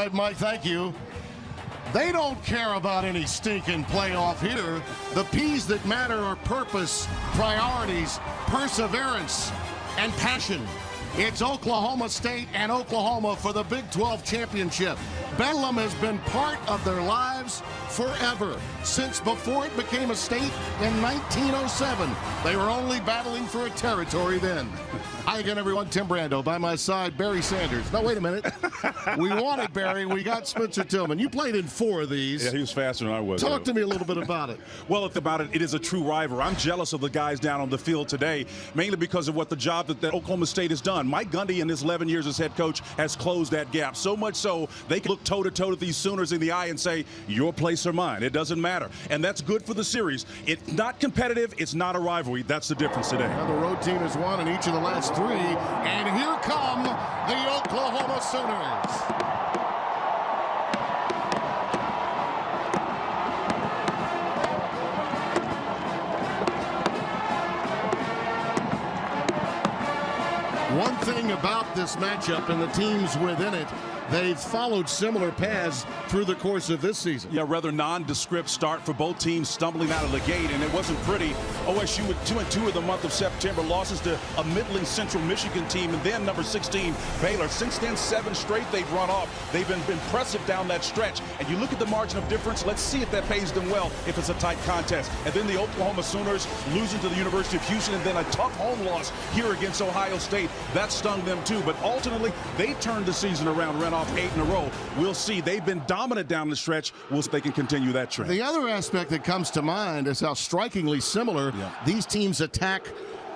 right, Mike, thank you. They don't care about any stinking playoff here. The P's that matter are purpose, priorities, perseverance, and passion. It's Oklahoma State and Oklahoma for the Big 12 championship. Bedlam has been part of their lives forever, since before it became a state in 1907. They were only battling for a territory then. Hi again, everyone. Tim Brando. By my side, Barry Sanders. No, wait a minute. We wanted Barry. We got Spencer Tillman. You played in 4 of these. Yeah, he was faster than I was. Talk to me a little bit about it. Well, it is a true rival. I'm jealous of the guys down on the field today, mainly because of what the job that Oklahoma State has done. Mike Gundy, in his 11 years as head coach, has closed that gap. So much so, they can look toe-to-toe with these Sooners in the eye and say, your place or mine. It doesn't matter. And that's good for the series. It's not competitive. It's not a rivalry. That's the difference today. Now the road team has won in each of the last 3. And here come the Oklahoma Sooners. One thing about this matchup and the teams within it, they've followed similar paths through the course of this season. Yeah, rather nondescript start for both teams stumbling out of the gate, and it wasn't pretty. OSU with 2-2 in the month of September, losses to a middling Central Michigan team, and then number 16, Baylor. Since then, 7 straight they've run off. They've been impressive down that stretch. And you look at the margin of difference, let's see if that pays them well if it's a tight contest. And then the Oklahoma Sooners losing to the University of Houston, and then a tough home loss here against Ohio State. That stung them too, but ultimately, they turned the season around, ran off 8 in a row. We'll see. They've been dominant down the stretch. We'll see if they can continue that trend. The other aspect that comes to mind is how strikingly similar these teams attack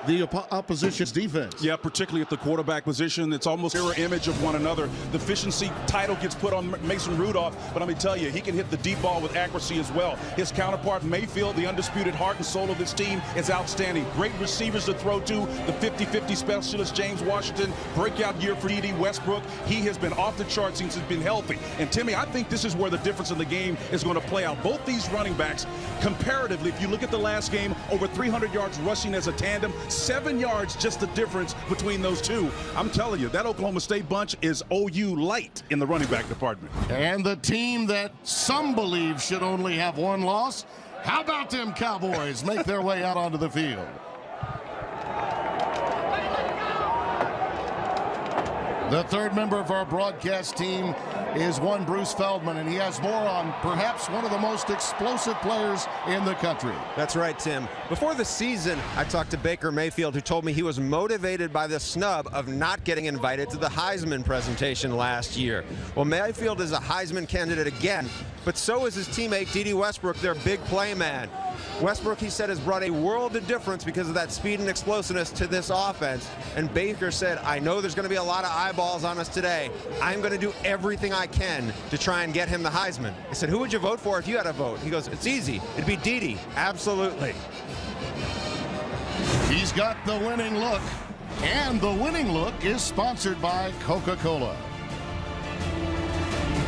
the opposition's defense. Yeah, particularly at the quarterback position. It's almost mirror image of one another. The efficiency title gets put on Mason Rudolph, but let me tell you, he can hit the deep ball with accuracy as well. His counterpart, Mayfield, the undisputed heart and soul of this team, is outstanding. Great receivers to throw to. The 50-50 specialist, James Washington, breakout year for D.D. Westbrook. He has been off the charts since he's been healthy. And Timmy, I think this is where the difference in the game is going to play out. Both these running backs, comparatively, if you look at the last game, over 300 yards rushing as a tandem, 7 yards just the difference between those two. I'm telling you, that Oklahoma State bunch is OU light in the running back department. And the team that some believe should only have 1 loss, how about them Cowboys make their way out onto the field? The third member of our broadcast team is one Bruce Feldman, and he has more on perhaps one of the most explosive players in the country. That's right, Tim. Before the season, I talked to Baker Mayfield, who told me he was motivated by the snub of not getting invited to the Heisman presentation last year. Well, Mayfield is a Heisman candidate again, but so is his teammate D.D. Westbrook, their big play man. Westbrook, he said, has brought a world of difference because of that speed and explosiveness to this offense. And Baker said, I know there's going to be a lot of eyeballs on us today. I'm going to do everything I can to try and get him the Heisman. I said, who would you vote for if you had a vote? He goes, it's easy. It'd be Dede. Absolutely. He's got the winning look, and the winning look is sponsored by Coca-Cola.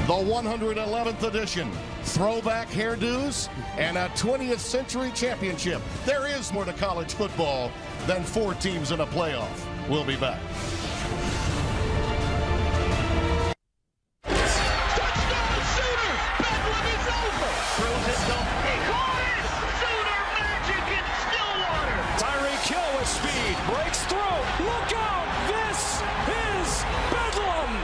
The 111th edition, throwback hairdos, and a 20th century championship. There is more to college football than 4 teams in a playoff. We'll be back. Touchdown, Sooner! Bedlam is over! Throws it, he caught it! Sooner magic in Stillwater! Tyreek Hill with speed, breaks through, look out! This is Bedlam!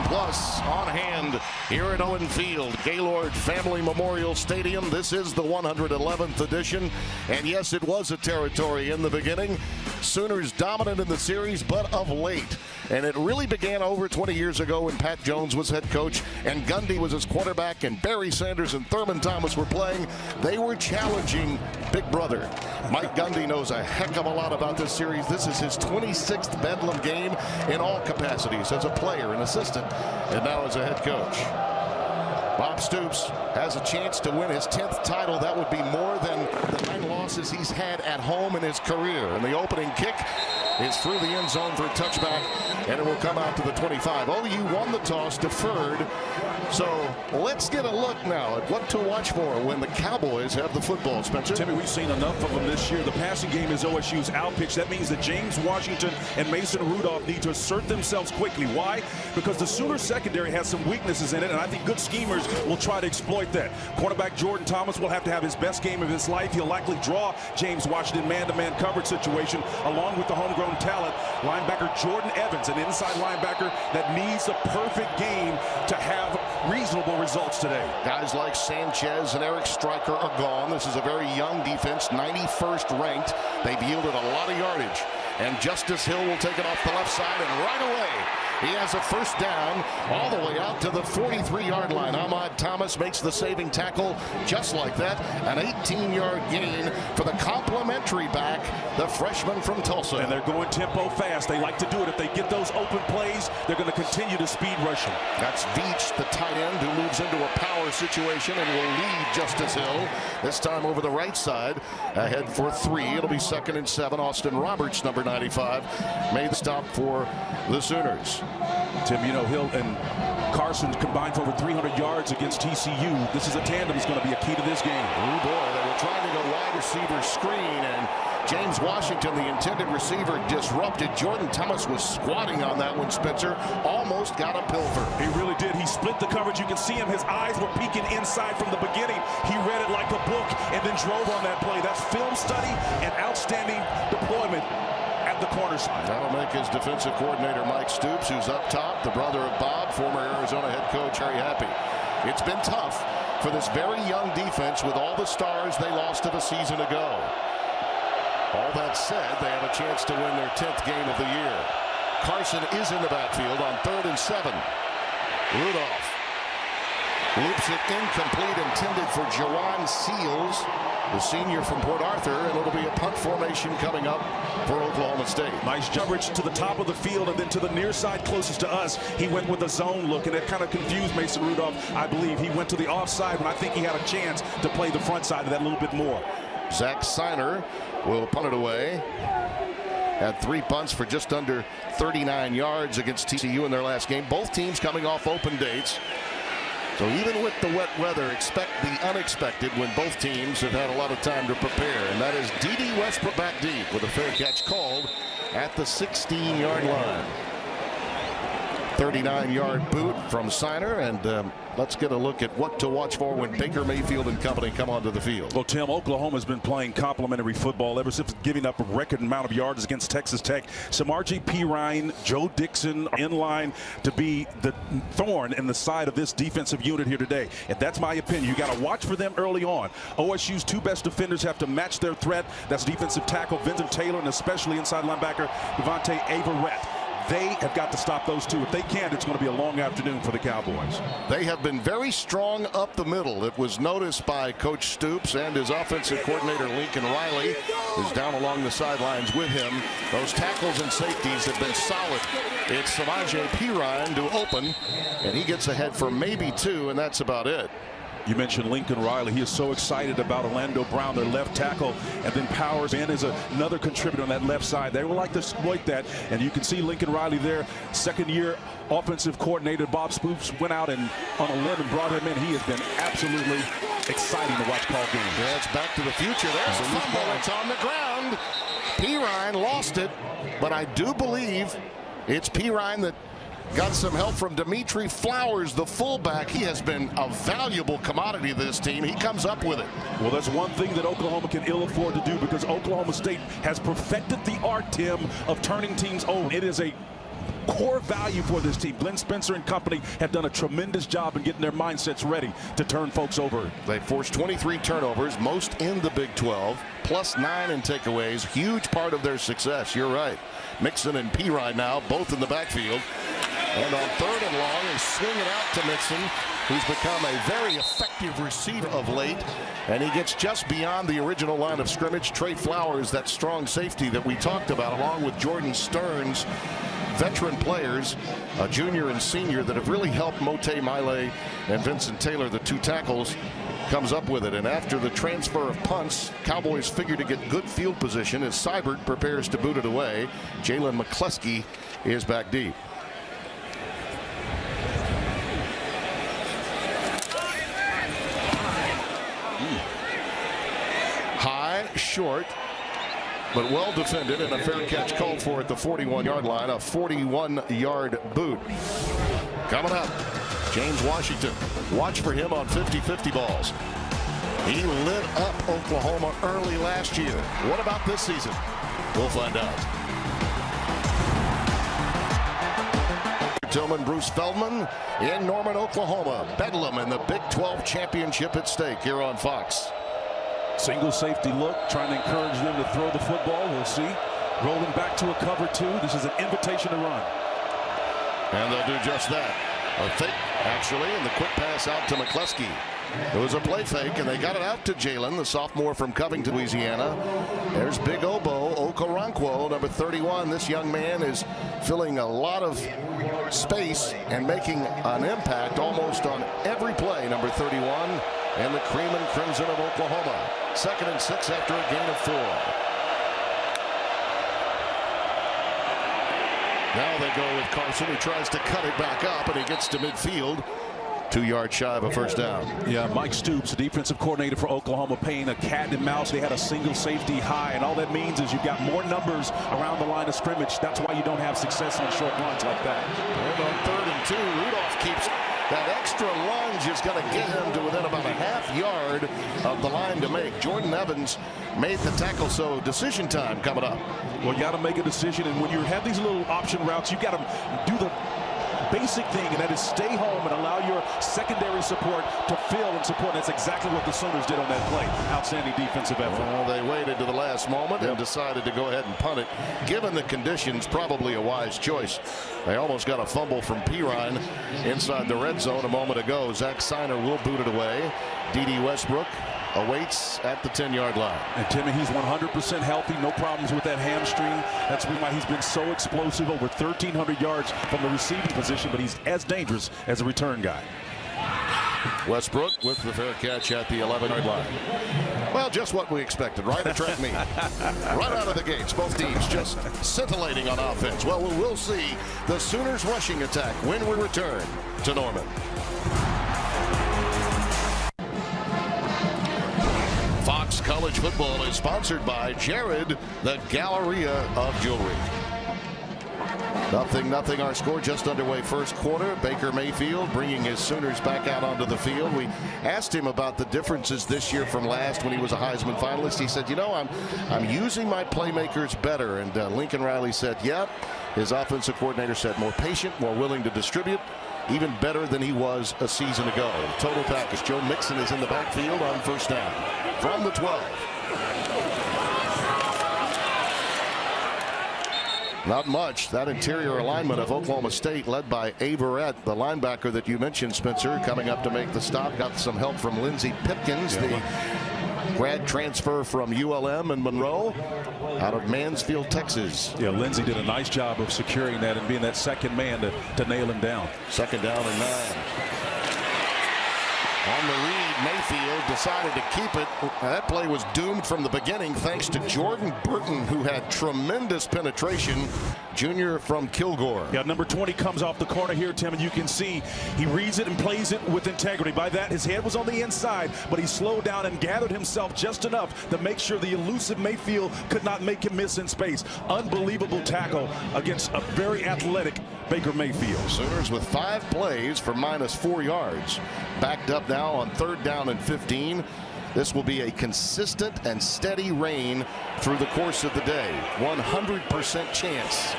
Plus on hand here at Owen Field, Gaylord Family Memorial Stadium. This is the 111th edition, and yes, it was a territory in the beginning. Sooners dominant in the series, but of late. And it really began over 20 years ago when Pat Jones was head coach and Gundy was his quarterback and Barry Sanders and Thurman Thomas were playing. They were challenging Big Brother. Mike Gundy knows a heck of a lot about this series. This is his 26th Bedlam game in all capacities, as a player, an assistant, and now as a head coach. Bob Stoops has a chance to win his 10th title. That would be more than the 9 losses he's had at home in his career. And the opening kick is through the end zone for a touchback, and it will come out to the 25. OU won the toss, deferred. So let's get a look now at what to watch for when the Cowboys have the football, Spencer. Timmy, we've seen enough of them this year. The passing game is OSU's outpitch. That means that James Washington and Mason Rudolph need to assert themselves quickly. Why? Because the Sooners secondary has some weaknesses in it, and I think good schemers will try to exploit that. Cornerback Jordan Thomas will have to have his best game of his life. He'll likely draw James Washington man-to-man coverage situation along with the homegrown talent. Linebacker Jordan Evans, an inside linebacker that needs the perfect game to have reasonable results today. Guys like Sanchez and Eric Stryker are gone. This is a very young defense, 91st ranked. They've yielded a lot of yardage. And Justice Hill will take it off the left side, and right away he has a first down all the way out to the 43-yard line. Ahmad Thomas makes the saving tackle just like that. An 18-yard gain for the complimentary back, the freshman from Tulsa. And they're going tempo fast. They like to do it. If they get those open plays, they're going to continue to speed rush them. That's Veach, the tight end, who moves into a power situation and will lead Justice Hill. This time over the right side, ahead for 3. It'll be 2nd and 7. Austin Roberts, number 95, made the stop for the Sooners. Tim, you know, Hill and Carson combined for over 300 yards against TCU. This is a tandem that's going to be a key to this game. Oh boy, they were trying to go wide receiver screen, and James Washington, the intended receiver, disrupted. Jordan Thomas was squatting on that one, Spencer. Almost got a pilfer. He really did. He split the coverage. You can see him. His eyes were peeking inside from the beginning. He read it like a book and then drove on that play. That's film study and outstanding deployment at the corner side. That'll make his defensive coordinator, Mike Stoops, who's up top, the brother of Bob, former Arizona head coach, very happy. It's been tough for this very young defense with all the stars they lost to the season ago. All that said, they have a chance to win their 10th game of the year. Carson is in the backfield on 3rd and 7. Rudolph loops it incomplete, intended for Jawan Seals, the senior from Port Arthur, and it'll be a punt formation coming up for Oklahoma State. Nice coverage to the top of the field, and then to the near side closest to us, he went with a zone look, and it kind of confused Mason Rudolph. I believe he went to the offside when I think he had a chance to play the front side of that a little bit more. Zach Seiner will punt it away. Had 3 punts for just under 39 yards against TCU in their last game. Both teams coming off open dates. So even with the wet weather, expect the unexpected when both teams have had a lot of time to prepare. And that is D.D. Westbrook back deep with a fair catch called at the 16-yard line. 39-yard boot from Seiner, and let's get a look at what to watch for when Baker Mayfield and company come onto the field. Well, Tim, Oklahoma's been playing complimentary football ever since giving up a record amount of yards against Texas Tech. Samarji Pirine, Joe Dixon are in line to be the thorn in the side of this defensive unit here today. And that's my opinion. You got to watch for them early on. OSU's 2 best defenders have to match their threat. That's defensive tackle Vincent Taylor and especially inside linebacker Devontae Averett. They have got to stop those 2. If they can't, it's going to be a long afternoon for the Cowboys. They have been very strong up the middle. It was noticed by Coach Stoops and his offensive coordinator Lincoln Riley, who's down along the sidelines with him. Those tackles and safeties have been solid. It's Samaje Perine to open, and he gets ahead for maybe 2, and that's about it. You mentioned Lincoln Riley. He is so excited about Orlando Brown, their left tackle, and then Powers in is another contributor on that left side. They would like to exploit that, and you can see Lincoln Riley there. Second-year offensive coordinator Bob Stoops went out and on a limb and brought him in. He has been absolutely exciting to watch call games. Yeah, it's back to the future. There's a fumble. It's on the ground. Perine lost it, but I do believe it's Perine that got some help from Dimitri Flowers, the fullback. He has been a valuable commodity to this team. He comes up with it. Well, that's one thing that Oklahoma can ill afford to do because Oklahoma State has perfected the art, Tim, of turning teams over. It is a core value for this team. Glenn Spencer and company have done a tremendous job in getting their mindsets ready to turn folks over. They forced 23 turnovers, most in the Big 12, plus 9 in takeaways. Huge part of their success. You're right. Mixon and Perine now, both in the backfield. And on 3rd and long, they swing it out to Mixon, who's become a very effective receiver of late. And he gets just beyond the original line of scrimmage. Trey Flowers, that strong safety that we talked about, along with Jordan Stearns, veteran players, a junior and senior, that have really helped Mote Miley and Vincent Taylor, the two tackles, comes up with it. And after the transfer of punts, Cowboys figure to get good field position as Seibert prepares to boot it away. Jalen McCleskey is back deep. High, short, but well defended, and a fair catch called for at the 41-yard line. A 41-yard boot. Coming up, James Washington. Watch for him on 50-50 balls. He lit up Oklahoma early last year. What about this season? We'll find out. Tillman, Bruce Feldman in Norman, Oklahoma. Bedlam and the Big 12 championship at stake here on Fox. Single safety look, trying to encourage them to throw the football. We'll see. Rolling back to a cover two. This is an invitation to run. And they'll do just that. A fake, actually, and the quick pass out to McCleskey. It was a play fake, and they got it out to Jalen, the sophomore from Covington, Louisiana. There's Big Obo Okoronkwo, number 31. This young man is filling a lot of space and making an impact almost on every play, number 31. And the cream and crimson of Oklahoma. 2nd and 6 after a gain of 4. Now they go with Carson. He tries to cut it back up, and he gets to midfield. 2 yards shy of a first down. Yeah, Mike Stoops, the defensive coordinator for Oklahoma, paying a cat and mouse. They had a single safety high, and all that means is you've got more numbers around the line of scrimmage. That's why you don't have success on short runs like that. And on 3rd and 2, Rudolph keeps that extra lunge is going to get him to within about a half-yard of the line to make. Jordan Evans made the tackle, so decision time coming up. Well, you got to make a decision, and when you have these little option routes, you got to do the basic thing, and that is stay home and allow your secondary support to fill and support. And that's exactly what the Sooners did on that play. Outstanding defensive effort. Well, they waited to the last moment and decided to go ahead and punt it. Given the conditions, probably a wise choice. They almost got a fumble from Pirine inside the red zone a moment ago. Zach Seiner will boot it away. D.D. Westbrook awaits at the 10-yard line. And Timmy, he's 100% healthy, no problems with that hamstring. That's why he's been so explosive, over 1,300 yards from the receiving position, but he's as dangerous as a return guy. Westbrook with the fair catch at the 11-yard line. Well, just what we expected, right? A track meet. Right out of the gates, both teams just scintillating on offense. Well, we'll see the Sooners rushing attack when we return to Norman. Fox College Football is sponsored by Jared, the Galleria of Jewelry. 0-0 our score, just underway first quarter. Baker Mayfield bringing his Sooners back out onto the field. We asked him about the differences this year from last when he was a Heisman finalist. He said, you know, I'm using my playmakers better. And Lincoln Riley said, yeah. His offensive coordinator said more patient, more willing to distribute. Even better than he was a season ago. Total package. Joe Mixon is in the backfield on first down from the 12. Not much. That interior alignment of Oklahoma State led by Averett, the linebacker that you mentioned, Spencer, coming up to make the stop. Got some help from Lindsey Pipkins, the grad transfer from ULM and Monroe out of Mansfield, Texas. Yeah, Lindsey did a nice job of securing that and being that second man to nail him down. 2nd down and 9. On the read, Mayfield decided to keep it. That play was doomed from the beginning thanks to Jordan Burton, who had tremendous penetration. Junior from Kilgore. Yeah, number 20 comes off the corner here, Tim, and you can see he reads it and plays it with integrity. By that, his head was on the inside, but he slowed down and gathered himself just enough to make sure the elusive Mayfield could not make him miss in space. Unbelievable tackle against a very athletic Baker Mayfield. Sooners with 5 plays for -4 yards. Backed up now on 3rd down and 15. This will be a consistent and steady rain through the course of the day. 100% chance.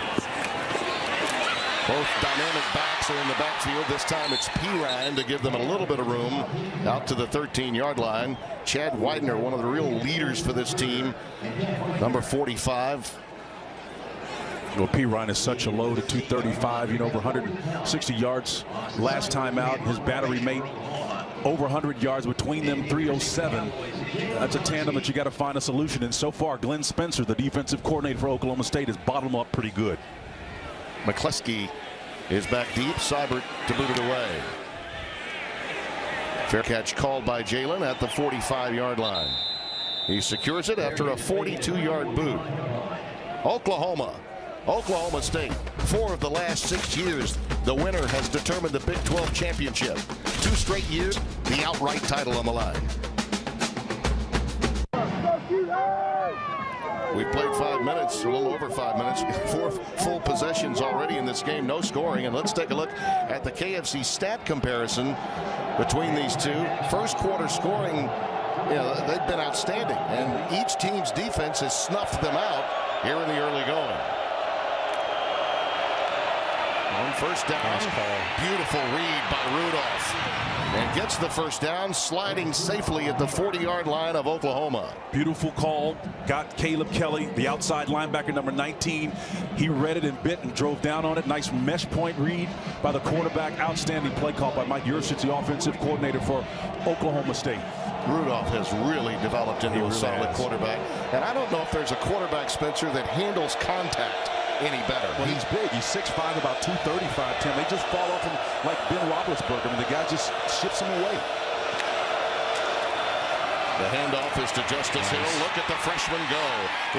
Both dynamic backs are in the backfield. This time it's Pirine to give them a little bit of room out to the 13-yard line. Chad Widener, one of the real leaders for this team, number 45. Well, Pirine is such a load at 235, you know, over 160 yards last time out. His battery mate over 100 yards between them, 307. That's a tandem that you got to find a solution. And so far, Glenn Spencer, the defensive coordinator for Oklahoma State, has bottomed up pretty good. McCleskey is back deep. Seibert to boot it away. Fair catch called by Jalen at the 45-yard line. He secures it after a 42-yard boot. Oklahoma State. 4 of the last 6 years, the winner has determined the Big 12 championship. 2 straight years, the outright title on the line. We've played 5 minutes, a little over 5 minutes, 4 full possessions already in this game, no scoring. And let's take a look at the KFC stat comparison between these two. First quarter scoring, they've been outstanding, and each team's defense has snuffed them out here in the early going. On first down, beautiful read by Rudolph, and gets the first down, sliding safely at the 40-yard line of Oklahoma. Beautiful call. Got Caleb Kelly, the outside linebacker, number 19. He read it and bit and drove down on it. Nice mesh point read by the quarterback. Outstanding play call by Mike Yurcich, the offensive coordinator for Oklahoma State. Rudolph has really developed into a solid quarterback, and I don't know if there's a quarterback, Spencer, that handles contact any better. Well, he's big. He's 6'5", about 235, Tim. They just fall off him like Ben Roethlisberger. I mean, the guy just ships him away. The handoff is to Justice Hill. Look at the freshman go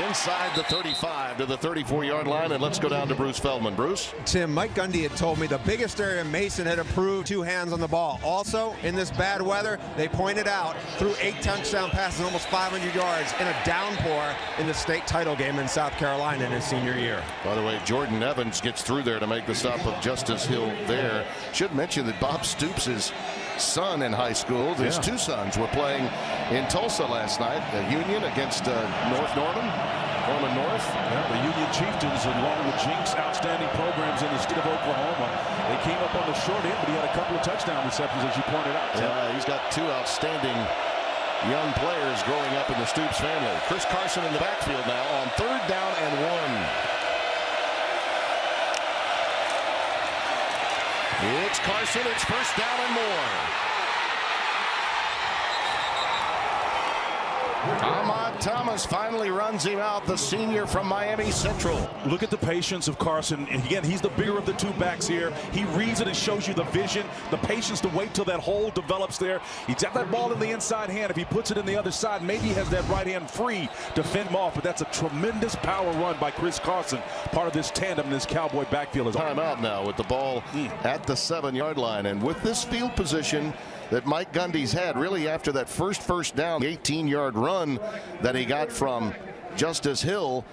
inside the 35 to the 34-yard line, and let's go down to Bruce Feldman. Bruce? Tim, Mike Gundy had told me the biggest area Mason had improved 2 hands on the ball. Also, in this bad weather, they pointed out, threw 8 touchdown passes, almost 500 yards in a downpour in the state title game in South Carolina in his senior year. By the way, Jordan Evans gets through there to make the stop of Justice Hill there. Should mention that Bob Stoops' son in high school, his 2 sons, were playing in Tulsa last night, Union against North Norman North. Yeah, the Union Chieftains, along with Jinx, outstanding programs in the state of Oklahoma. They came up on the short end, but he had a couple of touchdown receptions, as you pointed out. Yeah, he's got 2 outstanding young players growing up in the Stoops family. Chris Carson in the backfield now on 3rd down and 1. It's Carson. It's first down and more. Ahmad Thomas finally runs him out, the senior from Miami Central. Look at the patience of Carson. And again, he's the bigger of the 2 backs here. He reads it and shows you the vision, the patience to wait till that hole develops there. He's got that ball in the inside hand. If he puts it in the other side, maybe he has that right hand free to fend him off. But that's a tremendous power run by Chris Carson, part of this tandem in this Cowboy backfield. Time out now with the ball at the 7-yard line. And with this field position that Mike Gundy's had, really after that first down, the 18-yard run that he got from Justice Hill,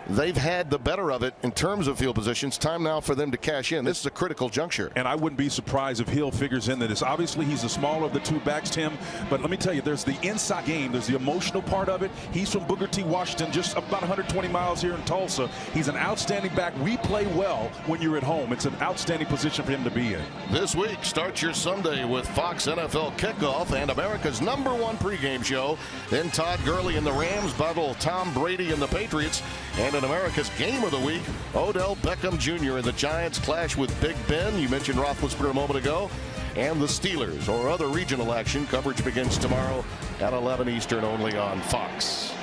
they've had the better of it in terms of field positions. Time now for them to cash in. This is a critical juncture. And I wouldn't be surprised if Hill figures into this. Obviously, he's the smaller of the 2 backs, Tim. But let me tell you, there's the inside game. There's the emotional part of it. He's from Booker T. Washington, just about 120 miles here in Tulsa. He's an outstanding back. We play well when you're at home. It's an outstanding position for him to be in. This week, start your Sunday with Fox NFL Kickoff and America's #1 pregame show. Then Todd Gurley and the Rams battle Tom Brady and the Patriots. And in America's Game of the Week, Odell Beckham Jr. and the Giants clash with Big Ben. You mentioned Roethlisberger a moment ago. And the Steelers, or other regional action. Coverage begins tomorrow at 11 Eastern only on Fox.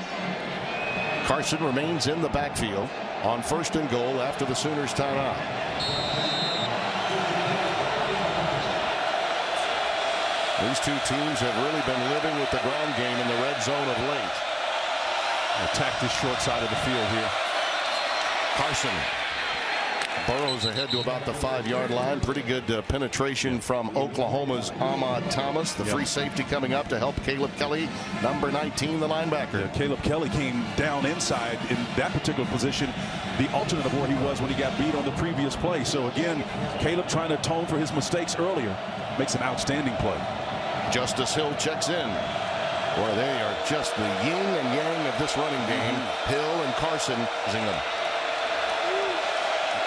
Carson remains in the backfield on 1st and goal after the Sooners timeout. These 2 teams have really been living with the ground game in the red zone of late. Attack this short side of the field here. Carson burrows ahead to about the 5-yard line. Pretty good penetration from Oklahoma's Ahmad Thomas. The free safety coming up to help Caleb Kelly, number 19, the linebacker. Yeah, Caleb Kelly came down inside in that particular position, the alternate of where he was when he got beat on the previous play. So again, Caleb trying to atone for his mistakes earlier. Makes an outstanding play. Justice Hill checks in. Boy, they are just the yin and yang of this running game. Hill and Carson using them.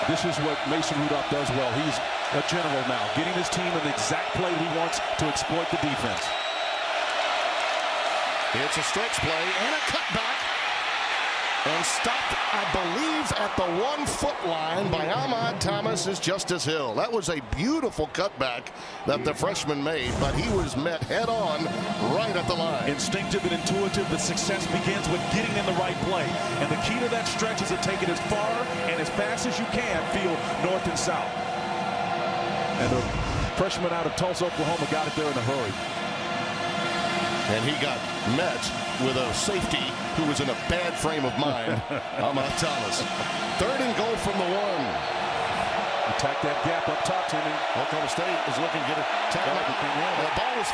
This is what Mason Rudolph does well. He's a general now, getting his team in the exact play he wants to exploit the defense. It's a stretch play and a cutback. And stopped, I believe, at the 1-foot line by Ahmad Thomas's Justice Hill. That was a beautiful cutback that the freshman made, but he was met head-on right at the line. Instinctive and intuitive, the success begins with getting in the right play. And the key to that stretch is to take it as far and as fast as you can, field north and south. And the freshman out of Tulsa, Oklahoma got it there in a hurry. And he got met with a safety who was in a bad frame of mind, Ahmad Thomas. 3rd and goal from the 1. Attack that gap up top, Timmy. Oklahoma State is looking to get a tackle. The ball was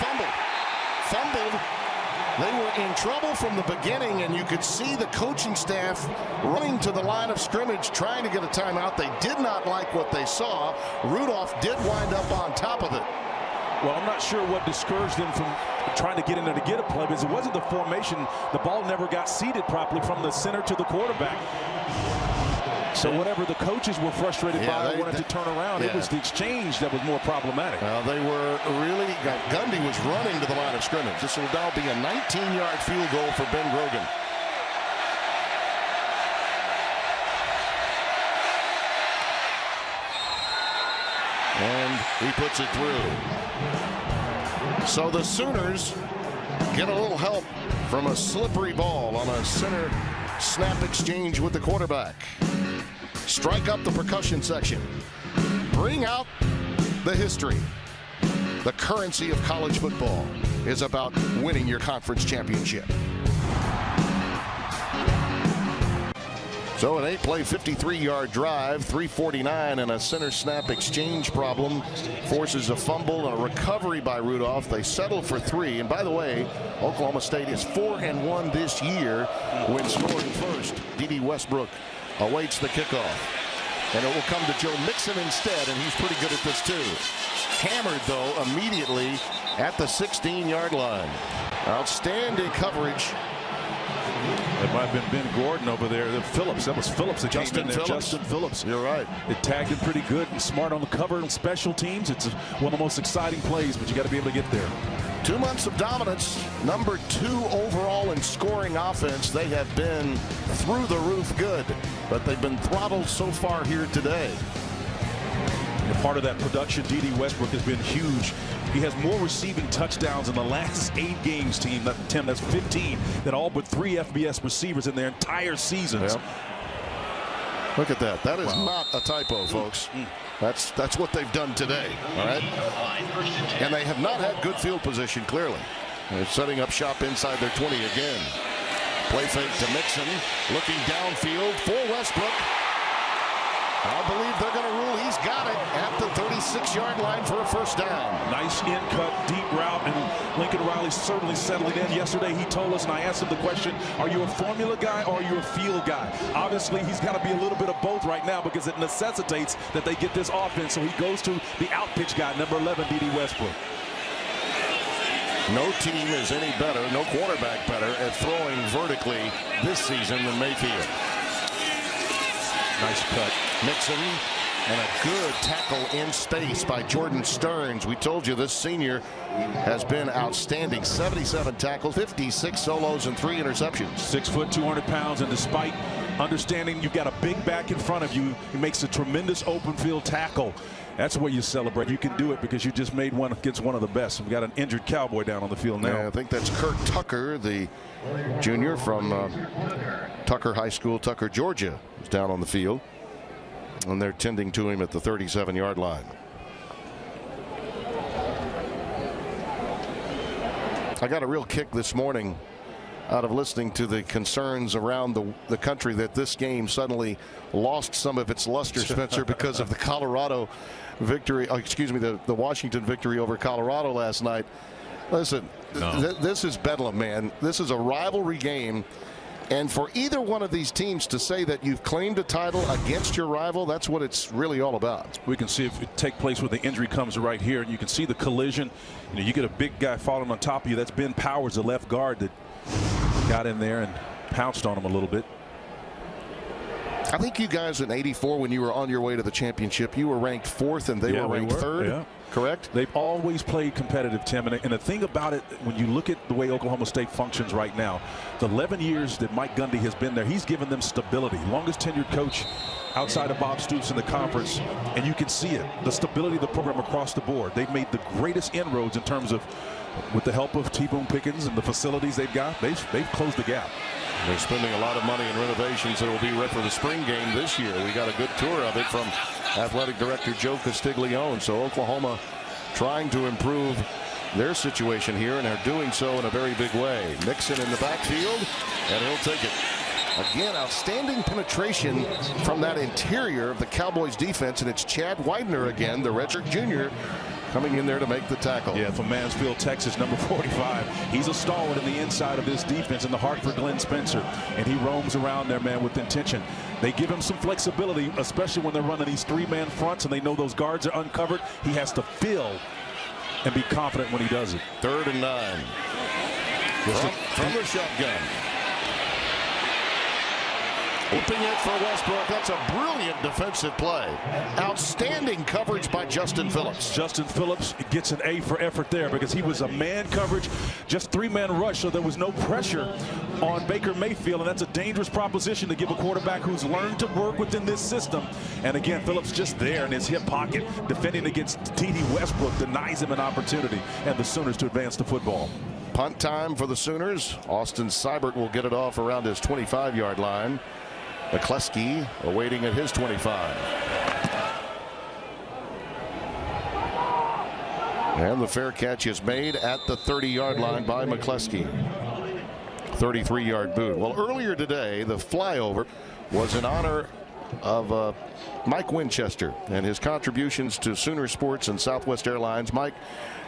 fumbled. They were in trouble from the beginning, and you could see the coaching staff running to the line of scrimmage trying to get a timeout. They did not like what they saw. Rudolph did wind up on top of it. Well, I'm not sure what discouraged them from trying to get in there to get a play, because it wasn't the formation. The ball never got seated properly from the center to the quarterback. So whatever the coaches were frustrated by or wanted to turn around, it was the exchange that was more problematic. They were really, Gundy was running to the line of scrimmage. This will now be a 19-yard field goal for Ben Grogan. And he puts it through. So the Sooners get a little help from a slippery ball on a center snap exchange with the quarterback. Strike up the percussion section. Bring out the history. The currency of college football is about winning your conference championship. So an 8-play, 53-yard drive, 3:49, and a center snap exchange problem forces a fumble and a recovery by Rudolph. They settle for 3. And by the way, Oklahoma State is 4-1 this year when scoring first. D.D. Westbrook awaits the kickoff. And it will come to Joe Mixon instead, and he's pretty good at this too. Hammered, though, immediately at the 16-yard line. Outstanding coverage. It might have been Ben Gordon over there. Phillips. That was Phillips that came in there. Justin Phillips. You're right. It tagged him pretty good and smart on the cover and special teams. It's one of the most exciting plays, but you got to be able to get there. 2 months of dominance. Number 2 overall in scoring offense. They have been through the roof good, but they've been throttled so far here today. And part of that production, D.D. Westbrook has been huge. He has more receiving touchdowns in the last 8 games, Tim. That's 15 than all but 3 FBS receivers in their entire seasons. Yep. Look at that. That is not a typo, folks. That's what they've done today. All right. And they have not had good field position, clearly. They're setting up shop inside their 20 again. Play fake to Mixon. Looking downfield for Westbrook. I believe they're going to rule he's got it at the 36-yard line for a first down. Nice in-cut, deep route, and Lincoln Riley certainly settling in. Yesterday he told us, and I asked him the question, are you a formula guy or are you a field guy? Obviously, he's got to be a little bit of both right now because it necessitates that they get this offense. So he goes to the out-pitch guy, number 11, D.D. Westbrook. No team is any better, no quarterback better at throwing vertically this season than Mayfield. Nice cut. Mixon, and a good tackle in space by Jordan Stearns. We told you this senior has been outstanding. 77 tackles, 56 solos, and 3 interceptions. 6 foot, 200 pounds, and despite understanding you've got a big back in front of you, he makes a tremendous open field tackle. That's what you celebrate. You can do it because you just made one against one of the best. We've got an injured Cowboy down on the field now. Yeah, I think that's Kurt Tucker, the junior from Tucker High School, Tucker, Georgia, is down on the field. And they're tending to him at the 37-yard line. I got a real kick this morning out of listening to the concerns around the country that this game suddenly lost some of its luster, Spencer, because of the Colorado victory. Oh, excuse me, the Washington victory over Colorado last night. Listen, this is Bedlam, man. This is a rivalry game. And for either one of these teams to say that you've claimed a title against your rival, that's what it's really all about. We can see if it take place where the injury comes right here. And you can see the collision. You know, you get a big guy falling on top of you. That's Ben Powers, the left guard, that got in there and pounced on him a little bit. I think you guys in '84, when you were on your way to the championship, you were ranked 4th and they were ranked 3rd. Yeah. correct? They've always played competitive, Tim. And the thing about it, when you look at the way Oklahoma State functions right now, the 11 years that Mike Gundy has been there, he's given them stability. Longest tenured coach outside of Bob Stoops in the conference. And you can see it, the stability of the program across the board. They've made the greatest inroads in terms of, with the help of T-Boone Pickens and the facilities they've got, they've closed the gap. They're spending a lot of money in renovations that will be ready for the spring game this year. We got a good tour of it from Athletic Director Joe Castiglione. So Oklahoma trying to improve their situation here, and are doing so in a very big way. Mixon in the backfield, and he'll take it. Again, outstanding penetration from that interior of the Cowboys defense, and it's Chad Widener again, the redshirt junior, coming in there to make the tackle. Yeah, from Mansfield, Texas, number 45. He's a stalwart in the inside of this defense in the heart for Glenn Spencer, and he roams around there, man, with intention. They give him some flexibility, especially when they're running these three-man fronts and they know those guards are uncovered. He has to feel and be confident when he does it. 3rd and 9. From the shotgun. Whipping it for Westbrook. That's a brilliant defensive play. Outstanding coverage by Justin Phillips. Justin Phillips gets an A for effort there because he was a man coverage, just three-man rush, so there was no pressure on Baker Mayfield, and that's a dangerous proposition to give a quarterback who's learned to work within this system. And again, Phillips just there in his hip pocket, defending against T.D. Westbrook, denies him an opportunity, and the Sooners to advance the football. Punt time for the Sooners. Austin Seibert will get it off around his 25-yard line. McCleskey awaiting at his 25. And the fair catch is made at the 30-yard line by McCleskey. 33-yard boot. Well, earlier today, the flyover was in honor of Mike Winchester and his contributions to Sooner Sports and Southwest Airlines. Mike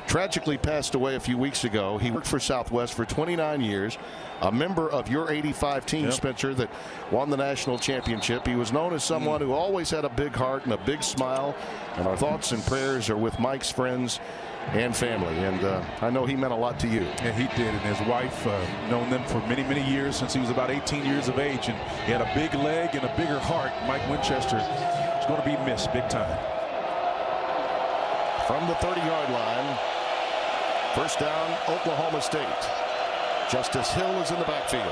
tragically passed away a few weeks ago. He worked for Southwest for 29 years, a member of your 85 team, Spencer, that won the national championship. He was known as someone who always had a big heart and a big smile, and our thoughts and prayers are with Mike's friends and family, and I know he meant a lot to you. And he did, and his wife, known them for many, many years, since he was about 18 years of age, and he had a big leg and a bigger heart. Mike Winchester is going to be missed big time. From the 30-yard line, first down, Oklahoma State. Justice Hill is in the backfield.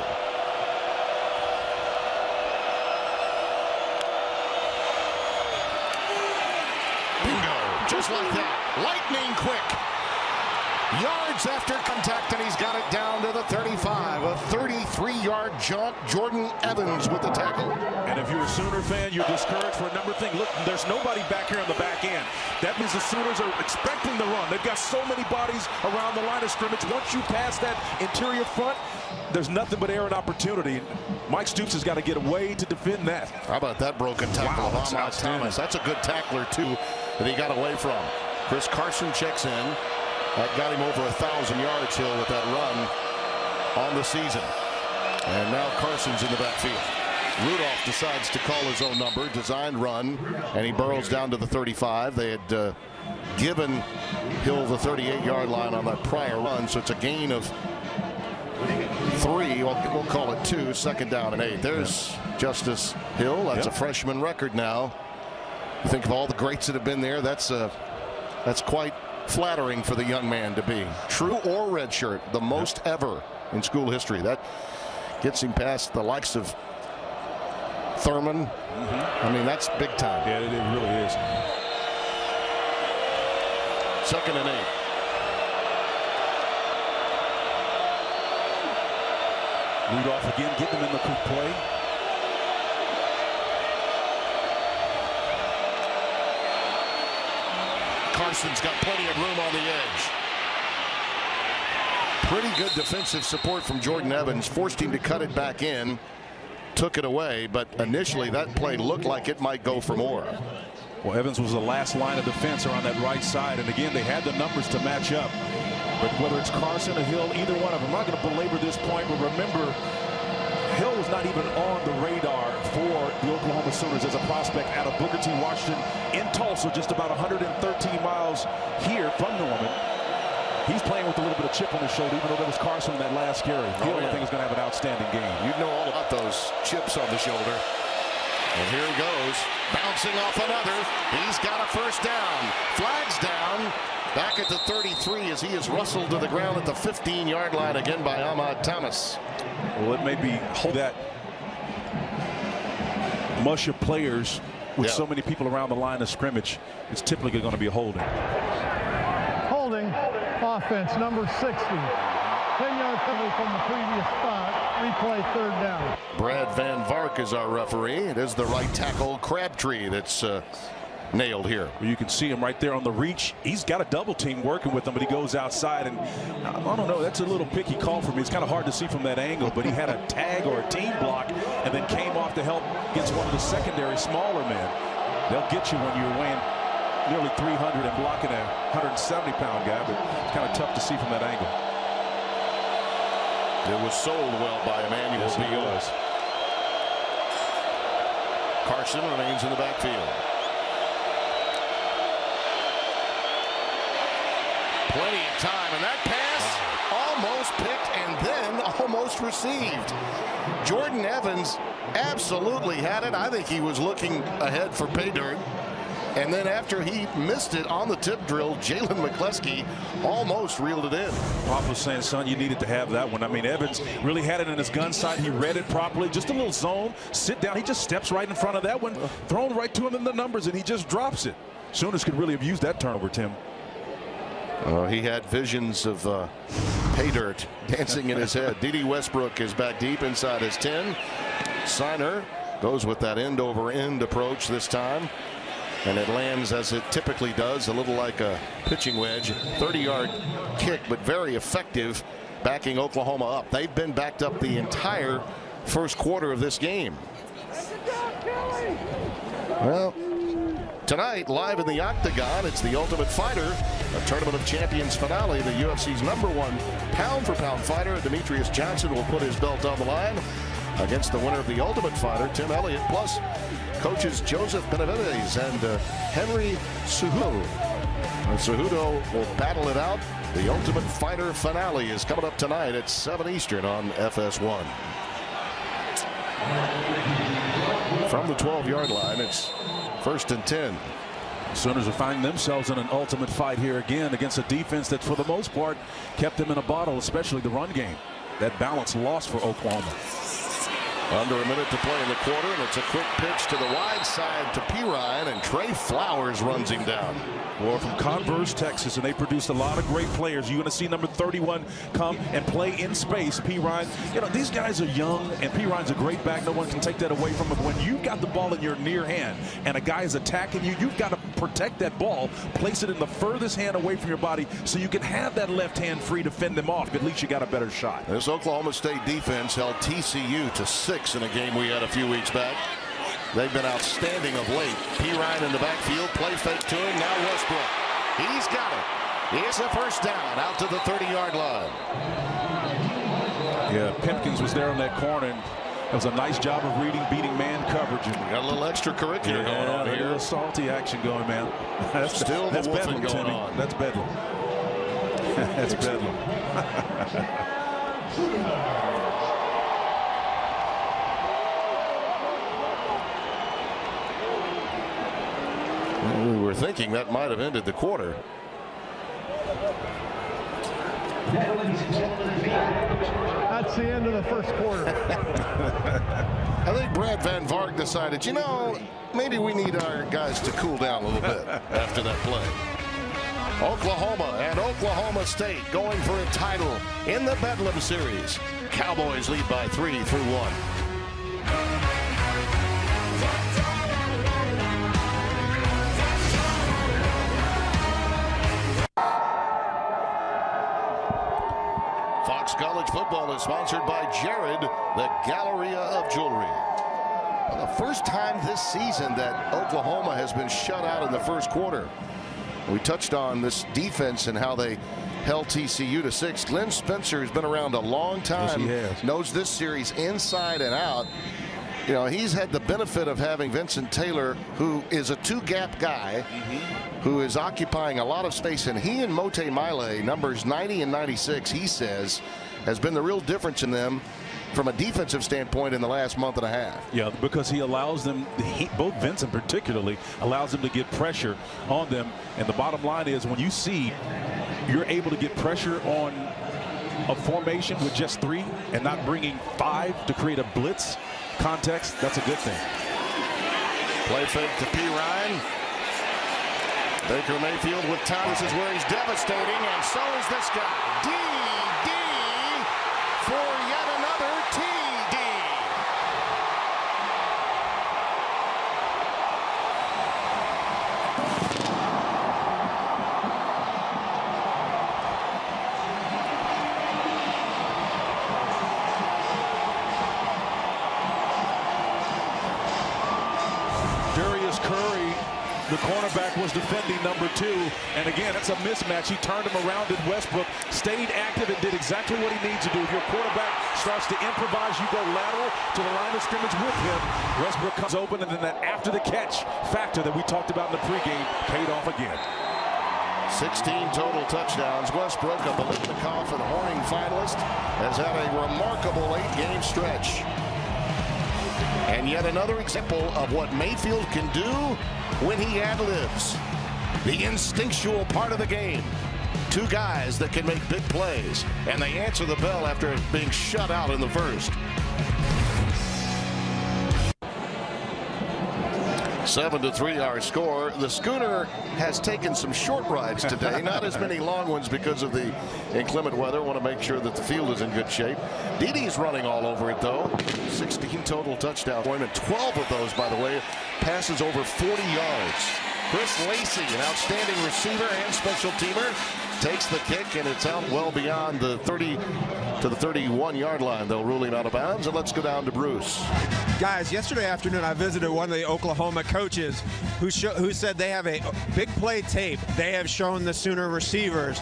Bingo, just like that. Lightning quick. Yards after contact, and he's got it down to the 35. A 33-yard jaunt. Jordan Evans with the tackle. And if you're a Sooner fan, you're discouraged for a number of things. Look, there's nobody back here on the back end. That means the Sooners are expecting the run. They've got so many bodies around the line of scrimmage. Once you pass that interior front, there's nothing but air and opportunity. Mike Stoops has got to get away to defend that. How about that broken tackle of Ahmad Thomas? That's a good tackler, too, that he got away from. Chris Carson checks in. That got him over 1,000 yards, Hill, with that run on the season. And now Carson's in the backfield. Rudolph decides to call his own number, designed run, and he burrows down to the 35. They had given Hill the 38-yard line on that prior run, so it's a gain of 3. We'll call it 2. 2nd down and 8. There's Justice Hill. That's a freshman record now. You think of all the greats that have been there. That's quite flattering for the young man to be. True or redshirt, the most ever in school history. That gets him past the likes of Thurman. I mean, that's big time. Yeah, it really is. 2nd and 8. Rudolph again getting him in the quick play. Carson's got plenty of room on the edge. Pretty good defensive support from Jordan Evans. Forced him to cut it back in. Took it away, but initially that play looked like it might go for more. Well, Evans was the last line of defense around that right side, and again, they had the numbers to match up. But whether it's Carson or Hill, either one of them, I'm not going to belabor this point, but remember, Hill was not even on the radar for the Oklahoma Sooners as a prospect out of Booker T. Washington in Tulsa, just about 113 miles here from Norman. He's playing with a little bit of chip on his shoulder, even though there was Carson in that last carry. Hill, I think, is going to have an outstanding game. You know all about those chips on the shoulder. And here he goes, bouncing off another. He's got a first down. Flags down. back at the 33 as he is rustled to the ground at the 15-yard line again by Ahmad Thomas. Well, it may be that mush of players with so many people around the line of scrimmage. It's typically going to be a holding. Holding, offense, number 60. 10-yard penalty from the previous spot. Replay, third down. Brad Van Vark is our referee. It is the right tackle Crabtree that's nailed here. You can see him right there on the reach. He's got a double team working with him, but he goes outside, and I don't know, that's a little picky call for me. It's kind of hard to see from that angle, but he had a tag or a team block and then came off to help against one of the secondary smaller men. They'll get you when you're weighing nearly 300 and blocking a 170-pound guy, but it's kind of tough to see from that angle. It was sold well by Emmanuel Beal. Carson remains in the backfield. Plenty of time, and that pass almost picked and then almost received. Jordan Evans absolutely had it. I think he was looking ahead for pay dirt. And then after he missed it on the tip drill, Jalen McCleskey almost reeled it in. Pop was saying, son, you needed to have that one. I mean, Evans really had it in his gun sight. He read it properly. Just a little zone. Sit down. He just steps right in front of that one. Thrown right to him in the numbers, and he just drops it. Sooners could really have used that turnover, Tim. He had visions of pay dirt dancing in his head. D.D. Westbrook is back deep inside his 10. Signer goes with that end-over-end approach this time. And it lands as it typically does, a little like a pitching wedge. 30-yard kick, but very effective, backing Oklahoma up. They've been backed up the entire first quarter of this game. Well, tonight, live in the Octagon, it's the Ultimate Fighter, a Tournament of Champions finale. The UFC's #1 pound-for-pound fighter, Demetrius Johnson, will put his belt on the line against the winner of the Ultimate Fighter, Tim Elliott, plus coaches Joseph Benavides and Henry Cejudo. Cejudo will battle it out. The Ultimate Fighter finale is coming up tonight at 7 Eastern on FS1. From the 12-yard line, it's 1st and 10. Sooners are finding themselves in an ultimate fight here again against a defense that, for the most part, kept them in a bottle, especially the run game. That balance lost for Oklahoma. Under a minute to play in the quarter, and it's a quick pitch to the wide side to Pirine, and Trey Flowers runs him down. Well, from Converse, Texas, and they produced a lot of great players. You're going to see number 31 come and play in space. Pirine, you know, these guys are young, and Pirine's a great back. No one can take that away from him. When you've got the ball in your near hand and a guy is attacking you, you've got to protect that ball, place it in the furthest hand away from your body so you can have that left hand free to fend them off. At least you got a better shot. This Oklahoma State defense held TCU to 6 in a game we had a few weeks back. They've been outstanding of late. Pirine in the backfield, play fake to him. Now Westbrook. He's got it. It's a first down out to the 30-yard line. Yeah, Pimpkins was there on that corner, and it was a nice job of reading, beating man coverage. And got a little extracurricular going on here. A little salty action going, man. That's still that's the woofing Bedlam, going Timmy. on. That's Bedlam. That's Bedlam. We were thinking that might have ended the quarter. That's the end of the first quarter. I think Brad Van Vark decided, you know, maybe we need our guys to cool down a little bit after that play. Oklahoma and Oklahoma State going for a title in the Bedlam series. Cowboys lead by 3 through 1. Fox College Football is sponsored by Jared, the Galleria of Jewelry. Well, the first time this season that Oklahoma has been shut out in the first quarter. We touched on this defense and how they held TCU to 6. Glenn Spencer has been around a long time. Yes, he has. Knows this series inside and out. You know, he's had the benefit of having Vincent Taylor, who is a two-gap guy, who is occupying a lot of space. And he and Mote Maile, numbers 90 and 96, he says, has been the real difference in them. from a defensive standpoint in the last month and a half. Yeah, because he allows them, both Vincent particularly, allows them to get pressure on them. And the bottom line is when you see you're able to get pressure on a formation with just 3 and not bringing 5 to create a blitz context, that's a good thing. Play fake to P. Ryan. Baker Mayfield with time. This is where he's devastating, and so is this guy. D for yet another TD. The cornerback was defending number 2, and again, it's a mismatch. He turned him around, and Westbrook stayed active and did exactly what he needs to do. If your quarterback starts to improvise, you go lateral to the line of scrimmage with him. Westbrook comes open, and then that after the catch factor that we talked about in the pregame paid off again. 16 total touchdowns. Westbrook, a Biletnikoff and Horning finalist, has had a remarkable 8-game stretch. And yet another example of what Mayfield can do when he ad-libs. The instinctual part of the game. 2 guys that can make big plays, and they answer the bell after being shut out in the first. 7-3 our score. The Schooner has taken some short rides today, not as many long ones because of the inclement weather. Want to make sure that the field is in good shape. Didi's running all over it though. 16 total touchdowns. 12 of those, by the way, passes over 40 yards. Chris Lacey, an outstanding receiver and special teamer, takes the kick, and it's out well beyond the 30 to the 31-yard line. They'll rule him out of bounds, and let's go down to Bruce. Guys, yesterday afternoon I visited one of the Oklahoma coaches who said they have a big play tape. They have shown the Sooner receivers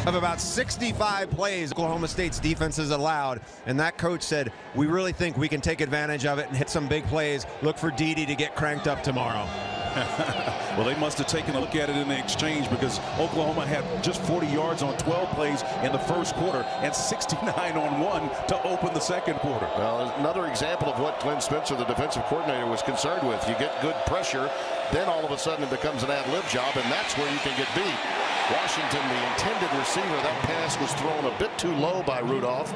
of about 65 plays Oklahoma State's defense has allowed, and that coach said, we really think we can take advantage of it and hit some big plays. Look for Didi to get cranked up tomorrow. Well, they must have taken a look at it in the exchange, because Oklahoma had just 40 yards on 12 plays in the first quarter and 69 on 1 to open the second quarter. Well, another example of what Glenn Spencer, the defensive coordinator, was concerned with. You get good pressure, then all of a sudden it becomes an ad-lib job, and that's where you can get beat. Washington, the intended receiver, that pass was thrown a bit too low by Rudolph,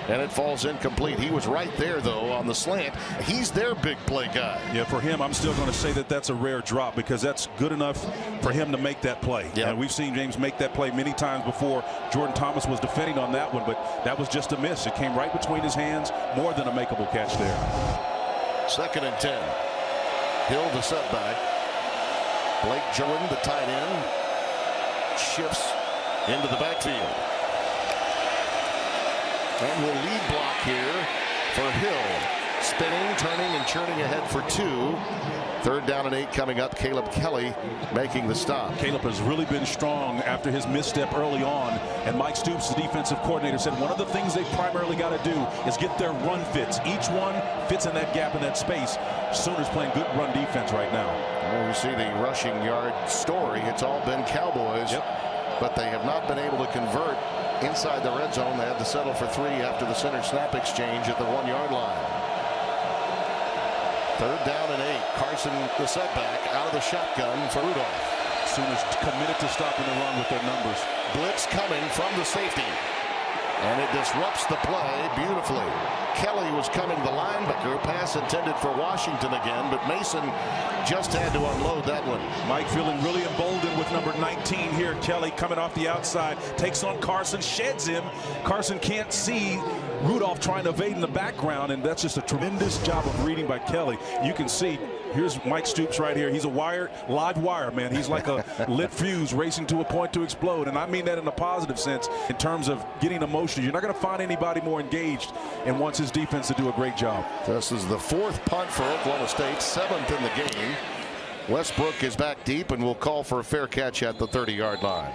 and it falls incomplete. He was right there, though, on the slant. He's their big play guy. Yeah, for him, I'm still going to say that that's a rare drop, because that's good enough for him to make that play. Yeah. And we've seen James make that play many times before. Jordan Thomas was defending on that one, but that was just a miss. It came right between his hands, more than a makeable catch there. 2nd and 10. Hill, the setback. Blake Jordan, the tight end, shifts into the backfield. And will lead block here for Hill. Spinning, turning, and churning ahead for 2. 3rd down and 8 coming up. Caleb Kelly making the stop. Caleb has really been strong after his misstep early on, and Mike Stoops, the defensive coordinator, said one of the things they primarily got to do is get their run fits. Each one fits in that gap, in that space. Sooners playing good run defense right now. Well, you see the rushing yard story. It's all been Cowboys, but they have not been able to convert inside the red zone. They had to settle for 3 after the center snap exchange at the 1-yard line. 3rd down and 8. Carson, the setback, out of the shotgun for Rudolph. Sooners committed to stopping the run with their numbers. Blitz coming from the safety, and it disrupts the play beautifully. Kelly was coming, the linebacker. Pass intended for Washington again, but Mason just had to unload that one. Mike feeling really emboldened with number 19 here. Kelly coming off the outside, takes on Carson, sheds him. Carson can't see Rudolph trying to evade in the background, and that's just a tremendous job of reading by Kelly. You can see, here's Mike Stoops right here. He's a live wire, man. He's like a lit fuse racing to a point to explode, and I mean that in a positive sense in terms of getting emotional. You're not going to find anybody more engaged and wants his defense to do a great job. This is the 4th punt for Oklahoma State, 7th in the game. Westbrook is back deep and will call for a fair catch at the 30-yard line.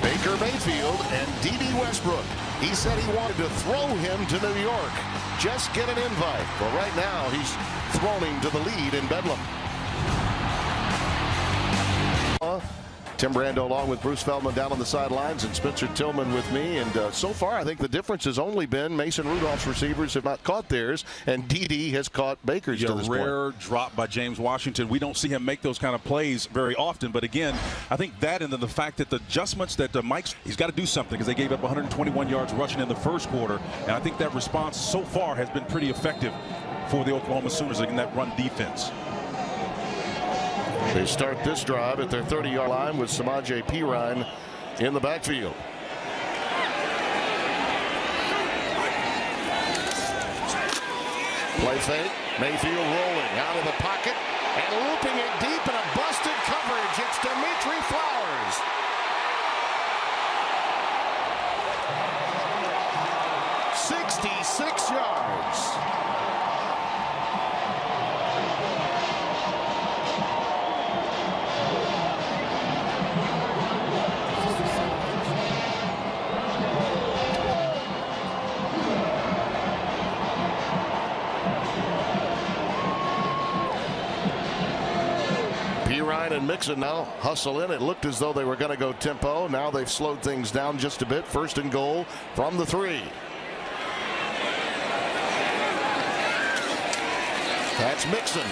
Baker Mayfield and D.D. Westbrook. He said he wanted to throw him to New York. Just get an invite. Well, right now he's thrown him to the lead in Bedlam. Tim Brando along with Bruce Feldman down on the sidelines and Spencer Tillman with me. And so far, I think the difference has only been Mason Rudolph's receivers have not caught theirs, and D.D. has caught Baker's to this point. A rare drop by James Washington. We don't see him make those kind of plays very often. But again, I think that and then the fact that the adjustments that Mike's, he's got to do something because they gave up 121 yards rushing in the first quarter. And I think that response so far has been pretty effective for the Oklahoma Sooners in that run defense. They start this drive at their 30-yard line with Samaje Perine in the backfield. Play fake. Mayfield rolling out of the pocket and looping it deep in a busted coverage. It's Dimitri Flowers. "66 yards. Perine and Mixon now hustle in. It looked as though they were going to go tempo. Now they've slowed things down just a bit. First and goal from the 3. That's Mixon.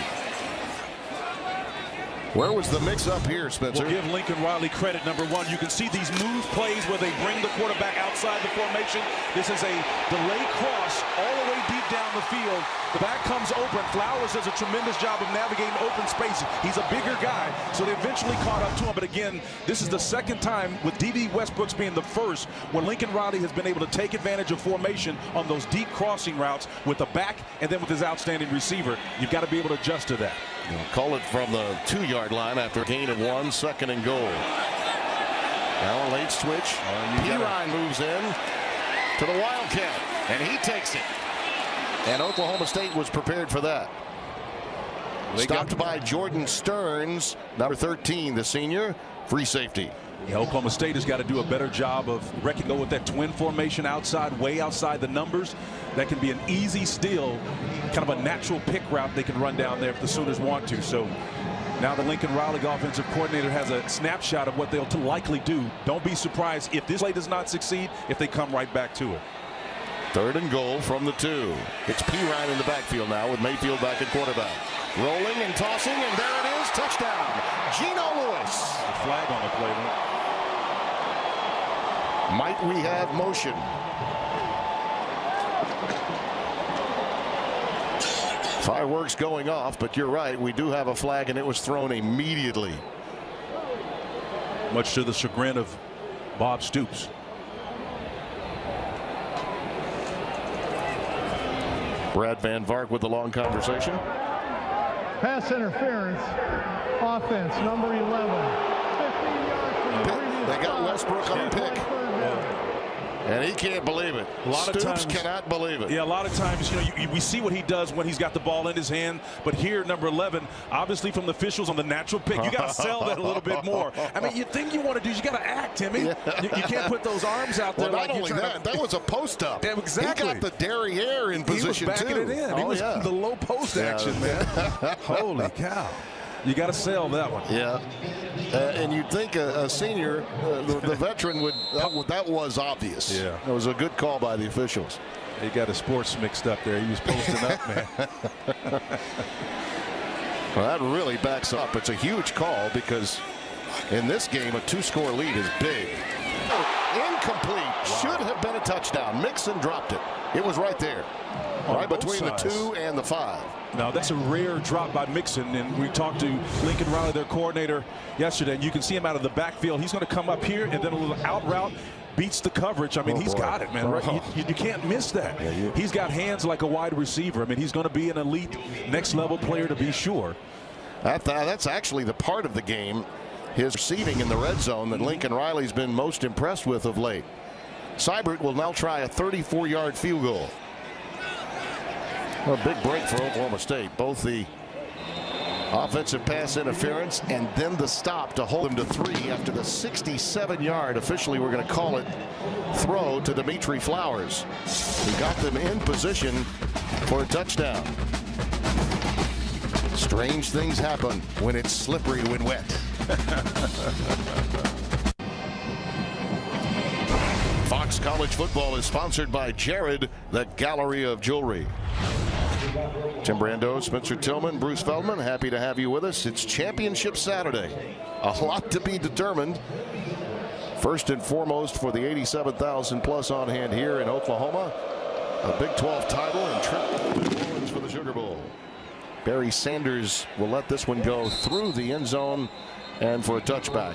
Where was the mix-up here, Spencer? We'll give Lincoln Riley credit. Number one, you can see these move plays where they bring the quarterback outside the formation. This is a delay cross all the way deep down the field. The back comes open. Flowers does a tremendous job of navigating open space. He's a bigger guy, so they eventually caught up to him. But again, this is the second time with D.D. Westbrooks being the first when Lincoln Riley has been able to take advantage of formation on those deep crossing routes with the back and then with his outstanding receiver. You've got to be able to adjust to that. Call it from the 2-yard line after a gain of 1, second and goal. Now a late switch. Perine moves in to the Wildcat, and he takes it. And Oklahoma State was prepared for that. Stopped by Jordan Stearns, number 13, the senior, free safety. Yeah, Oklahoma State has got to do a better job of go with that twin formation outside, way outside the numbers. That can be an easy steal, kind of a natural pick route they can run down there if the Sooners want to. So now the Lincoln Riley offensive coordinator has a snapshot of what they'll likely do. Don't be surprised if this play does not succeed if they come right back to it. Third and goal from the 2. It's Perine in the backfield now with Mayfield back at quarterback. Rolling and tossing, and there it is. Touchdown. Geno Lewis. A flag on the play. Might we have motion? Fireworks going off, but you're right. We do have a flag, and it was thrown immediately. Much to the chagrin of Bob Stoops. Brad Van Vark with the long conversation. Pass interference. Offense, number 11. 15 yards from the previous They got stop. Westbrook on a pick. And he can't believe it. A lot of Stoops times, cannot believe it. Yeah, a lot of times, we see what he does when he's got the ball in his hand. But here, number 11, obviously from the officials on the natural pick, you got to sell that a little bit more. I mean, you think you want to do, you got to act, Timmy. Yeah. You can't put those arms out there. Well, not only that, that was a post up. Yeah, exactly. He got the derriere in position too. He was backing it in. He was the low post action, man. Holy cow. You got to sell that one. Yeah. And you'd think a senior, the veteran, would. That was obvious. Yeah. It was a good call by the officials. He got his sports mixed up there. He was posting up, man. Well, that really backs up. It's a huge call because in this game, a 2-score lead is big. Incomplete. Wow. Should have been a touchdown. Mixon dropped it. It was right there. Right between the 2 and the 5. Now, that's a rare drop by Mixon, and we talked to Lincoln Riley, their coordinator, yesterday, and you can see him out of the backfield. He's going to come up here, and then a little out route, beats the coverage. I mean, he's got it, man. Right? You can't miss that. Yeah, he's got hands like a wide receiver. I mean, he's going to be an elite, next-level player to be sure. That's actually the part of the game, his receiving in the red zone, that Lincoln Riley's been most impressed with of late. Seibert will now try a 34-yard field goal. A big break for Oklahoma State. Both the offensive pass interference and then the stop to hold them to 3 after the 67-yard, officially we're going to call it, throw to Dimitri Flowers, who got them in position for a touchdown. Strange things happen when it's slippery when wet. Fox College Football is sponsored by Jared, the Gallery of Jewelry. Tim Brando, Spencer Tillman, Bruce Feldman, happy to have you with us. It's Championship Saturday. A lot to be determined. First and foremost for the 87,000 plus on hand here in Oklahoma. A Big 12 title and trip to New Orleans for the Sugar Bowl. Barry Sanders will let this one go through the end zone and for a touchback.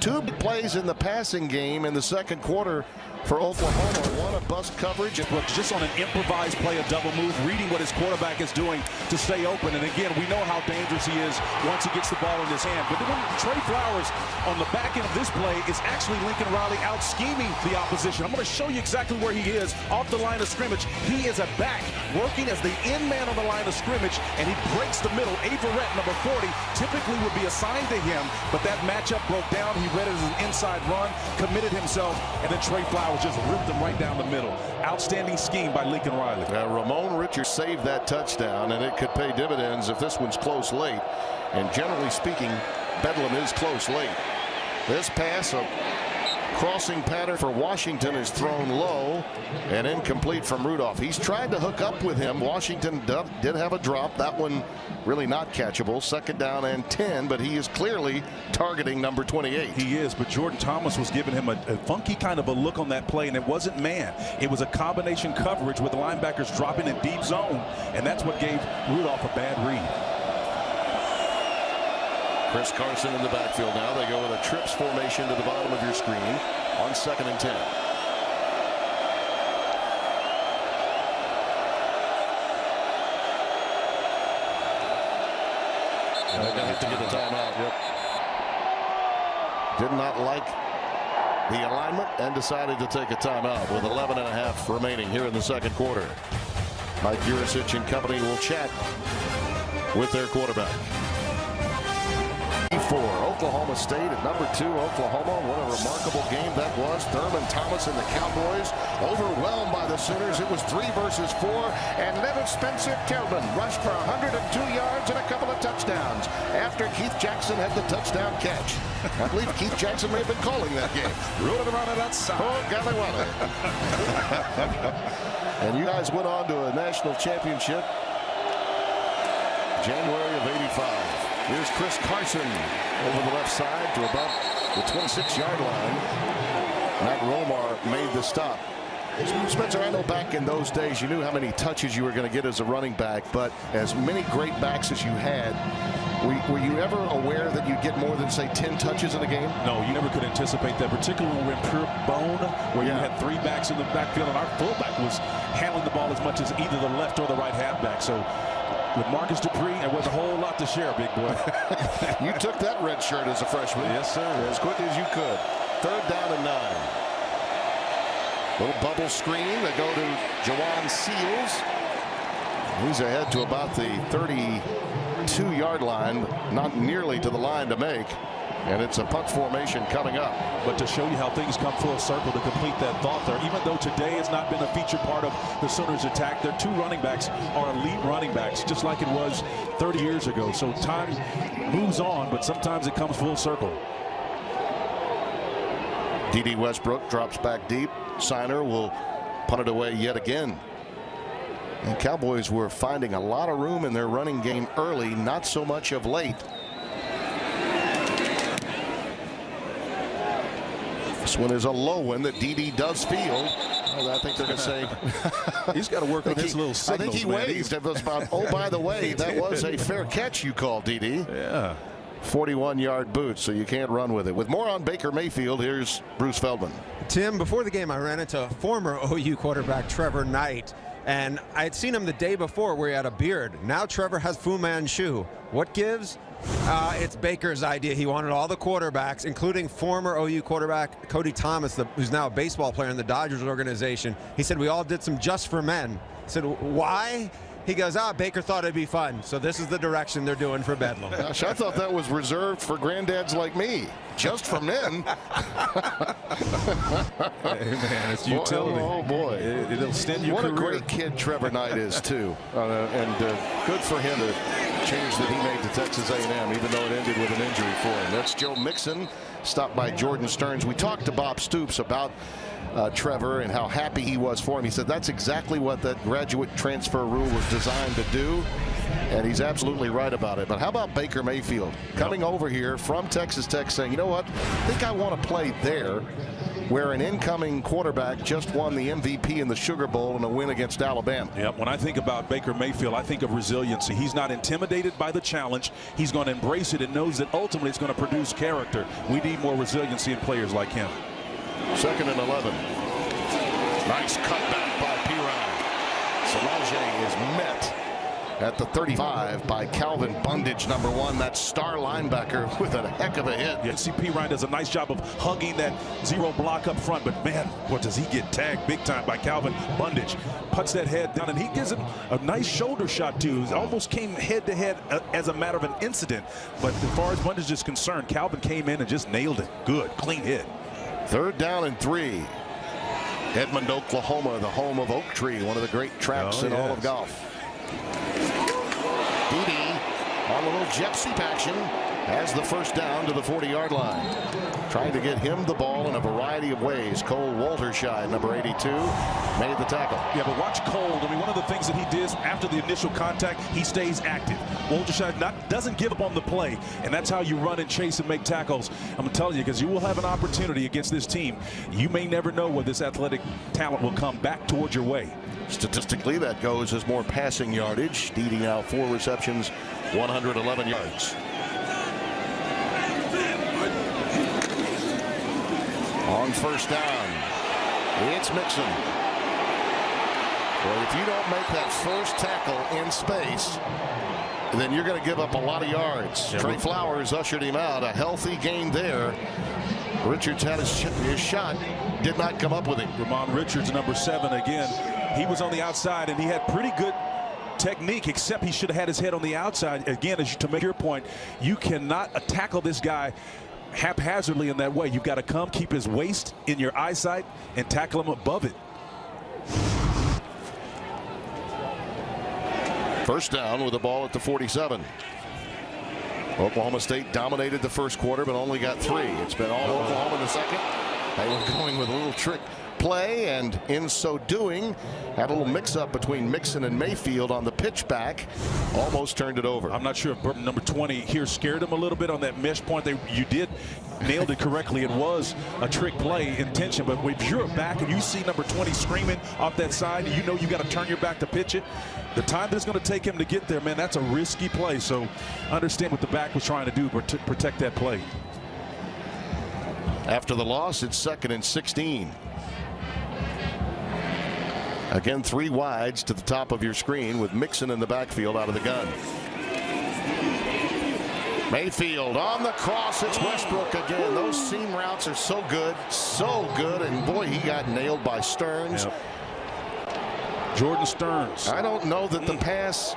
Two big plays in the passing game in the second quarter for Oklahoma. One, a bust coverage. Just on an improvised play, a double move, reading what his quarterback is doing to stay open. And again, we know how dangerous he is once he gets the ball in his hand. But then Trey Flowers on the back end of this play is actually Lincoln Riley out scheming the opposition. I'm going to show you exactly where he is off the line of scrimmage. He is a back working as the end man on the line of scrimmage, and he breaks the middle. Averett, number 40, typically would be assigned to him, but that matchup broke down. He read it as an inside run, committed himself, and then Trey Flowers just ripped him right down the middle. Outstanding scheme by Lincoln Riley. Ramon Richards saved that touchdown, and it could pay dividends if this one's close late. And generally speaking, Bedlam is close late. This pass, a crossing pattern for Washington, is thrown low and incomplete from Rudolph. He's tried to hook up with him. Washington did have a drop. That one really not catchable. Second down and 10, but he is clearly targeting number 28. He is, but Jordan Thomas was giving him a funky kind of a look on that play, and it wasn't man. It was a combination coverage with the linebackers dropping in deep zone, and that's what gave Rudolph a bad read. Chris Carson in the backfield now. They go with a trips formation to the bottom of your screen on second and 10. They're going to have to get a timeout. Yep. Did not like the alignment and decided to take a timeout with 11.5 remaining here in the second quarter. Mike Yuricich and company will chat with their quarterback. For Oklahoma State at number 2, Oklahoma. What a remarkable game that was. Thurman Thomas and the Cowboys overwhelmed by the Sooners. It was 3 versus 4, and little Spencer Tillman rushed for 102 yards and a couple of touchdowns after Keith Jackson had the touchdown catch. I believe Keith Jackson may have been calling that game. Rolling around on that side. Oh, golly wally. And you guys went on to a national championship January of '85. Here's Chris Carson over the left side to about the 26-yard line. Matt Romar made the stop. Spencer, I know back in those days you knew how many touches you were going to get as a running back, but as many great backs as you had, were you ever aware that you'd get more than, say, 10 touches in a game? No, you never could anticipate that, particularly when we're in pure bone, where you had 3 backs in the backfield, and our fullback was handling the ball as much as either the left or the right halfback. So with Marcus Dupree, there was a whole lot to share, big boy. You took that red shirt as a freshman. Yes, sir. As quick as you could. Third down and 9. Little bubble screen. They go to Jawan Seals. He's ahead to about the 32-yard line, not nearly to the line to make. And it's a punt formation coming up. But to show you how things come full circle, to complete that thought there, even though today has not been a featured part of the Sooners' attack, their 2 running backs are elite running backs, just like it was 30 years ago. So time moves on, but sometimes it comes full circle. D.D. Westbrook drops back deep. Signer will punt it away yet again. And Cowboys were finding a lot of room in their running game early, not so much of late. This one is a low one that D.D. does field. Well, I think they're going to say he's got to work on his little signals. I think he waved. It was about, oh, by the way, that was a fair catch you called, D.D. Yeah. 41-yard boot, so you can't run with it. With more on Baker Mayfield, here's Bruce Feldman. Tim, before the game, I ran into former OU quarterback Trevor Knight, and I had seen him the day before where he had a beard. Now Trevor has Fu Manchu. What gives? It's Baker's idea. He wanted all the quarterbacks, including former OU quarterback Cody Thomas, who's now a baseball player in the Dodgers organization. He said, we all did some Just for Men. I said, why? He goes, Baker thought it'd be fun. So this is the direction they're doing for Bedlam. Gosh, I thought that was reserved for granddads like me. Just for men. Hey, man, it's utility. Oh, boy. It'll extend your career. What a great kid Trevor Knight is, too. And good for him to change that he made to Texas A&M, even though it ended with an injury for him. That's Joe Mixon, stopped by Jordan Stearns. We talked to Bob Stoops about Trevor and how happy he was for him. He said that's exactly what that graduate transfer rule was designed to do, and he's absolutely right about it. But how about Baker Mayfield coming over here from Texas Tech saying, you know what, I think I want to play there, where an incoming quarterback just won the MVP in the Sugar Bowl in a win against Alabama. Yep. When I think about Baker Mayfield, I think of resiliency. He's not intimidated by the challenge. He's going to embrace it and knows that ultimately it's going to produce character. We need more resiliency in players like him. 2nd and 11. Nice cutback by Pirine. Solange is met at the 35 by Calvin Bundage, number 1. That star linebacker with a heck of a hit. Yeah, see, Pirine does a nice job of hugging that zero block up front, but man, what does he get tagged big time by Calvin Bundage. Puts that head down, and he gives him a nice shoulder shot too. It almost came head to head as a matter of an incident, but as far as Bundage is concerned, Calvin came in and just nailed it. Good, clean hit. 3rd down and 3. Edmond, Oklahoma, the home of Oak Tree, one of the great tracks in all of golf. Dede on a little jet sweep action has the first down to the 40-yard line. Trying to get him the ball in a variety of ways. Cole Walterscheid, number 82, made the tackle. Yeah, but watch Cole. I mean, one of the things that he did after the initial contact, he stays active. Walterscheid doesn't give up on the play, and that's how you run and chase and make tackles. I'm telling you, because you will have an opportunity against this team. You may never know where this athletic talent will come back towards your way. Statistically, that goes as more passing yardage. Dede now 4 receptions, 111 yards. On first down, it's Mixon. Well, if you don't make that first tackle in space, then you're going to give up a lot of yards. Yeah. Trey Flowers ushered him out. A healthy gain there. Richards had his shot, did not come up with it. Ramon Richards, number 7, again. He was on the outside, and he had pretty good technique, except he should have had his head on the outside. Again, to make your point, you cannot tackle this guy haphazardly in that way. You've got to come, keep his waist in your eyesight, and tackle him above it. First down with the ball at the 47. Oklahoma State dominated the first quarter, but only got 3. It's been all Oklahoma in the second. They were going with a little trick play, and in so doing, had a little mix-up between Mixon and Mayfield on the pitch back. Almost turned it over. I'm not sure if Burton, number 20, here scared him a little bit on that mesh point. You nailed it correctly. It was a trick play intention, but if you're back and you see number 20 screaming off that side, you know you got to turn your back to pitch it. The time that it's going to take him to get there, man, that's a risky play. So understand what the back was trying to do to protect that play. After the loss, it's 2nd and 16. Again, 3 wides to the top of your screen with Mixon in the backfield out of the gun. Mayfield on the cross. It's Westbrook again. Those seam routes are so good, and boy, he got nailed by Stearns. Yep. Jordan Stearns. I don't know that the pass,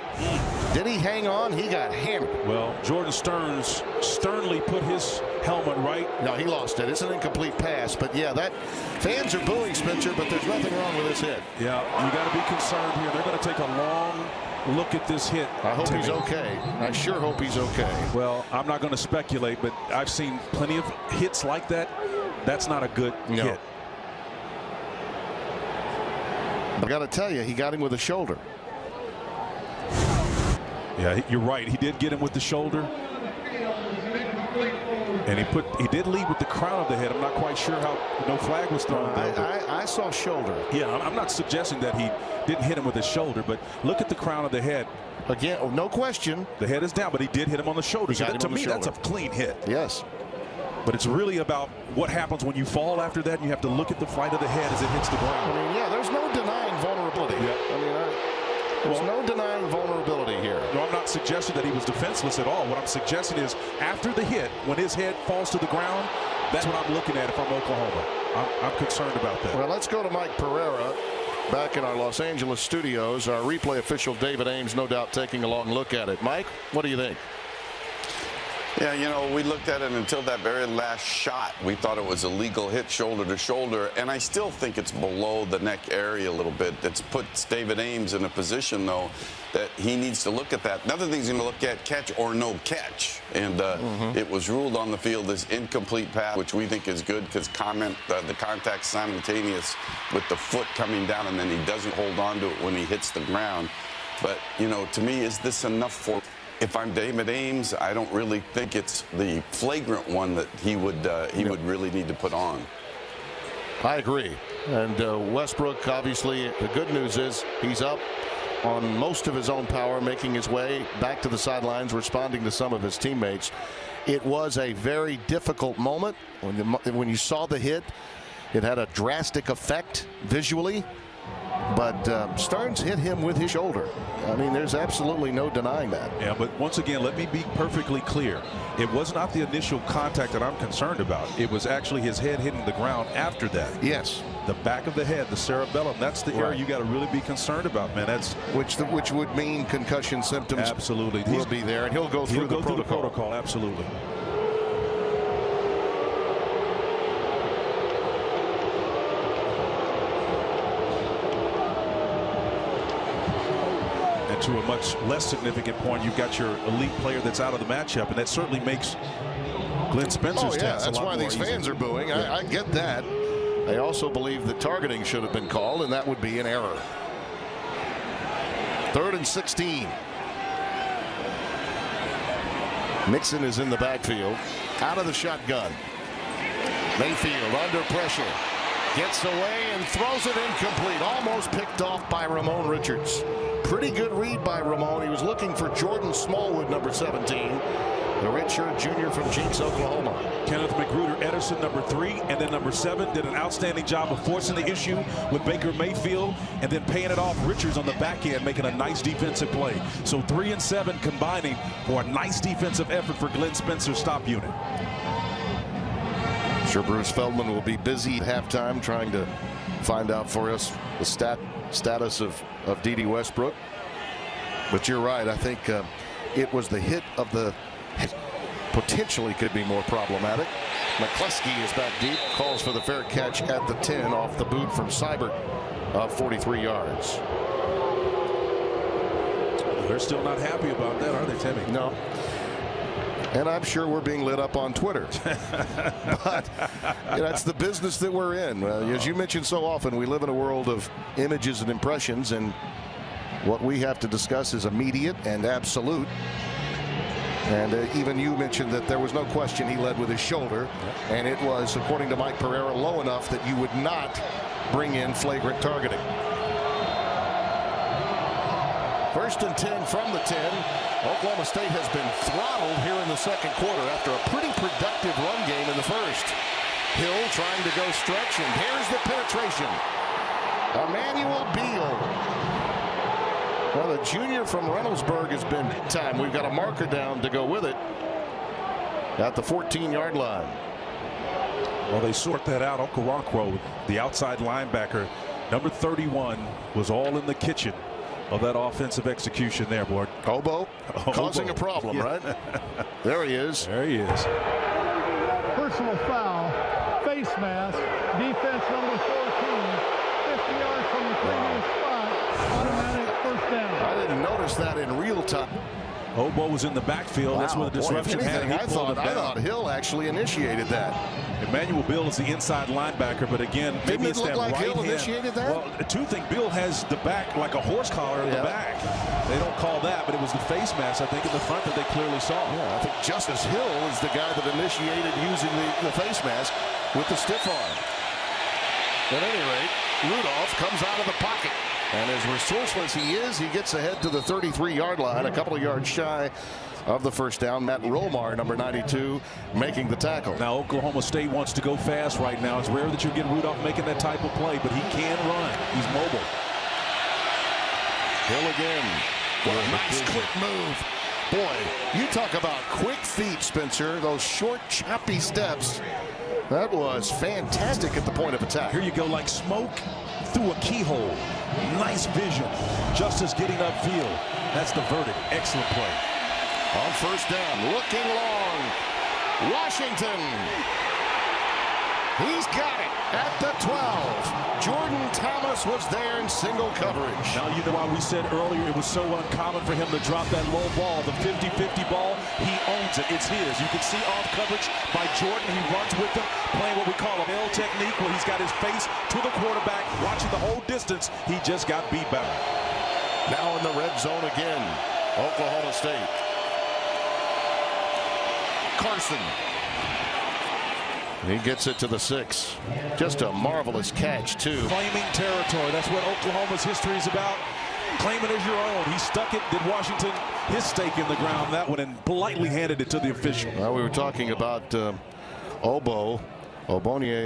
did he hang on? He got hammered. Well, Jordan Stearns sternly put his helmet right. No, he lost it. It's an incomplete pass, but yeah, that fans are booing Spencer, but there's nothing wrong with this hit. Yeah, you got to be concerned here. They're going to take a long look at this hit. I hope he's okay. I sure hope he's okay. Well, I'm not going to speculate, but I've seen plenty of hits like that. That's not a good hit. I got to tell you, he got him with a shoulder. Yeah, you're right. He did get him with the shoulder. And he did lead with the crown of the head. I'm not quite sure how no flag was thrown. I saw shoulder. Yeah, I'm not suggesting that he didn't hit him with his shoulder, but look at the crown of the head. Again, no question. The head is down, but he did hit him on the shoulder. So to me, that's a clean hit. Yes. But it's really about what happens when you fall after that, and you have to look at the flight of the head as it hits the ground. I mean, yeah, there's no denying vulnerability. Yeah. I mean, there's no denying vulnerability here. No, I'm not suggesting that he was defenseless at all. What I'm suggesting is after the hit, when his head falls to the ground, that's what I'm looking at if I'm Oklahoma. I'm concerned about that. Well, let's go to Mike Pereira back in our Los Angeles studios. Our replay official, David Ames, no doubt taking a long look at it. Mike, what do you think? Yeah, you know, we looked at it until that very last shot. We thought it was a legal hit shoulder to shoulder, and I still think it's below the neck area a little bit. It's puts David Ames in a position, though, that he needs to look at that. Another thing he's going to look at, catch or no catch. And it was ruled on the field as incomplete pass, which we think is good because the contact simultaneous with the foot coming down, and then he doesn't hold on to it when he hits the ground. But, you know, to me, is this enough for... If I'm David Ames, I don't really think it's the flagrant one that he would really need to put on. I agree. And Westbrook, obviously, the good news is he's up on most of his own power, making his way back to the sidelines, responding to some of his teammates. It was a very difficult moment. When you saw the hit, it had a drastic effect visually. But Stearns hit him with his shoulder. I mean, there's absolutely no denying that. Yeah, but once again, let me be perfectly clear. It was not the initial contact that I'm concerned about. It was actually his head hitting the ground after that. Yes. The back of the head, the cerebellum, that's the area you got to really be concerned about, man. That's which would mean concussion symptoms absolutely will be there, and he'll go through the protocol. Absolutely. To a much less significant point, you've got your elite player that's out of the matchup, and that certainly makes Glenn Spencer's task a lot more easy. That's why these fans are booing. Yeah. I get that. They also believe that targeting should have been called, and that would be an error. 3rd and 16. Mixon is in the backfield, out of the shotgun. Mayfield under pressure, gets away and throws it incomplete, almost picked off by Ramon Richards. Pretty good read by Ramon. He was looking for Jordan Smallwood, number 17, the redshirt junior from Jenks, Oklahoma. Kenneth McGruder Ederson, number 3, and then number 7 did an outstanding job of forcing the issue with Baker Mayfield and then paying it off Richards on the back end, making a nice defensive play. So 3 and 7 combining for a nice defensive effort for Glenn Spencer's stop unit. I'm sure Bruce Feldman will be busy at halftime trying to find out for us the status of D.D. Westbrook. But you're right. I think it was the hit of the potentially could be more problematic. McCluskey is back deep, calls for the fair catch at the 10 off the boot from Seibert of 43 yards. They're still not happy about that, are they, Timmy? No. And I'm sure we're being lit up on Twitter. But that's the business that we're in. As you mentioned so often, we live in a world of images and impressions, and what we have to discuss is immediate and absolute. And even you mentioned that there was no question he led with his shoulder, and it was, according to Mike Pereira, low enough that you would not bring in flagrant targeting. 1st and 10 from the 10. Oklahoma State has been throttled here in the second quarter after a pretty productive run game in the first. Hill trying to go stretch, and here's the penetration. Emmanuel Beal. Well, the junior from Reynoldsburg has been big time. We've got a marker down to go with it at the 14-yard line. Well, they sort that out. Okoronkwo, the outside linebacker, number 31, was all in the kitchen of that offensive execution there, boy. Obo causing a problem, right? There he is. There he is. Personal foul, face mask, defense number 14, 50 yards from the previous spot, automatic first down. I didn't notice that in real time. Obo was in the backfield. Wow, that's where the disruption happened. I thought Hill actually initiated that. Emmanuel Bill is the inside linebacker, but again, maybe it's that like right Hill hand. Initiated that? Well, two things. Bill has the back like a horse collar in the back. They don't call that, but it was the face mask, I think, in the front that they clearly saw. Yeah, I think Justice Hill is the guy that initiated using the face mask with the stiff arm. At any rate, Rudolph comes out of the pocket. And as resourceful as he is, he gets ahead to the 33-yard line, a couple of yards shy of the first down. Matt Romar, number 92, making the tackle. Now, Oklahoma State wants to go fast right now. It's rare that you get Rudolph making that type of play, but he can run. He's mobile. Hill again. What a nice quick move. Boy, you talk about quick feet, Spencer. Those short, choppy steps. That was fantastic at the point of attack. Here you go, like smoke through a keyhole. Nice vision. Justice getting upfield. That's the verdict. Excellent play. On first down, looking long. Washington. He's got it at the 12. Jordan Thomas was there in single coverage. Now you know why we said earlier it was so uncommon for him to drop that low ball. The 50-50 ball, he owns it. It's his. You can see off coverage by Jordan. He runs with him, playing what we call a L technique, where he's got his face to the quarterback, watching the whole distance. He just got beat back. Now in the red zone again, Oklahoma State. Carson. He gets it to the 6. Just a marvelous catch, too. Claiming territory. That's what Oklahoma's history is about. Claim it as your own. He stuck it, did Washington his stake in the ground that one, and politely handed it to the official. Well, we were talking about Ogbonnia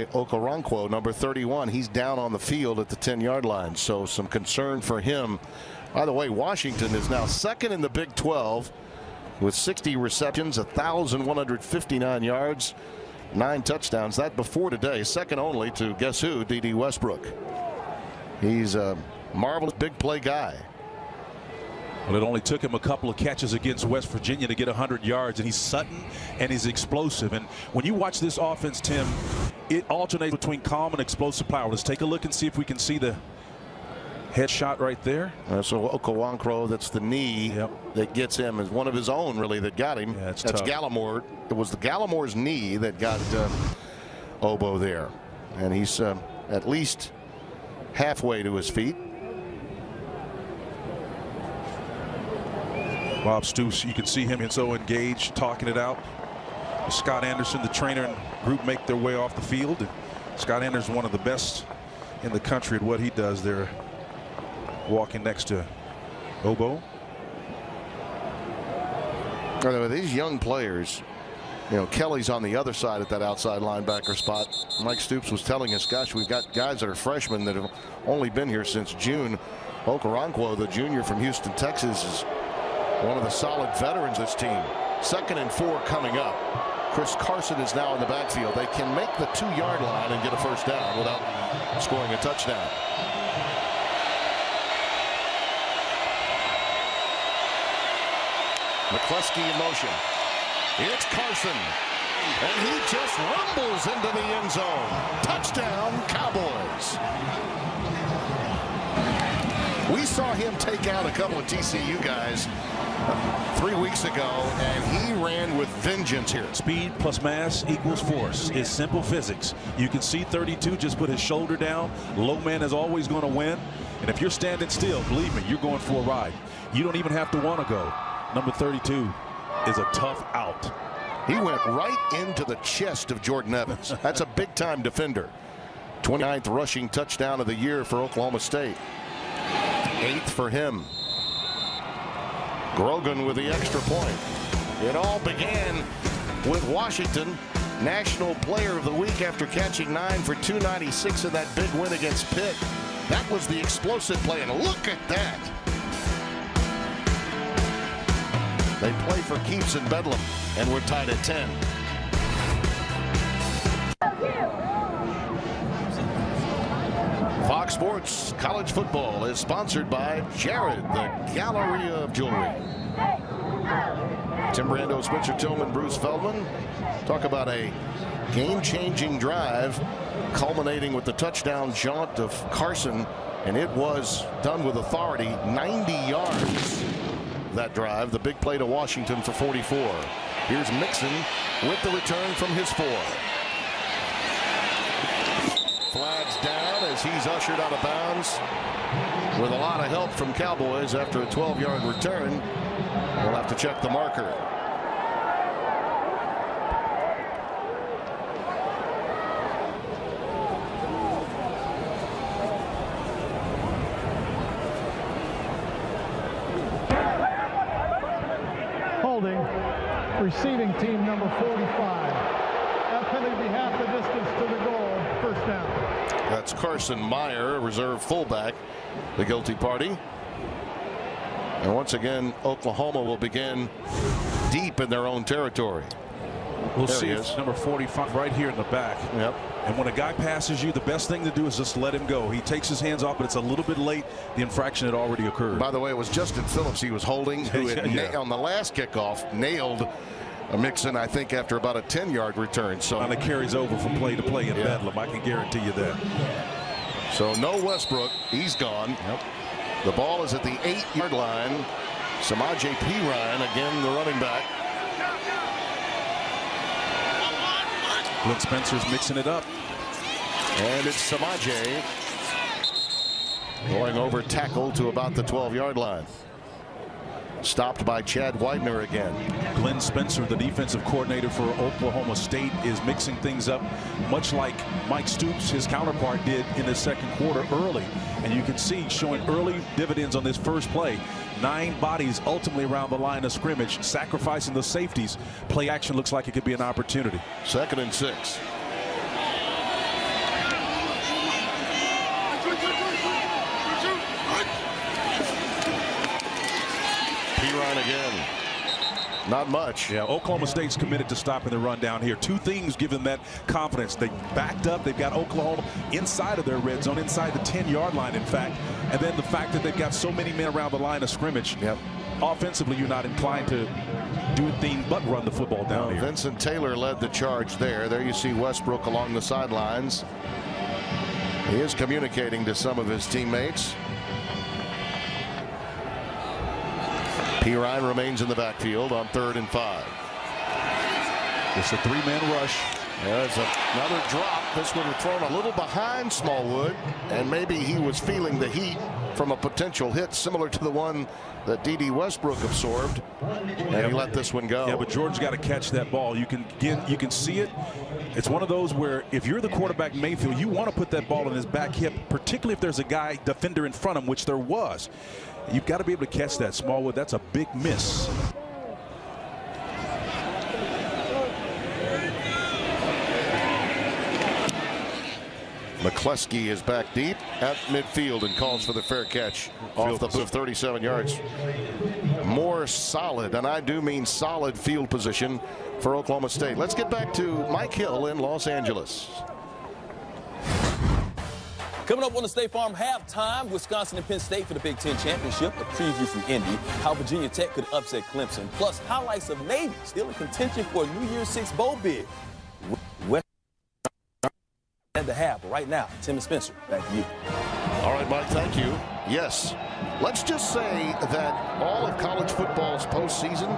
Okoronkwo, number 31. He's down on the field at the 10-yard line, so some concern for him. By the way, Washington is now second in the Big 12 with 60 receptions, 1,159 yards, 9 touchdowns. That before today, second only to guess who? D.D. Westbrook. He's a marvelous big play guy. Well, it only took him a couple of catches against West Virginia to get 100 yards, and he's sudden and he's explosive. And when you watch this offense, Tim, it alternates between calm and explosive power. Let's take a look and see if we can see the headshot right there. So Okoronkwo, that's the knee that gets him, is one of his own really that got him. Yeah, that's tough. Gallimore. It was the Gallimore's knee that got Obo there, and he's at least halfway to his feet. Bob Stoops, you can see him so engaged, talking it out. Scott Anderson, the trainer and group, make their way off the field. And Scott Anderson, one of the best in the country at what he does there, walking next to Obo. These young players, you know, Kelly's on the other side at that outside linebacker spot. Mike Stoops was telling us, gosh, we've got guys that are freshmen that have only been here since June. Okoronkwo, the junior from Houston, Texas, is one of the solid veterans of this team. 2nd and 4 coming up. Chris Carson is now in the backfield. They can make the 2-yard line and get a first down without scoring a touchdown. McCluskey in motion. It's Carson. And he just rumbles into the end zone. Touchdown, Cowboys. We saw him take out a couple of TCU guys 3 weeks ago, and he ran with vengeance here. Speed plus mass equals force. It's simple physics. You can see 32 just put his shoulder down. Low man is always going to win. And if you're standing still, believe me, you're going for a ride. You don't even have to want to go. Number 32 is a tough out. He went right into the chest of Jordan Evans. That's a big-time defender. 29th rushing touchdown of the year for Oklahoma State. 8th for him. Grogan with the extra point. It all began with Washington, National Player of the Week after catching 9 for 296 in that big win against Pitt. That was the explosive play, and look at that. They play for keeps in Bedlam, and we're tied at 10. Fox Sports College Football is sponsored by Jared, the Galleria of Jewelry. Tim Brando, Spencer Tillman, Bruce Feldman. Talk about a game-changing drive culminating with the touchdown jaunt of Carson, and it was done with authority. 90 yards that drive. The big play to Washington for 44. Here's Mixon with the return from his 4. Flags down as he's ushered out of bounds with a lot of help from Cowboys after a 12-yard return. We'll have to check the marker. Holding, receiving team number 45. That penalty be half the distance to the goal. First down. That's Carson Meyer, reserve fullback, the guilty party. And once again, Oklahoma will begin deep in their own territory. We'll there see if number 45 right here in the back. Yep. And when a guy passes you, the best thing to do is just let him go. He takes his hands off, but it's a little bit late. The infraction had already occurred. By the way, it was Justin Phillips he was holding, who had on the last kickoff nailed Mixon, I think, after about a 10-yard return. So and it carries over from play to play in Bedlam. I can guarantee you that. So no Westbrook. He's gone. Yep. The ball is at the 8-yard line. Samaje Perine, again, the running back. Glenn Spencer's mixing it up. And it's Samaje going over tackle to about the 12-yard line. Stopped by Chad Widener again. Glenn Spencer, the defensive coordinator for Oklahoma State, is mixing things up much like Mike Stoops, his counterpart, did in the second quarter early. And you can see showing early dividends on this first play. 9 bodies ultimately around the line of scrimmage, sacrificing the safeties. Play action looks like it could be an opportunity. 2nd and 6. Perine again. Not much. Yeah, Oklahoma State's committed to stopping the run down here. 2 things give them that confidence. They backed up. They've got Oklahoma inside of their red zone, inside the 10-yard line, in fact. And then the fact that they've got so many men around the line of scrimmage. Yep. Offensively, you're not inclined to do anything but run the football down here. Vincent Taylor led the charge there. There you see Westbrook along the sidelines. He is communicating to some of his teammates. Perine remains in the backfield on 3rd and 5. It's a 3-man rush. There's another drop. This would have thrown a little behind Smallwood, and maybe he was feeling the heat from a potential hit similar to the one that D.D. Westbrook absorbed, and he let this one go. Yeah, but Jordan's got to catch that ball. You can see it. It's one of those where if you're the quarterback, Mayfield, you want to put that ball in his back hip, particularly if there's a guy defender in front of him, which there was. You've got to be able to catch that. Smallwood, that's a big miss. McCleskey is back deep at midfield and calls for the fair catch off the 37 yards. More solid, and I do mean solid, field position for Oklahoma State. Let's get back to Mike Hill in Los Angeles. Coming up on the State Farm halftime, Wisconsin and Penn State for the Big Ten Championship, a preview from Indy, how Virginia Tech could upset Clemson, plus highlights of Navy still in contention for a New Year's 6 bowl bid. West at the half, but right now, Tim and Spencer, back to you. All right, Mike, thank you. Yes, let's just say that all of college football's postseason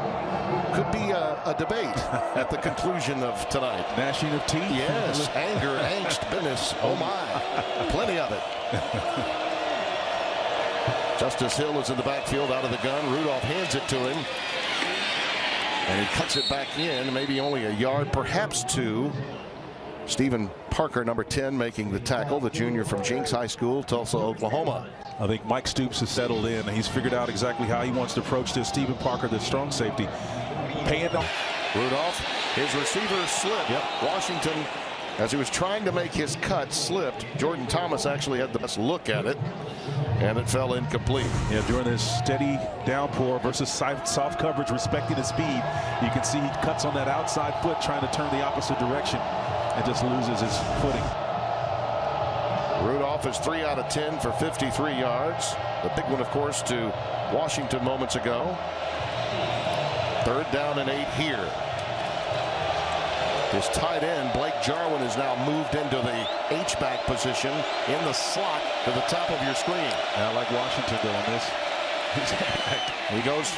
could be a debate at the conclusion of tonight. Gnashing of teeth? Yes, anger, angst, bitterness, oh my, plenty of it. Justice Hill is in the backfield out of the gun. Rudolph hands it to him, and he cuts it back in, maybe only a yard, perhaps 2. Stephen Parker, number 10, making the tackle, the junior from Jenks High School, Tulsa, Oklahoma. I think Mike Stoops has settled in. He's figured out exactly how he wants to approach this. Stephen Parker, the strong safety. Paying off. Rudolph, his receiver slipped. Yep. Washington, as he was trying to make his cut, slipped. Jordan Thomas actually had the best look at it, and it fell incomplete. Yeah, during this steady downpour versus soft coverage, respecting his speed, you can see he cuts on that outside foot, trying to turn the opposite direction, and just loses his footing. Rudolph is 3 out of 10 for 53 yards. The big one, of course, to Washington moments ago. 3rd down and 8 here. His tight end, Blake Jarwin, is now moved into the H-back position in the slot to the top of your screen. I like Washington doing this. He goes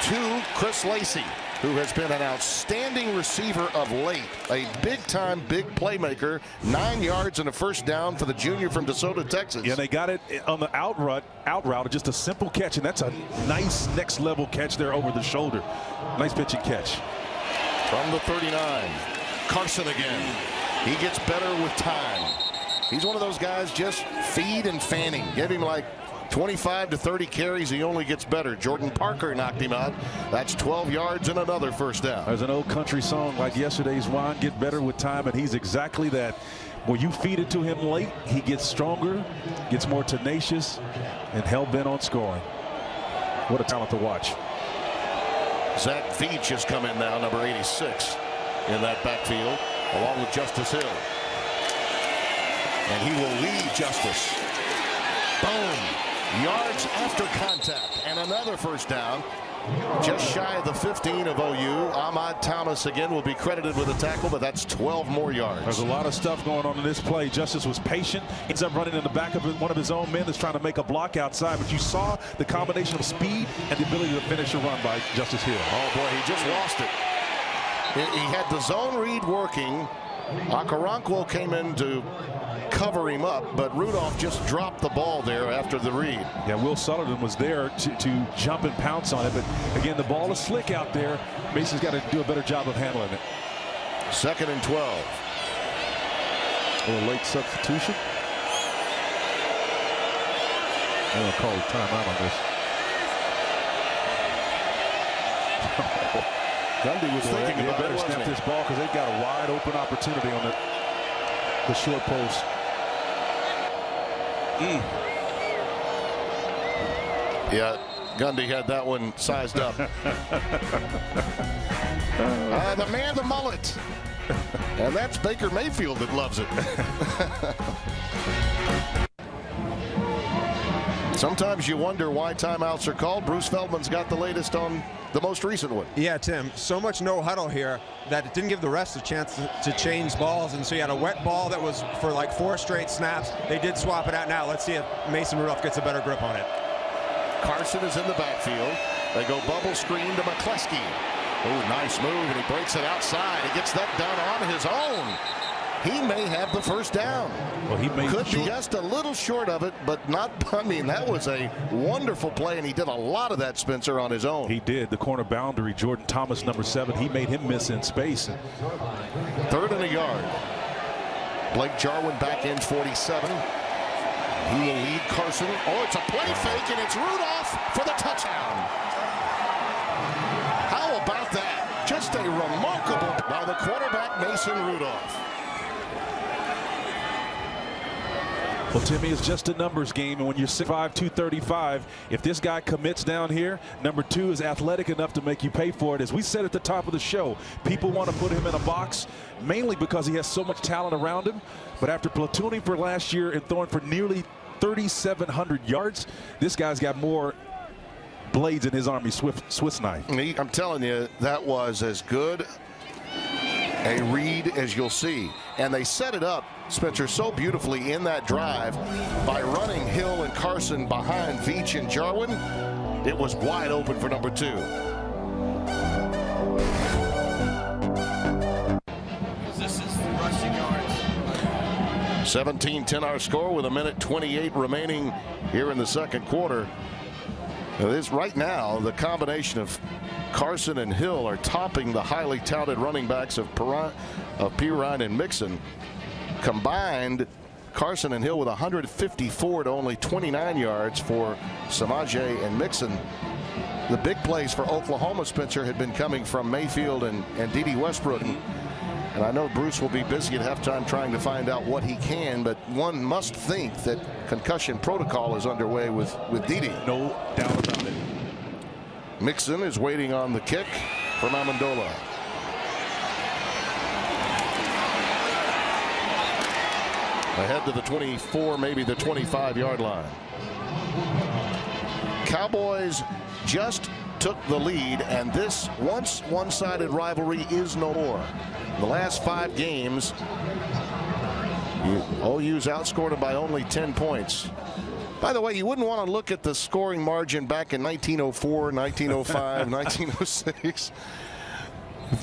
to Chris Lacey, who has been an outstanding receiver of late. A big-time, big playmaker. 9 yards and a first down for the junior from DeSoto, Texas. Yeah, they got it on the out route, just a simple catch, and that's a nice next-level catch there over the shoulder. Nice pitch and catch. From the 39, Carson again. He gets better with time. He's one of those guys, just feed and fanning. Give him like 25 to 30 carries, he only gets better. Jordan Parker knocked him out. That's 12 yards and another first down. There's an old country song like yesterday's wine, get better with time, and he's exactly that. When you feed it to him late, he gets stronger, gets more tenacious, and hell-bent on scoring. What a talent to watch. Zach Veach has come in now, number 86, in that backfield, along with Justice Hill. And he will lead Justice. Boom. Yards after contact, and another first down. just shy of the 15 of OU. Ahmad Thomas again will be credited with a tackle, but that's 12 more yards. There's a lot of stuff going on in this play. Justice was patient. Ends up running in the back of one of his own men that's trying to make a block outside. But you saw the combination of speed and the ability to finish a run by Justice Hill. Oh, boy, he just lost it. He had the zone read working. Okoronkwo came in to cover him up, but Rudolph just dropped the ball there after the read. Yeah, Will Sullivan was there to jump and pounce on it, but again, the ball is slick out there. Mason's got to do a better job of handling it. 2nd and 12. A little late substitution. I'm going to call a timeout on this. Gundy was thinking about better it, snap this ball because they've got a wide open opportunity on the short post. Yeah, Gundy had that one sized up. The man, the mullet. And that's Baker Mayfield that loves it. Sometimes you wonder why timeouts are called. Bruce Feldman's got the latest on the most recent one. Yeah, Tim, so much no huddle here that it didn't give the rest a chance to change balls, and so you had a wet ball that was for like 4 straight snaps. They did swap it out now. Let's see if Mason Rudolph gets a better grip on it. Carson is in the backfield. They go bubble screen to McCleskey. Oh, nice move, and he breaks it outside. He gets that down on his own. He may have the first down. Well, he could be just a little short of it, but not. I mean, that was a wonderful play, and he did a lot of that, Spencer, on his own. He did. The corner boundary, Jordan Thomas, number 7, he made him miss in space. 3rd and a yard. Blake Jarwin back in 47. He will lead Carson. Oh, it's a play fake, and it's Rudolph for the touchdown. How about that? Just a remarkable by the quarterback, Mason Rudolph. Well, Timmy, it's just a numbers game, and when you're 6'5", 235, if this guy commits down here, number 2 is athletic enough to make you pay for it. As we said at the top of the show, people want to put him in a box, mainly because he has so much talent around him. But after platooning for last year and throwing for nearly 3,700 yards, this guy's got more blades in his army, Swiss knife. I'm telling you, that was as good a read as you'll see. And they set it up, Spencer, so beautifully in that drive by running Hill and Carson behind Veach and Jarwin. It was wide open for number 2. This is rushing yards. 17-10 our score with 1:28 remaining here in the second quarter. Right now, the combination of Carson and Hill are topping the highly touted running backs of Pirine and Mixon. Combined, Carson and Hill with 154 to only 29 yards for Samaje and Mixon. The big plays for Oklahoma, Spencer, had been coming from Mayfield and Dede Westbrook. And I know Bruce will be busy at halftime trying to find out what he can, but one must think that concussion protocol is underway with Dede. No doubt about it. Mixon is waiting on the kick from Amendola. Ahead to the 24, maybe the 25-yard line. Cowboys just took the lead, and this once one-sided rivalry is no more. In the last 5 games, OU's outscored them by only 10 points. By the way, you wouldn't want to look at the scoring margin back in 1904, 1905, 1906.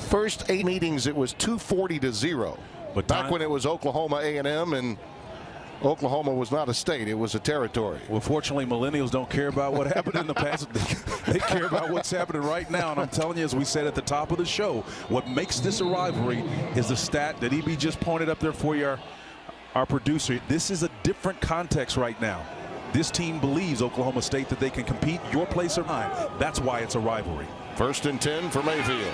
First 8 meetings, it was 240-0. But back when it was Oklahoma A&M, and Oklahoma was not a state, it was a territory. Well, fortunately, millennials don't care about what happened in the past. They care about what's happening right now. And I'm telling you, as we said at the top of the show, what makes this a rivalry is the stat that EB just pointed up there for you, our producer. This is a different context right now. This team believes, Oklahoma State, that they can compete your place or mine. That's why it's a rivalry. 1st and 10 for Mayfield.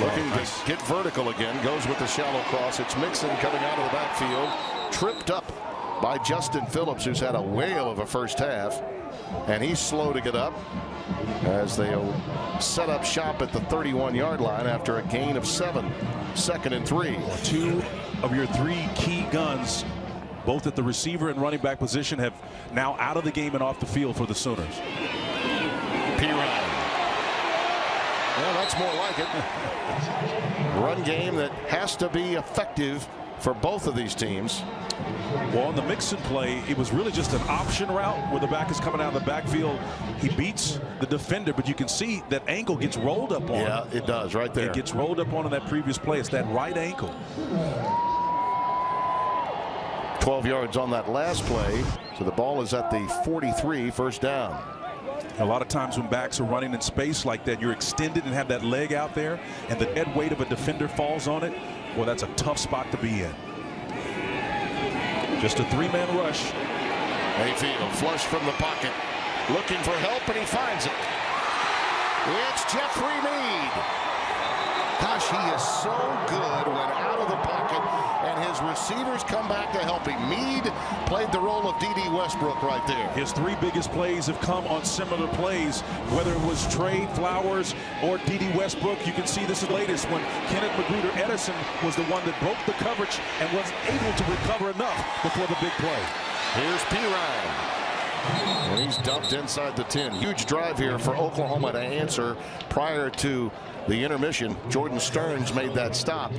Looking to get vertical again. Goes with the shallow cross. It's Mixon coming out of the backfield. Tripped up by Justin Phillips, who's had a whale of a first half. And he's slow to get up as they'll set up shop at the 31-yard line after a gain of 7. 2nd and 3. 2 of your 3 key guns, both at the receiver and running back position, have now out of the game and off the field for the Sooners. Pirine Well, that's more like it. Run game that has to be effective for both of these teams. Well, on the Mixon play, it was really just an option route where the back is coming out of the backfield. He beats the defender, but you can see that ankle gets rolled up on him. Yeah, it does right there. It gets rolled up on in that previous play. It's that right ankle. 12 yards on that last play. So the ball is at the 43, first down. A lot of times when backs are running in space like that, you're extended and have that leg out there, and the dead weight of a defender falls on it. Well, that's a tough spot to be in. Just a three-man rush. Mayfield flush from the pocket, looking for help, and he finds it. It's Jeffrey Mead. Gosh, he is so good when out of the pocket, and his receivers come back to help him. Mead played the role of D.D. Westbrook right there. His three biggest plays have come on similar plays, whether it was Trey Flowers or D.D. Westbrook. You can see this is latest when Kenneth Magruder Edison was the one that broke the coverage and was able to recover enough before the big play. Here's Pirine. And he's dumped inside the 10. Huge drive here for Oklahoma to answer prior to the intermission. Jordan Stearns made that stop.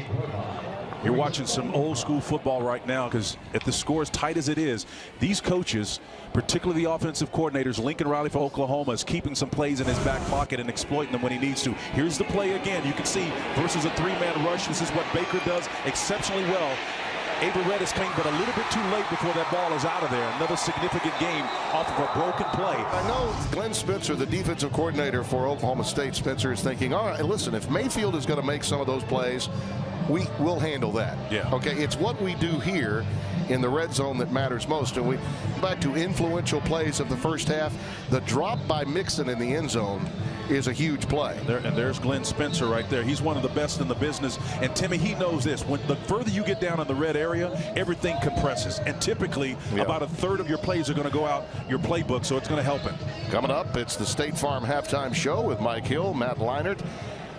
You're watching some old school football right now, because if the score is tight as it is, these coaches, particularly the offensive coordinators, Lincoln Riley for Oklahoma, is keeping some plays in his back pocket and exploiting them when he needs to. Here's the play again. You can see versus a three-man rush. This is what Baker does exceptionally well. Averett is coming, but a little bit too late before that ball is out of there. Another significant game off of a broken play. I know Glenn Spencer, the defensive coordinator for Oklahoma State, Spencer is thinking, all right, listen, if Mayfield is going to make some of those plays, we will handle that. Yeah. Okay, it's what we do here in the red zone that matters most. And we back to influential plays of the first half. The drop by Mixon in the end zone is a huge play. There's Glenn Spencer right there. He's one of the best in the business. And Timmy, he knows this. When the further you get down in the red area, everything compresses. And typically, about a third of your plays are going to go out your playbook, so it's going to help him. Coming up, it's the State Farm Halftime Show with Mike Hill, Matt Leinart,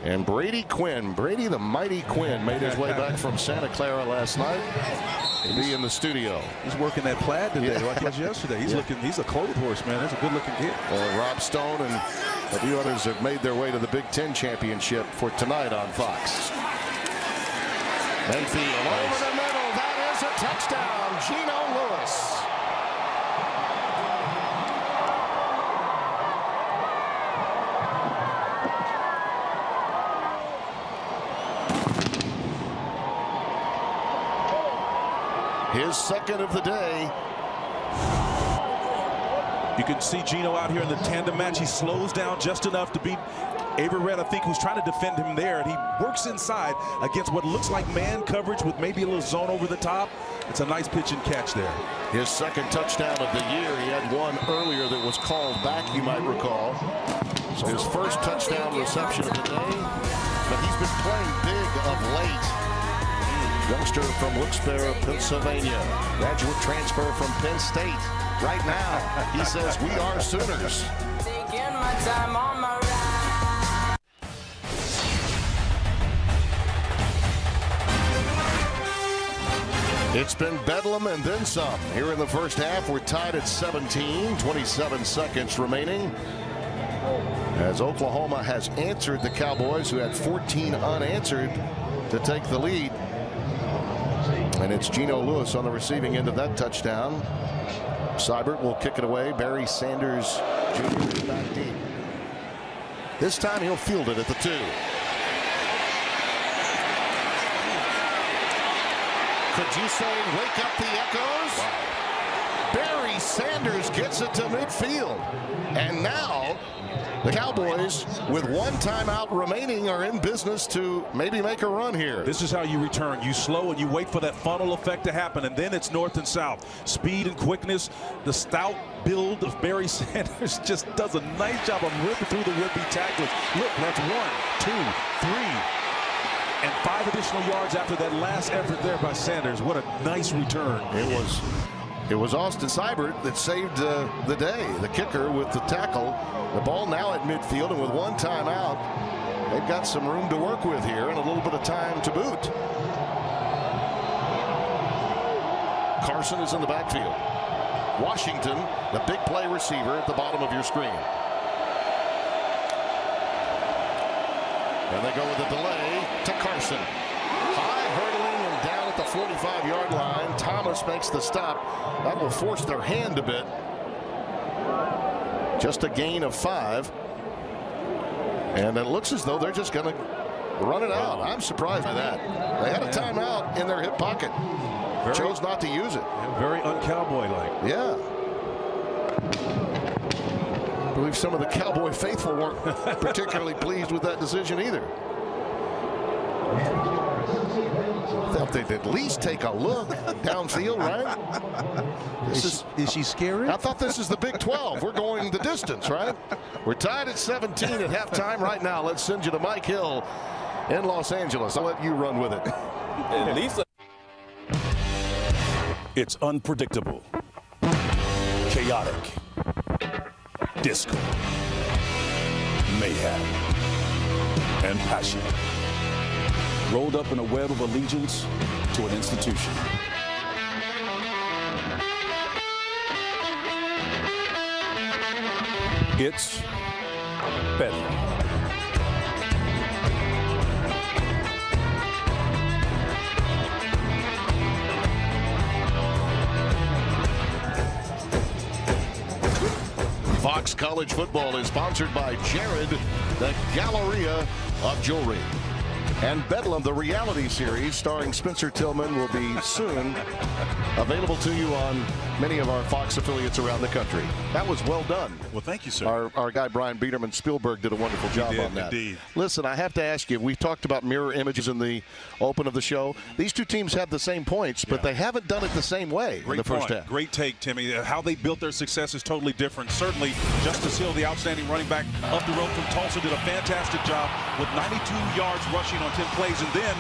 and Brady Quinn. Brady the Mighty Quinn made his way back from Santa Clara last night to be in the studio. He's working that plaid today like he was yesterday. He's a clothes horse, man. That's a good-looking kid. Well, Rob Stone and a few others have made their way to the Big Ten championship for tonight on Fox. Mayfield over the middle. That is a touchdown. Geno Lewis. His second of the day. You can see Geno out here in the tandem match. He slows down just enough to beat Averett, I think, who's trying to defend him there. And he works inside against what looks like man coverage with maybe a little zone over the top. It's a nice pitch and catch there. His second touchdown of the year. He had one earlier that was called back, you might recall. So his first touchdown reception of the day. But he's been playing big of late. Youngster from Wilkes-Barre, Pennsylvania. Graduate transfer from Penn State. Right now, he says, we are Sooners. Taking my time on my ride. It's been Bedlam and then some. Here in the first half, we're tied at 17, 27 seconds remaining. As Oklahoma has answered the Cowboys, who had 14 unanswered, to take the lead. And it's Geno Lewis on the receiving end of that touchdown. Seibert will kick it away. Barry Sanders Jr. is back deep. This time he'll field it at the 2. Could you say wake up the echoes? Wow. Barry Sanders gets it to midfield. And now the Cowboys, with one timeout remaining, are in business to maybe make a run here. This is how you return. You slow and you wait for that funnel effect to happen, and then it's north and south. Speed and quickness. The stout build of Barry Sanders just does a nice job of ripping through the would-be tacklers. Look, that's 1, 2, 3, and 5 additional yards after that last effort there by Sanders. What a nice return. It was Austin Seibert that saved the day, the kicker with the tackle. The ball now at midfield, and with one timeout, they've got some room to work with here and a little bit of time to boot. Carson is in the backfield. Washington, the big play receiver, at the bottom of your screen. And they go with a delay to Carson. High hurdling and down at the 45-yard line. Thomas makes the stop. That will force their hand a bit. Just a gain of 5. And it looks as though they're just going to run it out. I'm surprised by that. They had a timeout in their hip pocket. Chose not to use it. Very un-cowboy-like. Yeah. I believe some of the Cowboy faithful weren't particularly pleased with that decision either. I thought they'd at least take a look downfield, right? Is she scary? I thought this is the Big 12. We're going the distance, right? We're tied at 17 at halftime right now. Let's send you to Mike Hill in Los Angeles. I'll let you run with it. At least. It's unpredictable, chaotic, disco, mayhem, and passion. Rolled up in a web of allegiance to an institution. It's Bedlam. Fox College Football is sponsored by Jared, the Galleria of Jewelry. And Bedlam, the reality series starring Spencer Tillman, will be soon available to you on many of our Fox affiliates around the country. That was well done. Well, thank you, sir. Our guy, Brian Biederman Spielberg, did a wonderful job on that. Indeed. Listen, I have to ask you, we've talked about mirror images in the open of the show. These two teams have the same points, but they haven't done it the same way in the first half. Great take, Timmy. How they built their success is totally different. Certainly, Justice Hill, the outstanding running back up the road from Tulsa, did a fantastic job with 92 yards rushing on 10 plays. And then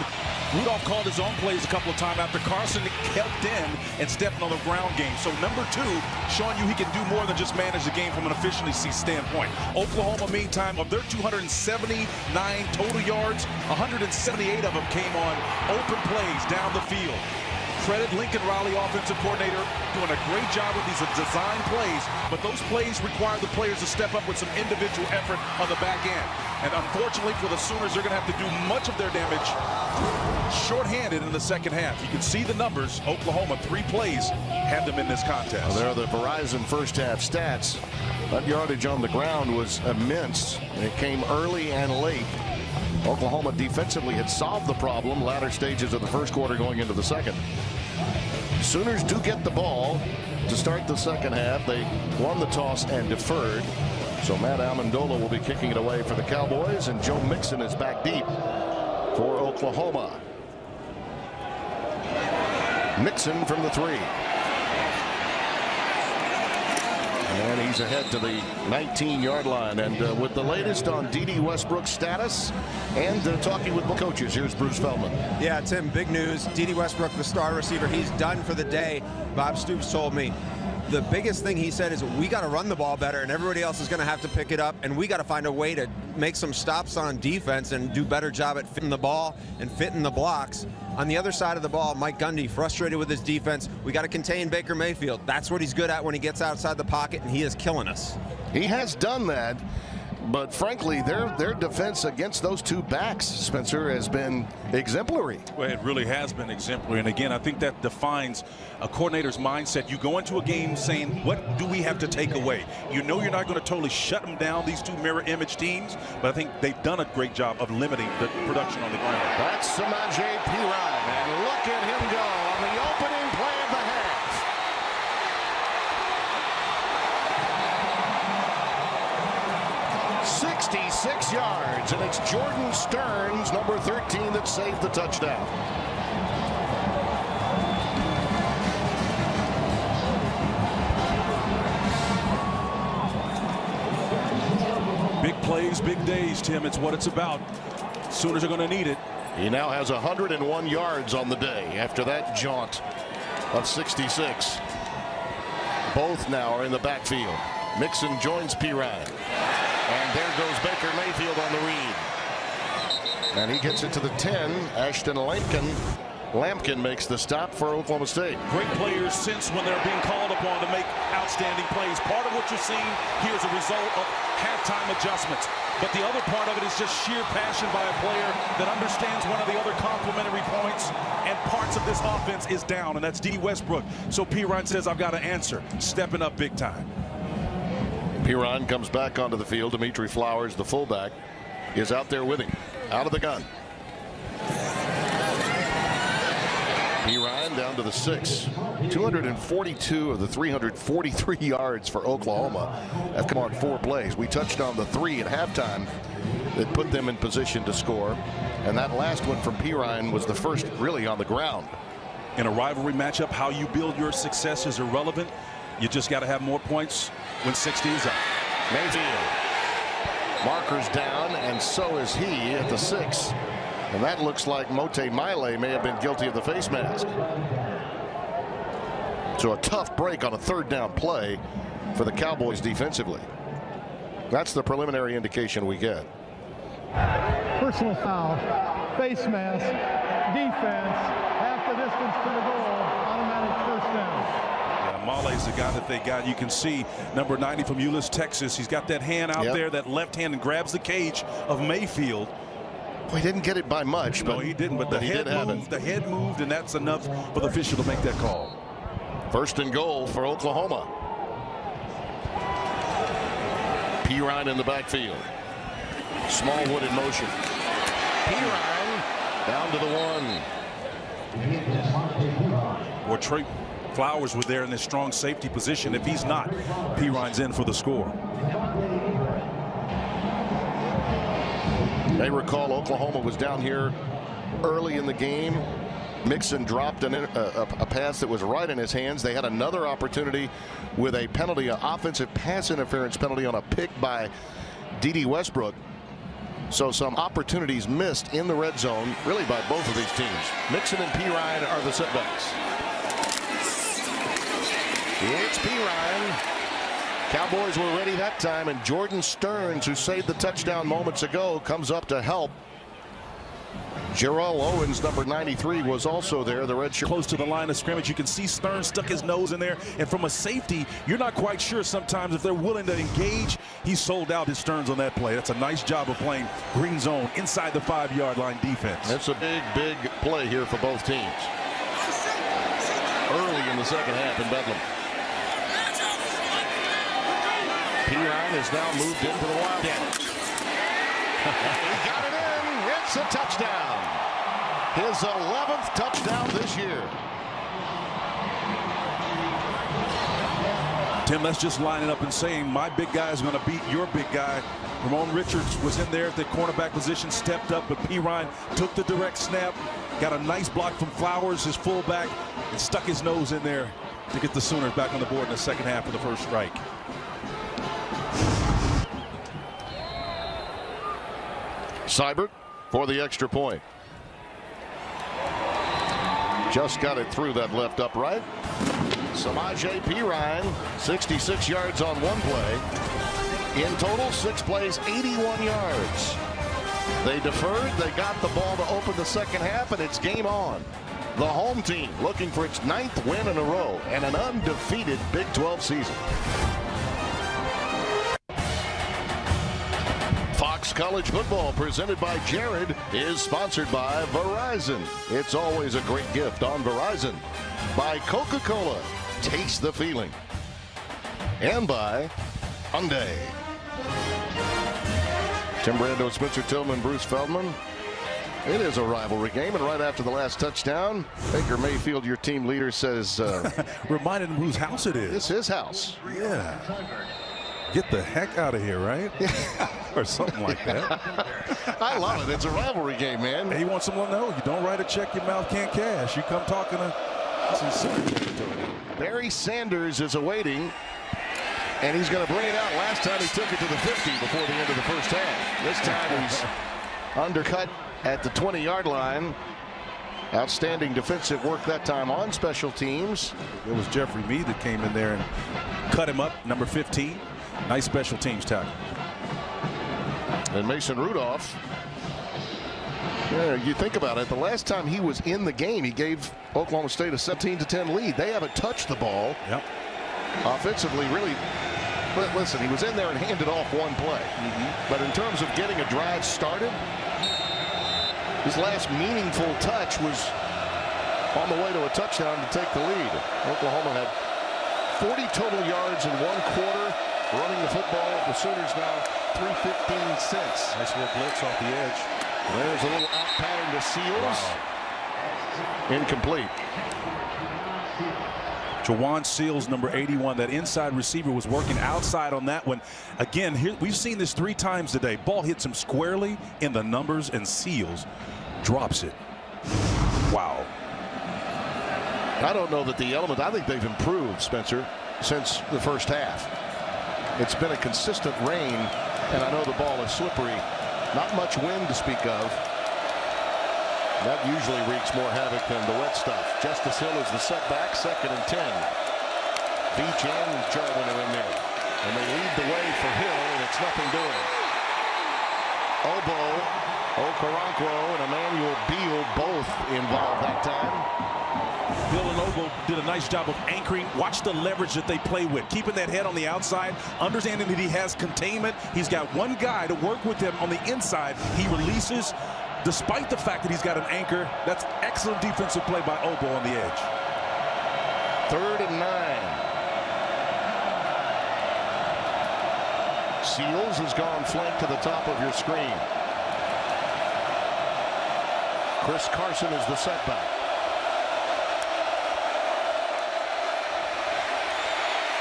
Rudolph called his own plays a couple of times after Carson helped in and stepped on the ground game. So number 2, showing you he can do more than just manage the game from an efficiency standpoint. Oklahoma, meantime, of their 279 total yards, 178 of them came on open plays down the field. Credit Lincoln Riley, offensive coordinator, doing a great job with these design plays, but those plays require the players to step up with some individual effort on the back end. And unfortunately for the Sooners, they're going to have to do much of their damage shorthanded in the second half. You can see the numbers. Oklahoma, 3 plays had them in this contest. Well, there are the Verizon first half stats. That yardage on the ground was immense. It came early and late. Oklahoma defensively had solved the problem latter stages of the first quarter going into the second. Sooners do get the ball to start the second half. They won the toss and deferred. So Matt Amendola will be kicking it away for the Cowboys, and Joe Mixon is back deep for Oklahoma. Mixon from the 3. And he's ahead to the 19-yard line. And with the latest on D.D. Westbrook's status and talking with the coaches, here's Bruce Feldman. Yeah, Tim, big news. D.D. Westbrook, the star receiver, he's done for the day. Bob Stoops told me the biggest thing he said is we got to run the ball better, and everybody else is going to have to pick it up, and we got to find a way to make some stops on defense and do a better job at fitting the ball and fitting the blocks. On the other side of the ball, Mike Gundy, frustrated with his defense. We got to contain Baker Mayfield. That's what he's good at when he gets outside the pocket, and he is killing us. He has done that, but frankly, their defense against those two backs, Spencer, has been exemplary. Well, it really has been exemplary. And again, I think that defines a coordinator's mindset. You go into a game saying, what do we have to take away? You know you're not going to totally shut them down, these two mirror image teams, but I think they've done a great job of limiting the production on the ground. That's Samaje Perine, and look at him go on the opening play of the half. "66 yards, and it's Jordan Stearns, number 13, that saved the touchdown. Big plays, big days, Tim. It's what it's about. Sooners are going to need it. He now has 101 yards on the day after that jaunt of 66. Both now are in the backfield. Mixon joins Perine. And there goes Baker Mayfield on the read. And he gets it to the 10. Ashton Lincoln Lampkin makes the stop for Oklahoma State. Great players sense when they're being called upon to make outstanding plays. Part of what you're seeing here is a result of halftime adjustments. But the other part of it is just sheer passion by a player that understands one of the other complementary points and parts of this offense is down, and that's D. Westbrook. So Perine says, I've got to answer, stepping up big time. Perine comes back onto the field. Dimitri Flowers, the fullback, is out there with him, out of the gun. Perine down to the 6. 242 of the 343 yards for Oklahoma have come on 4 plays. We touched on the 3 at halftime that put them in position to score. And that last one from Perine was the first really on the ground. In a rivalry matchup, how you build your success is irrelevant. You just got to have more points when 60 is up. Mayfield. Marker's down, and so is he at the 6. And that looks like Mote Miley may have been guilty of the face mask. So a tough break on a 3rd down play for the Cowboys defensively. That's the preliminary indication we get. Personal foul, face mask, defense, half the distance to the goal, automatic first down. Male's the guy that they got. You can see number 90 from Euless, Texas. He's got that hand out there, that left hand, and grabs the cage of Mayfield. Well, he didn't get it by much. No, he didn't, but the head moved. The head moved, and that's enough for the official to make that call. 1st and goal for Oklahoma. Perine in the backfield. Smallwood in motion. Perine down to the 1. Or Trey Flowers was there in this strong safety position. If he's not, Perine's in for the score. They recall Oklahoma was down here early in the game. Mixon dropped a pass that was right in his hands. They had another opportunity with a penalty, an offensive pass interference penalty on a pick by D. Westbrook. So some opportunities missed in the red zone, really by both of these teams. Mixon and Perine are the setbacks. It's Perine. Cowboys were ready that time, and Jordan Stearns, who saved the touchdown moments ago, comes up to help. Jarrell Owens, number 93, was also there. The red shirt. Close to the line of scrimmage. You can see Stearns stuck his nose in there. And from a safety, you're not quite sure sometimes if they're willing to engage. He sold out his Stearns on that play. That's a nice job of playing green zone inside the 5-yard line defense. That's a big play here for both teams. Early in the second half in Bedlam. Perine is now moved into the Wildcat. He got it in. It's a touchdown. His 11th touchdown this year. Tim, that's just lining up and saying my big guy is going to beat your big guy. Ramon Richards was in there at the cornerback position, stepped up, but Perine took the direct snap, got a nice block from Flowers, his fullback, and stuck his nose in there to get the Sooners back on the board in the second half of the first strike. Seibert for the extra point. Just got it through that left upright. Samaje Perine, 66 yards on one play. In total, 6 plays, 81 yards. They deferred. They got the ball to open the second half, and it's game on. The home team looking for its 9th win in a row and an undefeated Big 12 season. Fox College Football, presented by Jared, is sponsored by Verizon. It's always a great gift on Verizon. By Coca-Cola, taste the feeling. And by Hyundai. Tim Brando, Spencer Tillman, Bruce Feldman. It is a rivalry game, and right after the last touchdown, Baker Mayfield, your team leader, says... reminded him whose house it is. It's his house. Yeah. Get the heck out of here, right? Or something like that. I love it. It's a rivalry game, man. He wants someone to know you don't write a check your mouth can't cash. You come talking to Barry Sanders is awaiting, and he's going to bring it out. Last time he took it to the 50 before the end of the first half. This time he's undercut at the 20-yard line. Outstanding defensive work that time on special teams. It was Jeffrey Mead that came in there and cut him up, number 15. Nice special teams tackle. And Mason Rudolph Yeah, you think about it. The last time he was in the game, he gave Oklahoma State a 17-10 lead. They haven't touched the ball. Yep. Offensively, really. But listen, he was in there and handed off one play. But in terms of getting a drive started, his last meaningful touch was on the way to a touchdown to take the lead. Oklahoma had 40 total yards in one quarter running the football. The Sooners now 3:15 Nice little blitz off the edge. There's a little out pattern to Seals. Wow. Incomplete. Jawan Seals, number 81, that inside receiver was working outside on that one. Again, here we've seen this 3 times today. Ball hits him squarely in the numbers, and Seals drops it. Wow. I don't know that the element, I think they've improved, Spencer, since the first half. It's been a consistent rain, and I know the ball is slippery. Not much wind to speak of. That usually wreaks more havoc than the wet stuff. Justice Hill is the setback, 2nd and 10. Beach and Jarwin are in there. And they lead the way for Hill, and it's nothing doing. Obo, Okoronkwo, and Emmanuel Beal both involved that time. Bill and Obo did a nice job of anchoring. Watch the leverage that they play with. Keeping that head on the outside, understanding that he has containment. He's got one guy to work with him on the inside. He releases, despite the fact that he's got an anchor. That's excellent defensive play by Obo on the edge. 3rd and 9. Seals has gone flank to the top of your screen. Chris Carson is the setback.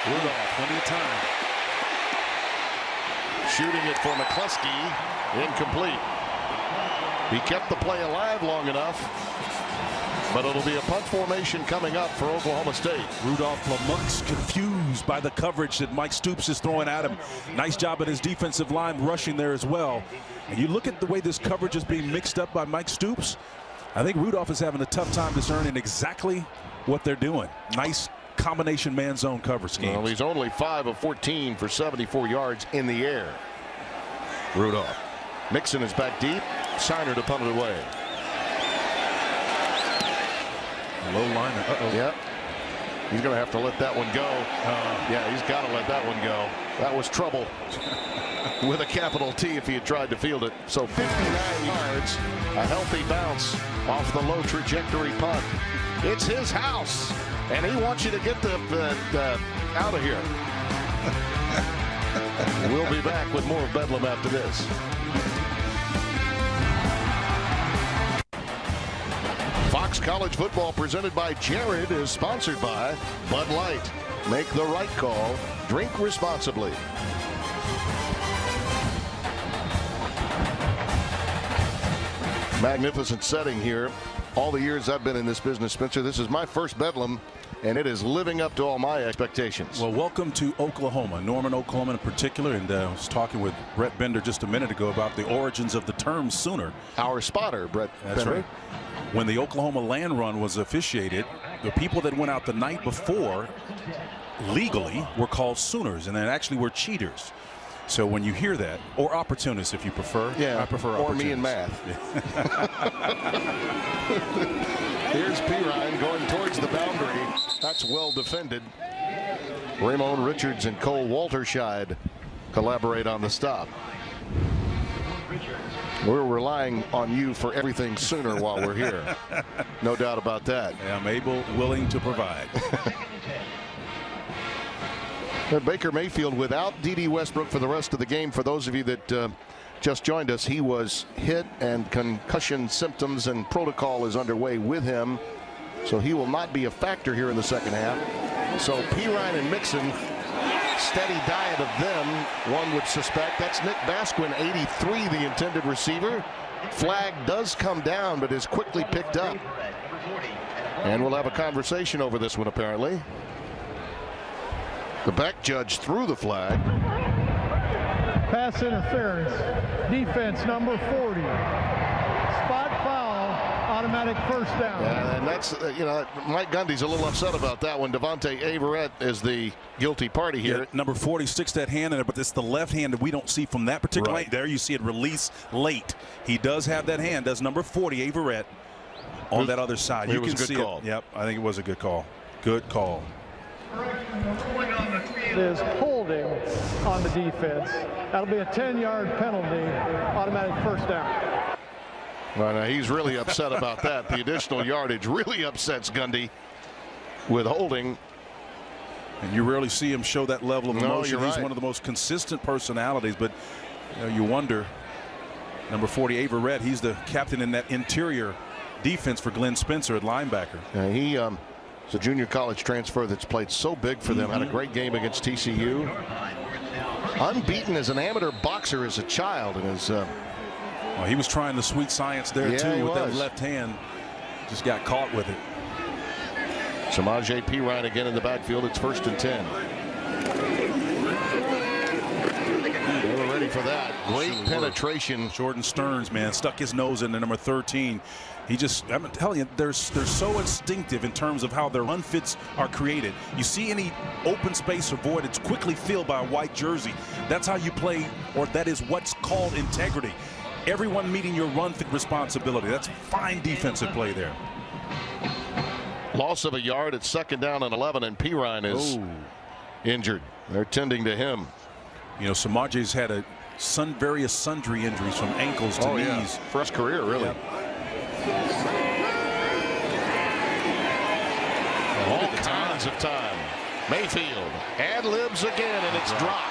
Rudolph, plenty of time. Shooting it for McCluskey. Incomplete. He kept the play alive long enough, but it'll be a punt formation coming up for Oklahoma State. Rudolph Lamont's confused by the coverage that Mike Stoops is throwing at him. Nice job at his defensive line rushing there as well. And you look at the way this coverage is being mixed up by Mike Stoops. I think Rudolph is having a tough time discerning exactly what they're doing. Nice combination man zone cover scheme. Well, he's only 5 of 14 for 74 yards in the air. Rudolph. Mixon is back deep. Shiner to punt it away. Low line. Yep. He's going to have to let that one go. Yeah, he's got to let that one go. That was trouble with a capital T if he had tried to field it. So 59 yards, a healthy bounce off the low trajectory punt. It's his house, and he wants you to get the out of here. We'll be back with more of Bedlam after this. Fox College Football presented by Jared is sponsored by Bud Light. Make the right call. Drink responsibly. Magnificent setting here. All the years I've been in this business, Spencer, this is my first Bedlam, and it is living up to all my expectations. Well, welcome to Oklahoma, Norman, Oklahoma in particular. And I was talking with Brett Bender just a minute ago about the origins of the term Sooner. Our spotter, Brett Bender. Right. When the Oklahoma land run was officiated, the people that went out the night before legally were called Sooners, and then actually were cheaters. So when you hear that, or opportunists if you prefer. Yeah, I prefer or opportunists. me and math. Here's Pirine going towards the boundary. That's well defended. Ramon Richards and Cole Walterscheid collaborate on the stop. We're relying on you for everything Sooner while we're here. No doubt about that. Yeah, I'm able, willing to provide. Baker Mayfield without D.D. Westbrook for the rest of the game. For those of you that just joined us, he was hit and concussion symptoms and protocol is underway with him. So he will not be a factor here in the second half. So Pirine and Mixon, steady diet of them, one would suspect. That's Nick Basquin, 83, the intended receiver. Flag does come down, but is quickly picked up. And we'll have a conversation over this one, apparently. The back judge threw the flag. Pass interference. Defense number 40. Spot foul on automatic first down. Yeah, and that's, Mike Gundy's a little upset about that one. Devontae Averett is the guilty party here. Yeah, number 40 sticks that hand in it, but it's the left hand that we don't see from that particular Right. lane. There you see it release late. He does have that hand, does number 40, Averett, on that other side. You can see it. Yep, I think it was a good call. Good call. It is holding on the defense. That'll be a 10-yard penalty, automatic first down. Well, now he's really upset about that. The additional yardage really upsets Gundy with holding. And you rarely see him show that level of emotion. You're He's right. one of the most consistent personalities, but you wonder. Number 40, Averett, he's the captain in that interior defense for Glenn Spencer at linebacker. He it's a junior college transfer that's played so big for them. Had a great game against TCU. Unbeaten as an amateur boxer as a child. And Well, he was trying the sweet science there, too, with that left hand. Just got caught with it. Samaje Perine again in the backfield. It's 1st and 10. They were ready for that. Great penetration. Jordan Stearns, man, stuck his nose in the number 13. I'm telling you, they're so instinctive in terms of how their run fits are created. You see any open space or void, it's quickly filled by a white jersey. That's how you play, or that is what's called integrity. Everyone meeting your run fit responsibility. That's fine defensive play there. Loss of a yard at 2nd down and 11, and Perine is injured. They're tending to him. You know, Samaje's had various sundry injuries from ankles to knees. For his career, really. Yep. All kinds of time. Mayfield ad-libs again, and it's dropped.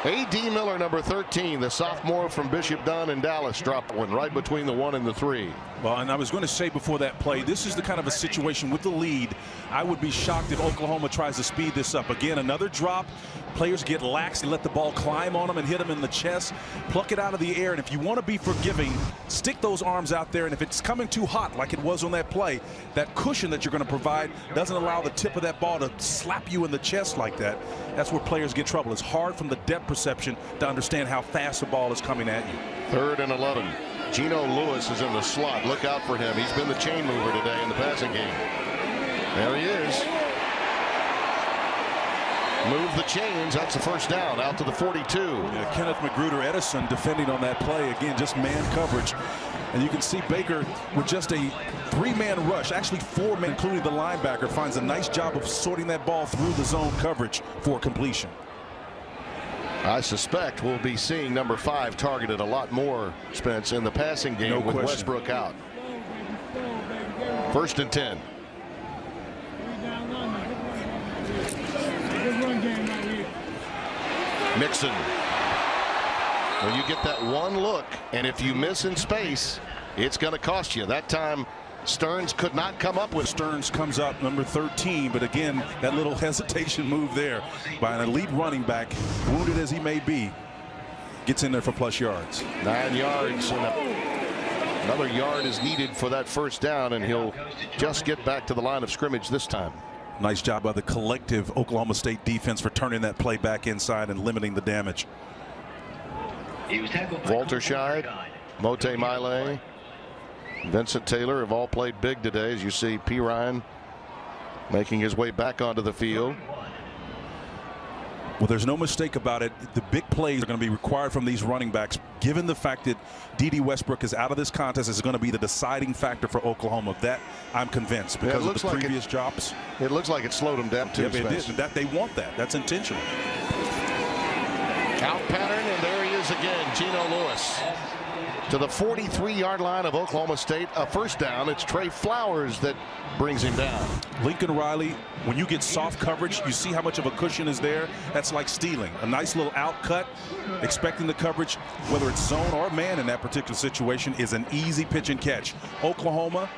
A.D. Miller, number 13, the sophomore from Bishop Dunn in Dallas, dropped one right between the 1 and the 3. Well, and I was going to say before that play, this is the kind of a situation with the lead. I would be shocked if Oklahoma tries to speed this up. Again, another drop. Players get lax and let the ball climb on them and hit them in the chest. Pluck it out of the air, and if you want to be forgiving, stick those arms out there, and if it's coming too hot like it was on that play, that cushion that you're going to provide doesn't allow the tip of that ball to slap you in the chest like that. That's where players get trouble. It's hard from the depth perception to understand how fast the ball is coming at you. 3rd and 11. Geno Lewis is in the slot. Look out for him. He's been the chain mover today in the passing game. There he is. Move the chains. That's the 1st down. Out to the 42. Yeah, Kenneth Magruder Edison defending on that play. Again, just man coverage. And you can see Baker with just a 3-man rush, actually 4 men, including the linebacker, finds a nice job of sorting that ball through the zone coverage for completion. I suspect we'll be seeing number 5 targeted a lot more, Spence, in the passing game with Westbrook out. 1st and 10. Mixon. When you get that one look, and if you miss in space, it's going to cost you. That time, Stearns could not come up with. Stearns comes up number 13, but again, that little hesitation move there by an elite running back, wounded as he may be, gets in there for plus yards. 9 yards, and another yard is needed for that 1st down, and he'll just get back to the line of scrimmage this time. Nice job by the collective Oklahoma State defense for turning that play back inside and limiting the damage. Walter Scheid, Mote Miley, Vincent Taylor have all played big today, as you see Perine making his way back onto the field. Well, there's no mistake about it. The big plays are going to be required from these running backs, given the fact that D.D. Westbrook is out of this contest. Is going to be the deciding factor for Oklahoma. That I'm convinced because of the previous drops. It looks like it slowed them down too. Yep, it did. That they want that. That's intentional. Out pattern, and there he is again, Geno Lewis. To the 43-yard line of Oklahoma State, a 1st down. It's Trey Flowers that brings him down. Lincoln Riley, when you get soft coverage, you see how much of a cushion is there. That's like stealing. A nice little out cut, expecting the coverage, whether it's zone or man in that particular situation, is an easy pitch and catch. Oklahoma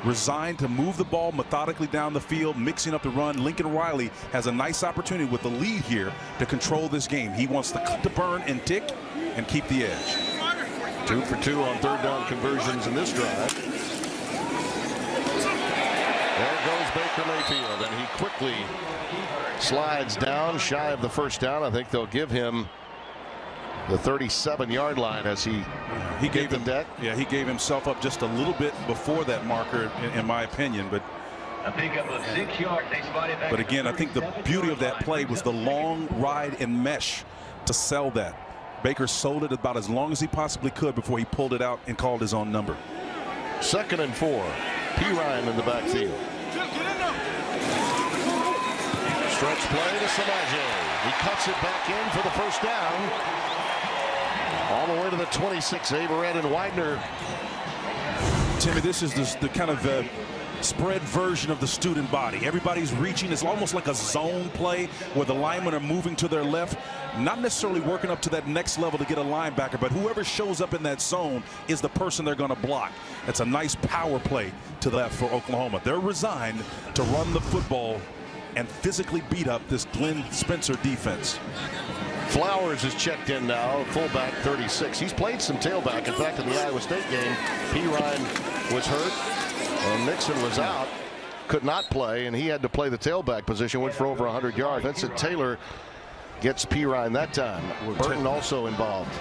resigned to move the ball methodically down the field, mixing up the run. Lincoln Riley has a nice opportunity with the lead here to control this game. He wants to cut the burn and tick and keep the edge. 2 for 2 on 3rd down conversions in this drive. There goes Baker Mayfield, and he quickly slides down shy of the 1st down. I think they'll give him the 37-yard line as he gave the him deck. Yeah, he gave himself up just a little bit before that marker, in my opinion. But A pickup of 6 yards. They spotted back. But again, I think the beauty of that play was the long ride in mesh to sell that. Baker sold it about as long as he possibly could before he pulled it out and called his own number. 2nd and 4. P. Ryan in the backfield. Stretch play to Samaje. He cuts it back in for the first down. All the way to the 26. Averett and Widener. Timmy, this is the kind of spread version of the student body. Everybody's reaching. It's almost like a zone play where the linemen are moving to their left, not necessarily working up to that next level to get a linebacker, but whoever shows up in that zone is the person they're going to block. It's a nice power play to the left for Oklahoma. They're resigned to run the football and physically beat up this Glenn Spencer defense. Flowers is checked in now, fullback 36. He's played some tailback. In fact, in the Iowa State game, P. Ryan was hurt and Nixon was out, could not play, and he had to play the tailback position, went for over 100 yards. Vincent Taylor gets P. Ryan that time. Burton also involved.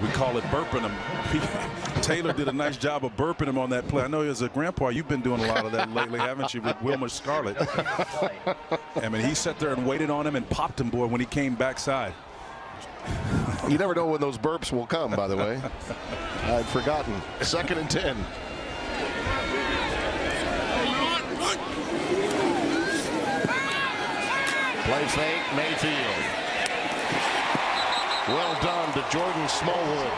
We call it burping him. Taylor did a nice job of burping him on that play. I know as a grandpa, you've been doing a lot of that lately, haven't you, with Wilmer Scarlett? I mean, he sat there and waited on him and popped him, boy, when he came backside. You never know when those burps will come, by the way. I'd forgotten. 2nd and 10. Play fake, Mayfield. Well done to Jordan Smallwood.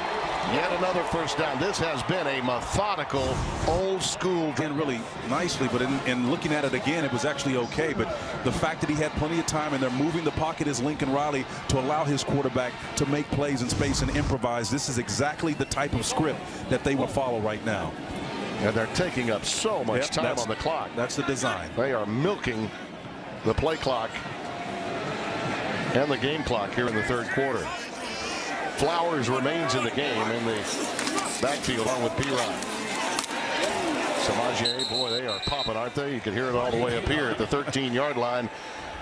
Yet another first down. This has been a methodical, old school. And really nicely, but in looking at it again, it was actually okay. But the fact that he had plenty of time and they're moving the pocket is Lincoln Riley to allow his quarterback to make plays in space and improvise. This is exactly the type of script that they will follow right now. And they're taking up so much time on the clock. That's the design. They are milking the play clock and the game clock here in the 3rd quarter. Flowers remains in the game in the backfield along with P. Ryan. Samaje, boy, they are popping, aren't they? You can hear it all the way up here at the 13-yard line.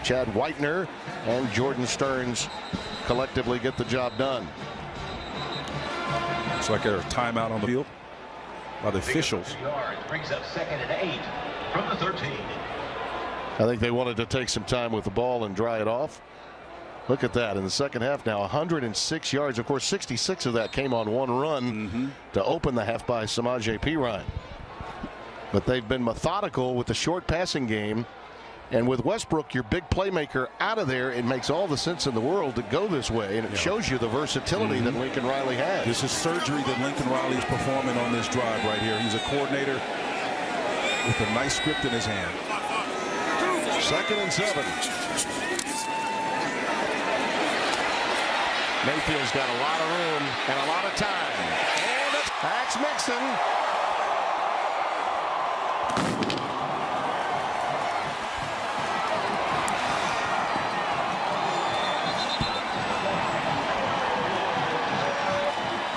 Chad Whitener and Jordan Stearns collectively get the job done. Looks like there's a timeout on the field by the officials. Brings up 2nd and 8 from the 13. I think they wanted to take some time with the ball and dry it off. Look at that in the second half now, 106 yards. Of course, 66 of that came on one run to open the half by Samaje P. Ryan. But they've been methodical with the short passing game. And with Westbrook, your big playmaker, out of there, it makes all the sense in the world to go this way. And it shows you the versatility that Lincoln Riley has. This is surgery that Lincoln Riley is performing on this drive right here. He's a coordinator with a nice script in his hand. 2nd and 7. Mayfield's got a lot of room and a lot of time. And that's Mixon.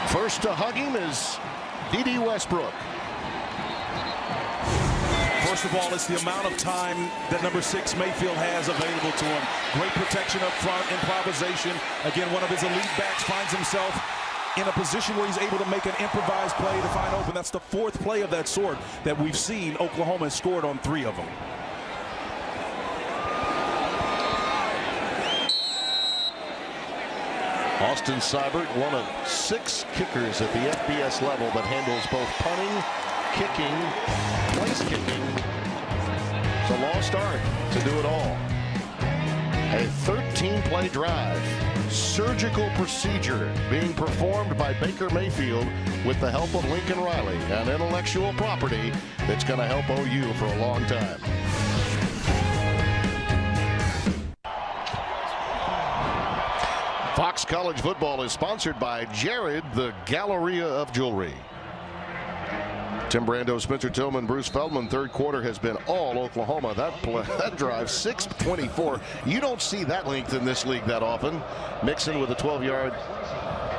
First to hug him is D.D. Westbrook. First of all, it's the amount of time that number 6 Mayfield has available to him. Great protection up front, improvisation. Again, one of his elite backs finds himself in a position where he's able to make an improvised play to find open. That's the 4th play of that sort that we've seen. Oklahoma has scored on 3 of them. Austin Seibert, one of 6 kickers at the FBS level that handles both punting, kicking, place kicking. It's a lost art to do it all. A 13-play drive, surgical procedure being performed by Baker Mayfield with the help of Lincoln Riley, an intellectual property that's going to help OU for a long time. Fox College Football is sponsored by Jared, the Galleria of Jewelry. Tim Brando, Spencer Tillman, Bruce Feldman. 3rd quarter has been all Oklahoma. That drive, 6:24. You don't see that length in this league that often. Mixon with a 12-yard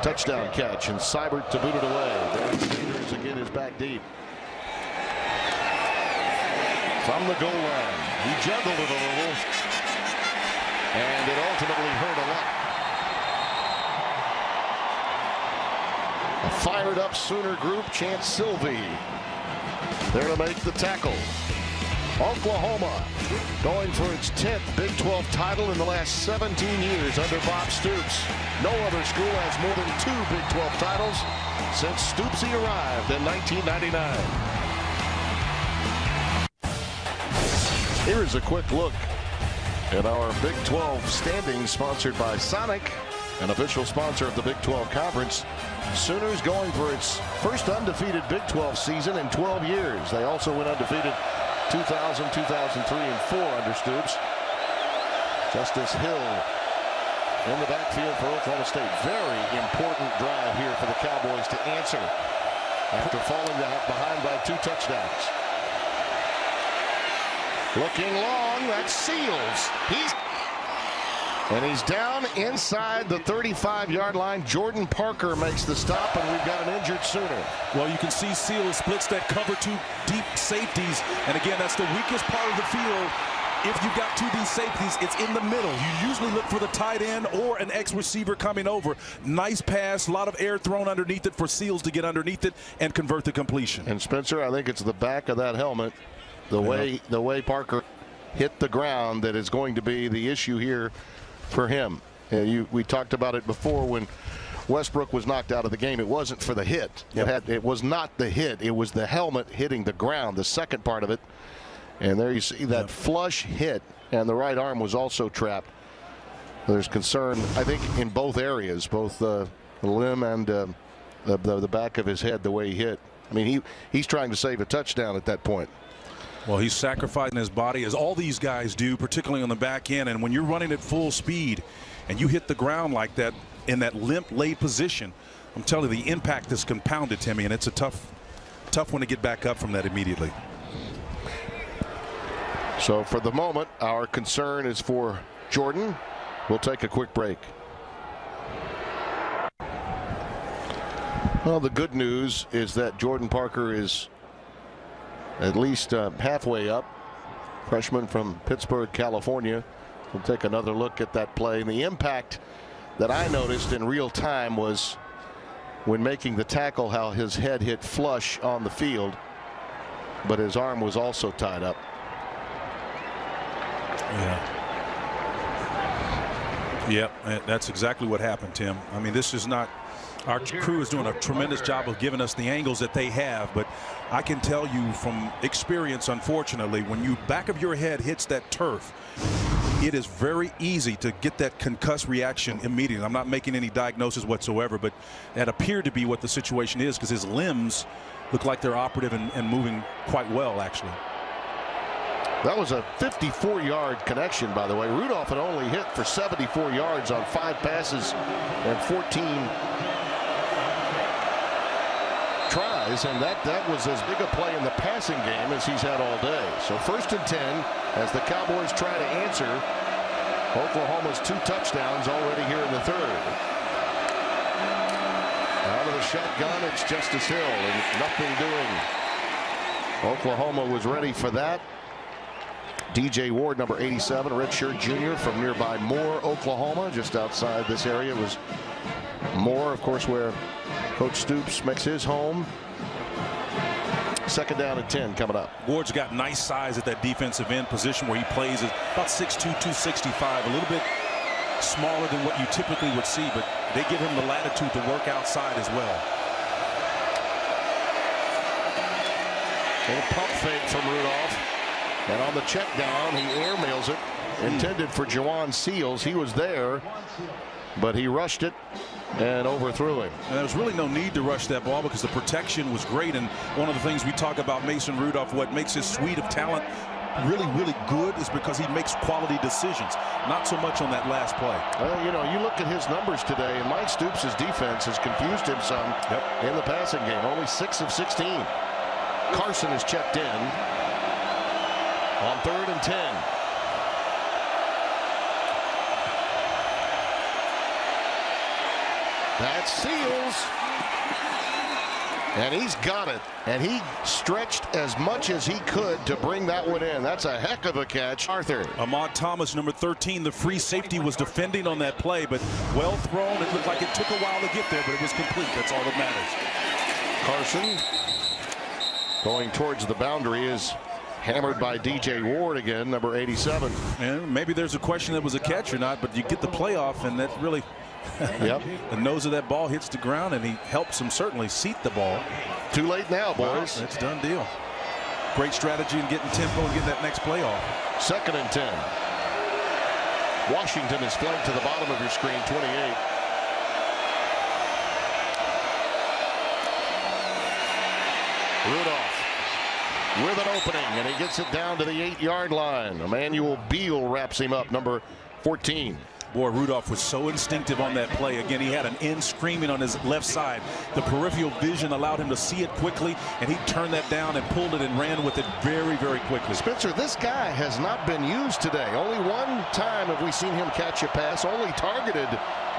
touchdown catch, and Seibert to boot it away. Derek Sanders again is back deep. From the goal line, he juggled it a little, and it ultimately hurt a lot. A fired up Sooner group. Chance Sylvie there to make the tackle. Oklahoma going for its 10th Big 12 title in the last 17 years under Bob Stoops. No other school has more than 2 Big 12 titles since Stoopsy arrived in 1999. Here's a quick look at our Big 12 standings, sponsored by Sonic, an official sponsor of the Big 12 Conference. Sooners going for its first undefeated Big 12 season in 12 years. They also went undefeated 2000, 2003, and 4 under Stoops. Justice Hill in the backfield for Oklahoma State. Very important drive here for the Cowboys to answer after falling behind by 2 touchdowns. Looking long, that's Seals. He's down inside the 35-yard line. Jordan Parker makes the stop, and we've got an injured Sooner. Well, you can see Seals splits that cover 2 deep safeties. And again, that's the weakest part of the field. If you've got 2 deep safeties, it's in the middle. You usually look for the tight end or an ex-receiver coming over. Nice pass, a lot of air thrown underneath it for Seals to get underneath it and convert the completion. And Spencer, I think it's the back of that helmet, the way Parker hit the ground, that is going to be the issue here for him. We talked about it before when Westbrook was knocked out of the game. It wasn't for the hit. Yep. It was not the hit. It was the helmet hitting the ground, the second part of it. And there you see that flush hit, and the right arm was also trapped. There's concern, I think, in both areas, both the limb and the back of his head, the way he hit. I mean, he's trying to save a touchdown at that point. Well, he's sacrificing his body, as all these guys do, particularly on the back end. And when you're running at full speed and you hit the ground like that in that limp laid position, I'm telling you, the impact is compounded, Timmy, and it's a tough one to get back up from that immediately. So for the moment, our concern is for Jordan. We'll take a quick break. Well, the good news is that Jordan Parker is at least halfway up. Freshman from Pittsburgh, California. We'll take another look at that play. And the impact that I noticed in real time was when making the tackle, how his head hit flush on the field, but his arm was also tied up. Yeah, that's exactly what happened, Tim. I mean, this is not, our crew is doing a tremendous job of giving us the angles that they have, but I can tell you from experience, unfortunately, when you back of your head hits that turf, it is very easy to get that concussed reaction immediately. I'm not making any diagnosis whatsoever, but that appeared to be what the situation is, because his limbs look like they're operative and moving quite well, actually. That was a 54-yard connection, by the way. Rudolph had only hit for 74 yards on 5 passes and 14 tries, and that was as big a play in the passing game as he's had all day. So 1st and 10 as the Cowboys try to answer Oklahoma's 2 touchdowns already here in the 3rd. Out of the shotgun, it's Justice Hill, and nothing doing. Oklahoma was ready for that. DJ Ward, number 87, a redshirt junior from nearby Moore, Oklahoma, just outside this area was Moore, of course, where Coach Stoops makes his home. 2nd down and 10 coming up. Ward's got nice size at that defensive end position where he plays at about 6'2", 265, a little bit smaller than what you typically would see, but they give him the latitude to work outside as well. And a pump fake from Rudolph. And on the check down, he airmails it, intended for Jawan Seals. He was there, but he rushed it and overthrew him. And there was really no need to rush that ball because the protection was great. And one of the things we talk about Mason Rudolph, what makes his suite of talent really, really good, is because he makes quality decisions. Not so much on that last play. Well, you know, you look at his numbers today, and Mike Stoops' defense has confused him some in the passing game. Only 6 of 16. Carson is checked in on 3rd and 10. That's Seals. And he's got it. And he stretched as much as he could to bring that one in. That's a heck of a catch. Arthur. Ahmad Thomas, number 13, the free safety, was defending on that play, but well thrown. It looked like it took a while to get there, but it was complete. That's all that matters. Carson going towards the boundary is hammered by DJ Ward again, number 87. And maybe there's a question that was a catch or not, but you get the playoff, and that really yep. The nose of that ball hits the ground, and he helps him certainly seat the ball. Too late now, boys. Wow, it's a done deal. Great strategy in getting tempo and getting that next play off. 2nd and 10. Washington is flanked to the bottom of your screen, 28. Rudolph with an opening, and he gets it down to the 8-yard line. Emmanuel Beal wraps him up, number 14. Boy, Rudolph was so instinctive on that play. Again, he had an end screaming on his left side. The peripheral vision allowed him to see it quickly, and he turned that down and pulled it and ran with it very, very quickly. Spencer, this guy has not been used today. Only one time have we seen him catch a pass, only targeted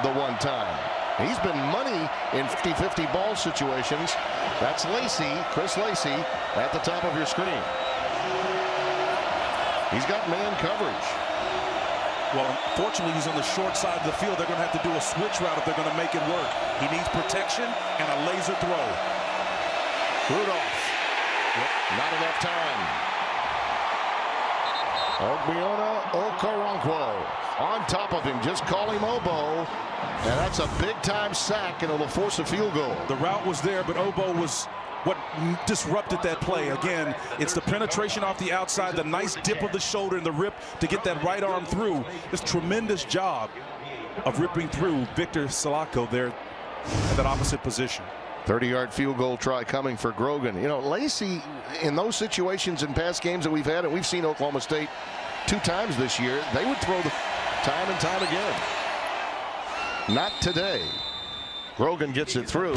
the one time. He's been money in 50-50 ball situations. That's Lacey, Chris Lacey, at the top of your screen. He's got man coverage. Well, unfortunately, he's on the short side of the field. They're going to have to do a switch route if they're going to make it work. He needs protection and a laser throw. Rudolph. Yep. Not enough time. Ogbiona Okoronkwo on top of him. Just call him Obo. And that's a big-time sack, and it'll force a field goal. The route was there, but Obo was what disrupted that play. Again, it's the penetration off the outside, the nice dip of the shoulder and the rip to get that right arm through. This tremendous job of ripping through Victor Salako there at that opposite position. 30-yard field goal try coming for Grogan. You know, Lacey, in those situations in past games that we've had, and we've seen Oklahoma State 2 times this year, they would throw the time and time again. Not today. Grogan gets it through.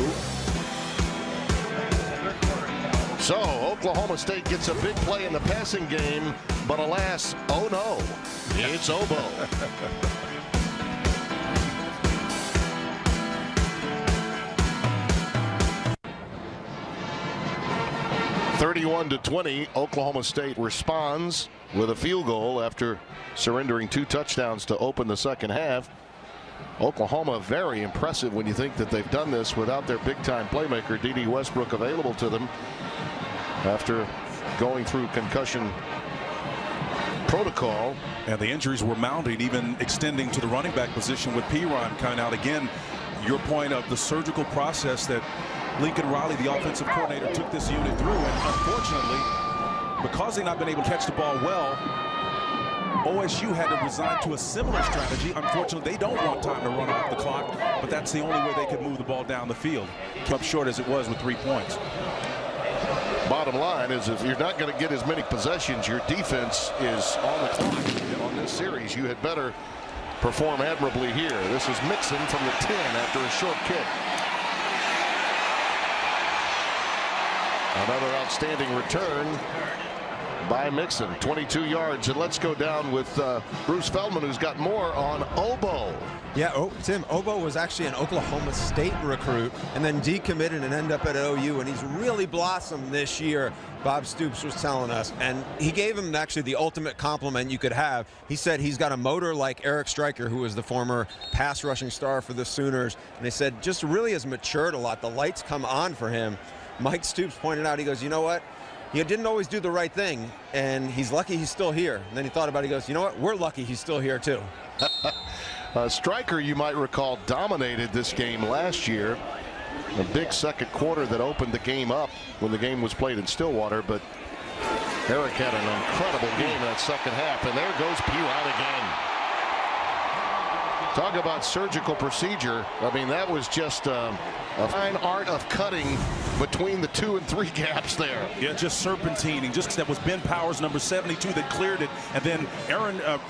So Oklahoma State gets a big play in the passing game, but alas, oh no, it's Obo. 31-20, Oklahoma State responds with a field goal after surrendering 2 touchdowns to open the second half. Oklahoma very impressive when you think that they've done this without their big-time playmaker, D.D. Westbrook, available to them after going through concussion protocol. And the injuries were mounting, even extending to the running back position with Piron coming out. Again, your point of the surgical process that Lincoln Riley, the offensive coordinator, took this unit through. And unfortunately, because they've not been able to catch the ball well, OSU had to resign to a similar strategy. Unfortunately, they don't want time to run off the clock, but that's the only way they could move the ball down the field. Kept short as it was with 3 points. Bottom line is, if you're not going to get as many possessions, your defense is on the clock. On this series, you had better perform admirably here. This is Mixon from the 10 after a short kick. Another outstanding return by Mixon, 22 yards. And let's go down with Bruce Feldman, who's got more on Obo. Yeah, Tim, Obo was actually an Oklahoma State recruit and then decommitted and ended up at OU, and he's really blossomed this year, Bob Stoops was telling us. And he gave him actually the ultimate compliment you could have. He said he's got a motor like Eric Stryker, who was the former pass rushing star for the Sooners. And they said just really has matured a lot. The lights come on for him. Mike Stoops pointed out, he goes, you know what? He didn't always do the right thing, and he's lucky he's still here. And then he thought about it, he goes, you know what? We're lucky he's still here, too. Stryker, you might recall, dominated this game last year. A big second quarter that opened the game up when the game was played in Stillwater. But Eric had an incredible game in that second half. And there goes Piron again. Talk about surgical procedure. I mean, that was just a fine art of cutting between the 2 and 3 gaps there. Yeah, just serpentining. Just that was Ben Powers, number 72, that cleared it. And then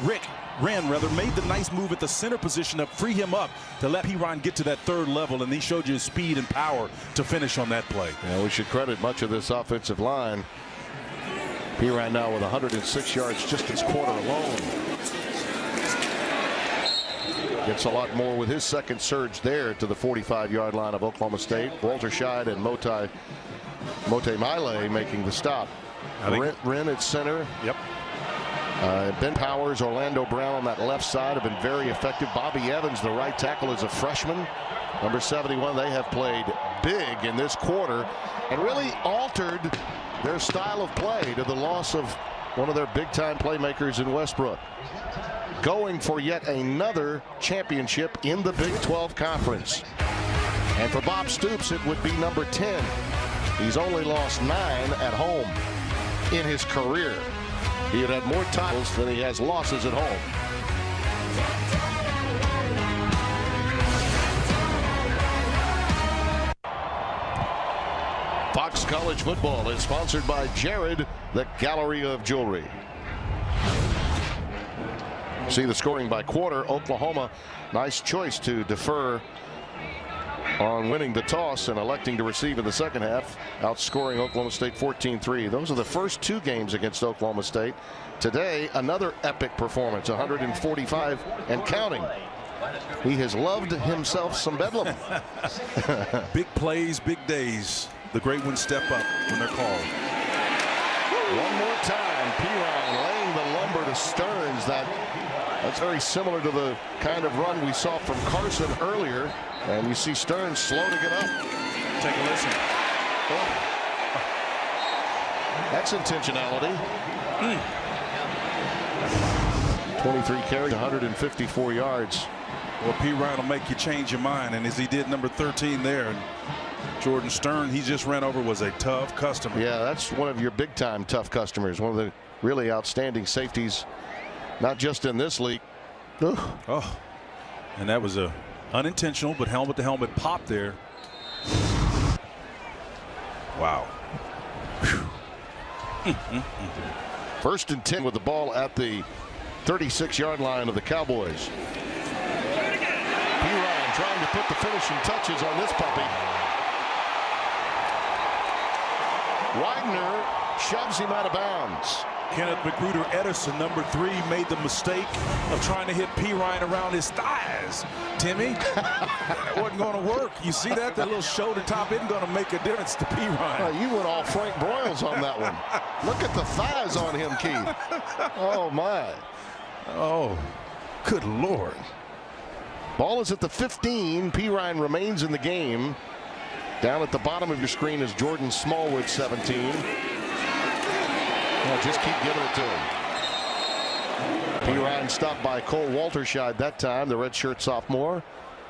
Rick Wren made the nice move at the center position to free him up to let Piron get to that 3rd level. And he showed you his speed and power to finish on that play. Yeah, we should credit much of this offensive line. Piron now with 106 yards just this quarter alone. Gets a lot more with his second surge there to the 45-yard line of Oklahoma State. Walter Scheid and Mote Mile making the stop. Wren at center. Yep. Ben Powers, Orlando Brown on that left side have been very effective. Bobby Evans, the right tackle, is a freshman. Number 71, they have played big in this quarter and really altered their style of play to the loss of one of their big-time playmakers in Westbrook. Going for yet another championship in the Big 12 Conference. And for Bob Stoops, it would be number 10. He's only lost 9 at home in his career. He had more titles than he has losses at home. Fox College Football is sponsored by Jared, the Gallery of Jewelry. See the scoring by quarter. Oklahoma, nice choice to defer on winning the toss and electing to receive in the second half, outscoring Oklahoma State 14-3. Those are the first 2 games against Oklahoma State. Today, another epic performance, 145 and counting. He has loved himself some Bedlam. Big plays, big days. The great ones step up when they're called. One more time, Pirine laying the lumber to Stearns. That's very similar to the kind of run we saw from Carson earlier. And you see Stearns slow to get up. Take a listen. Oh. That's intentionality. 23 carries, 154 yards. Well, Pirine will make you change your mind, and as he did number 13 there. And Jordan Stern, he just ran over, was a tough customer. Yeah, that's one of your big-time tough customers. One of the really outstanding safeties, not just in this league. Oh, and that was a unintentional, but helmet-to-helmet pop there. Wow. First and 10 with the ball at the 36-yard line of the Cowboys. Pirine trying to put the finishing touches on this puppy. Wagner shoves him out of bounds. Kenneth Magruder Edison, number 3, made the mistake of trying to hit Pirine around his thighs. Timmy, that wasn't going to work. You see that? That little shoulder top isn't going to make a difference to Pirine. You went all Frank Broyles on that one. Look at the thighs on him, Keith. Oh, my. Oh, good Lord. Ball is at the 15. Pirine remains in the game. Down at the bottom of your screen is Jordan Smallwood, 17. Well, just keep giving it to him. Pirine stopped by Cole Walterscheid that time, the redshirt sophomore.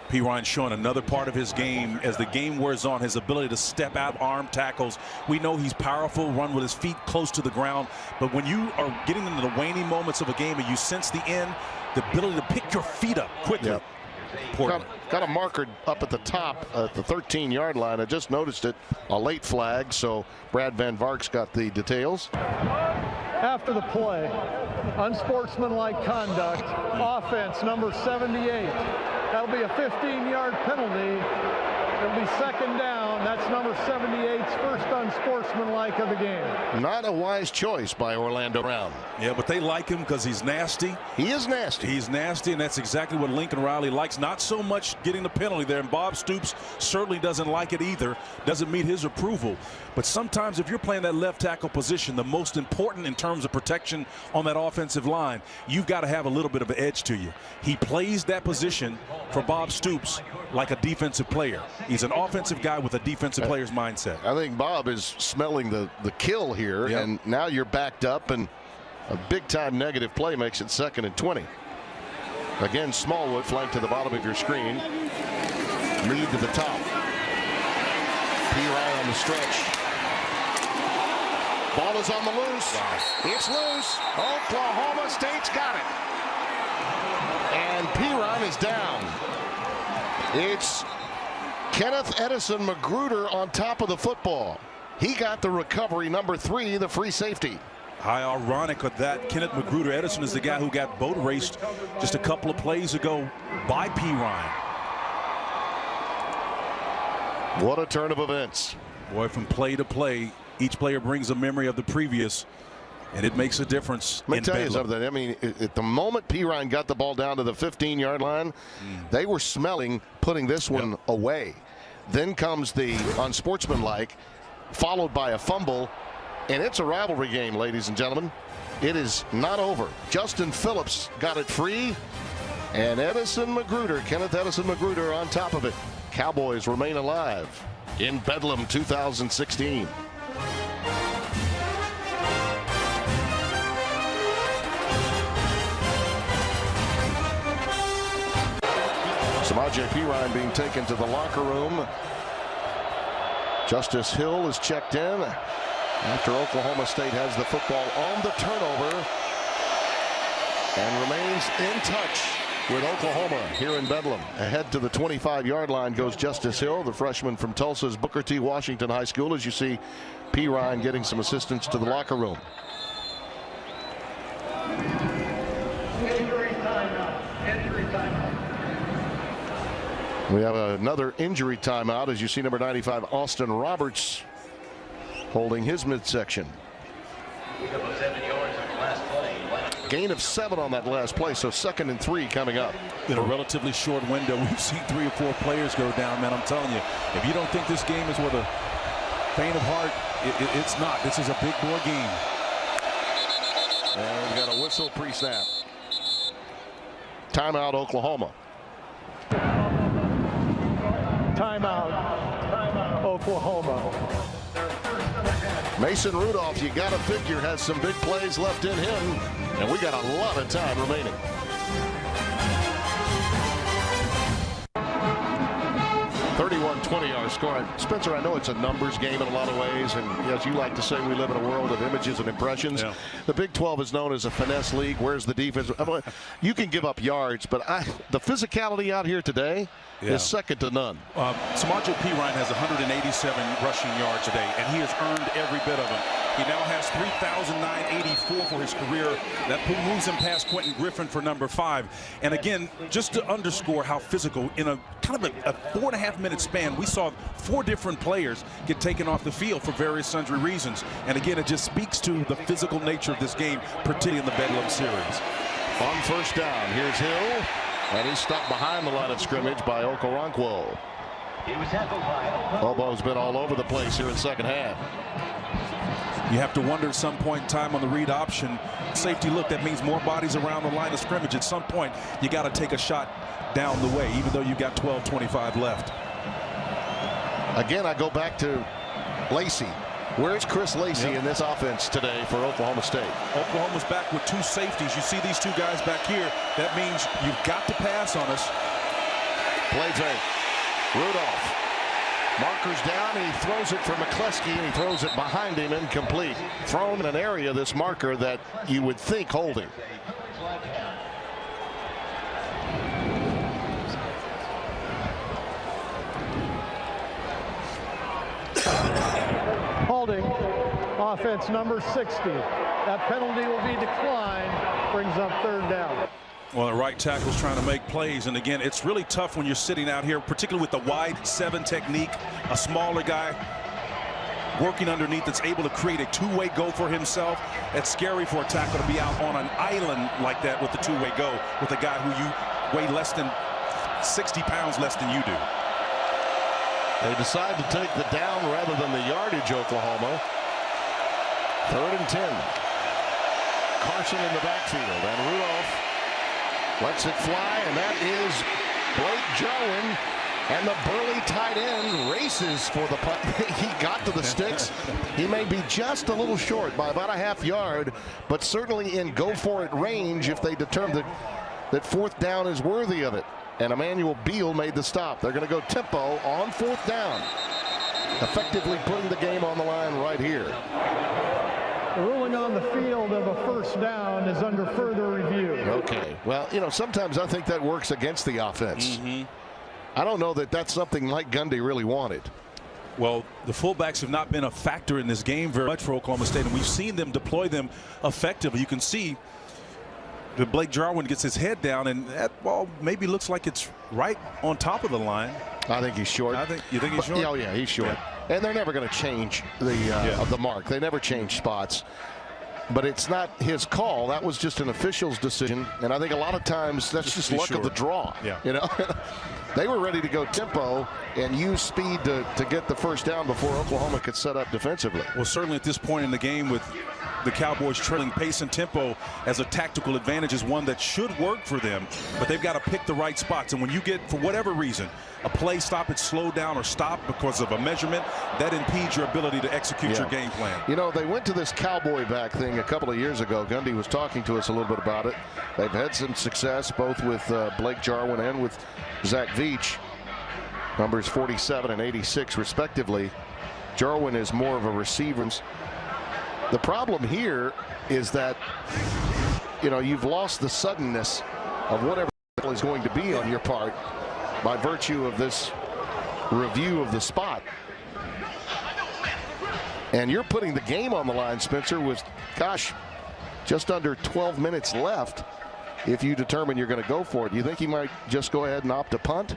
Pirine showing another part of his game as the game wears on, his ability to step out, arm tackles. We know he's powerful, run with his feet close to the ground, but when you are getting into the waning moments of a game and you sense the end, the ability to pick your feet up quickly. Yep. Got a marker up at the top at the 13-yard line. I just noticed it, a late flag, so Brad Van Vark's got the details. After the play, unsportsmanlike conduct, offense number 78. That'll be a 15-yard penalty. It'll be second down. That's number 78's first unsportsmanlike of the game. Not a wise choice by Orlando Brown. Yeah, but they like him because he's nasty. He is nasty. He's nasty, and that's exactly what Lincoln Riley likes. Not so much getting the penalty there, and Bob Stoops certainly doesn't like it either. Doesn't meet his approval. But sometimes if you're playing that left tackle position, the most important in terms of protection on that offensive line, you've got to have a little bit of an edge to you. He plays that position for Bob Stoops like a defensive player. He's an offensive guy with a defensive player's mindset. I think Bob is smelling the kill here, Yep. and now you're backed up, and a big-time negative play makes it 2nd and 20. Again, Smallwood flanked to the bottom of your screen. Lead to the top. Pirine on the stretch. Ball is on the loose. It's loose. Oklahoma State's got it. And Pirine is down. It's Kenneth Edison Magruder on top of the football. He got the recovery, number 3, the free safety. How ironic of that. Kenneth Magruder Edison is the guy who got boat raced just a couple of plays ago by Pirine. What a turn of events. Boy, from play to play, each player brings a memory of the previous. And it makes a difference. Let me tell you something. I mean, at the moment Perine got the ball down to the 15-yard line, they were smelling putting this one away. Then comes the unsportsmanlike, followed by a fumble, and it's a rivalry game, ladies and gentlemen. It is not over. Justin Phillips got it free, and Kenneth Edison Magruder on top of it. Cowboys remain alive in Bedlam 2016. Samaje Perine being taken to the locker room. Justice Hill is checked in after Oklahoma State has the football on the turnover and remains in touch with Oklahoma here in Bedlam. Ahead to the 25-yard line goes Justice Hill, the freshman from Tulsa's Booker T. Washington High School, as you see Perine getting some assistance to the locker room. Injury timeout. We have another injury timeout, as you see number 95, Austin Roberts, holding his midsection. Gain of 7 on that last play, so 2nd and 3 coming up. In a relatively short window, we've seen 3 or 4 players go down, man. I'm telling you, if you don't think this game is with a faint of heart, it's not. This is a big boy game. And we've got a whistle pre-snap. Timeout, Oklahoma. Timeout, Oklahoma. Mason Rudolph, you got to figure, has some big plays left in him, and we got a lot of time remaining. 31-20 our score. Spencer, I know it's a numbers game in a lot of ways, and as you like to say, we live in a world of images and impressions. Yeah. The Big 12 is known as a finesse league. Where's the defense? You can give up yards, but the physicality out here today is second to none. Samaje Perine has 187 rushing yards today, and he has earned every bit of them. He now has 3,984 for his career. That moves him past Quentin Griffin for number 5. And again, just to underscore how physical, in a kind of a 4.5-minute span, we saw 4 different players get taken off the field for various sundry reasons. And again, it just speaks to the physical nature of this game, particularly in the Bedlam series. On first down, here's Hill, and he's stopped behind the line of scrimmage by Okoronkwo. Obo's been all over the place here in second half. You have to wonder at some point in time on the read option, safety look, that means more bodies around the line of scrimmage. At some point, you got to take a shot down the way, even though you've got 12:25 left. Again, I go back to Lacey. Where's Chris Lacey in this offense today for Oklahoma State? Oklahoma's back with 2 safeties. You see these 2 guys back here. That means you've got to pass on us. Play fake. Rudolph. Markers down, he throws it for McCleskey, and he throws it behind him, incomplete. Thrown in an area, this marker, that you would think holding. Holding, offense number 60. That penalty will be declined, brings up 3rd down. Well, the right tackle's trying to make plays, and again, it's really tough when you're sitting out here, particularly with the wide 7 technique, a smaller guy working underneath that's able to create a 2-way go for himself. It's scary for a tackle to be out on an island like that with the 2-way go with a guy who you weigh less than 60 pounds less than you do. They decide to take the down rather than the yardage, Oklahoma. 3rd and 10. Carson in the backfield, and Rudolph lets it fly, and that is Blake Jarwin, and the burly tight end races for the punt. He got to the sticks. He may be just a little short by about a half yard, but certainly in go-for-it range if they determine that 4th down is worthy of it. And Emmanuel Beal made the stop. They're going to go tempo on 4th down, effectively putting the game on the line right here. The ruling on the field of a 1st down is under further review. Okay. Well, you know, sometimes I think that works against the offense. I don't know that that's something Mike Gundy really wanted. Well, the fullbacks have not been a factor in this game very much for Oklahoma State, and we've seen them deploy them effectively. You can see that Blake Jarwin gets his head down, and that ball maybe looks like it's right on top of the line. I think he's short. You think he's short? Oh, yeah, he's short. Yeah. And they're never going to change the mark. They never change spots. but it's not his call. That was just an official's decision, and I think a lot of times that's just luck of the draw. Yeah. You know, they were ready to go tempo and use speed to get the first down before Oklahoma could set up defensively. Well, certainly at this point in the game, with the Cowboys trailing, pace and tempo as a tactical advantage is one that should work for them, but they've got to pick the right spots. And when you get, for whatever reason, a play stop, it slowed down or stopped because of a measurement, that impedes your ability to execute your game plan. You know, they went to this cowboy back thing a couple of years ago. Gundy was talking to us a little bit about it. They've had some success both with Blake Jarwin and with Zach Veach, numbers 47 and 86 respectively. Jarwin is more of a receiver. The problem here is that, you know, you've lost the suddenness of whatever is going to be on your part by virtue of this review of the spot. And you're putting the game on the line, Spencer, with, gosh, just under 12 minutes left. If you determine you're going to go for it, do you think he might just go ahead and opt to punt?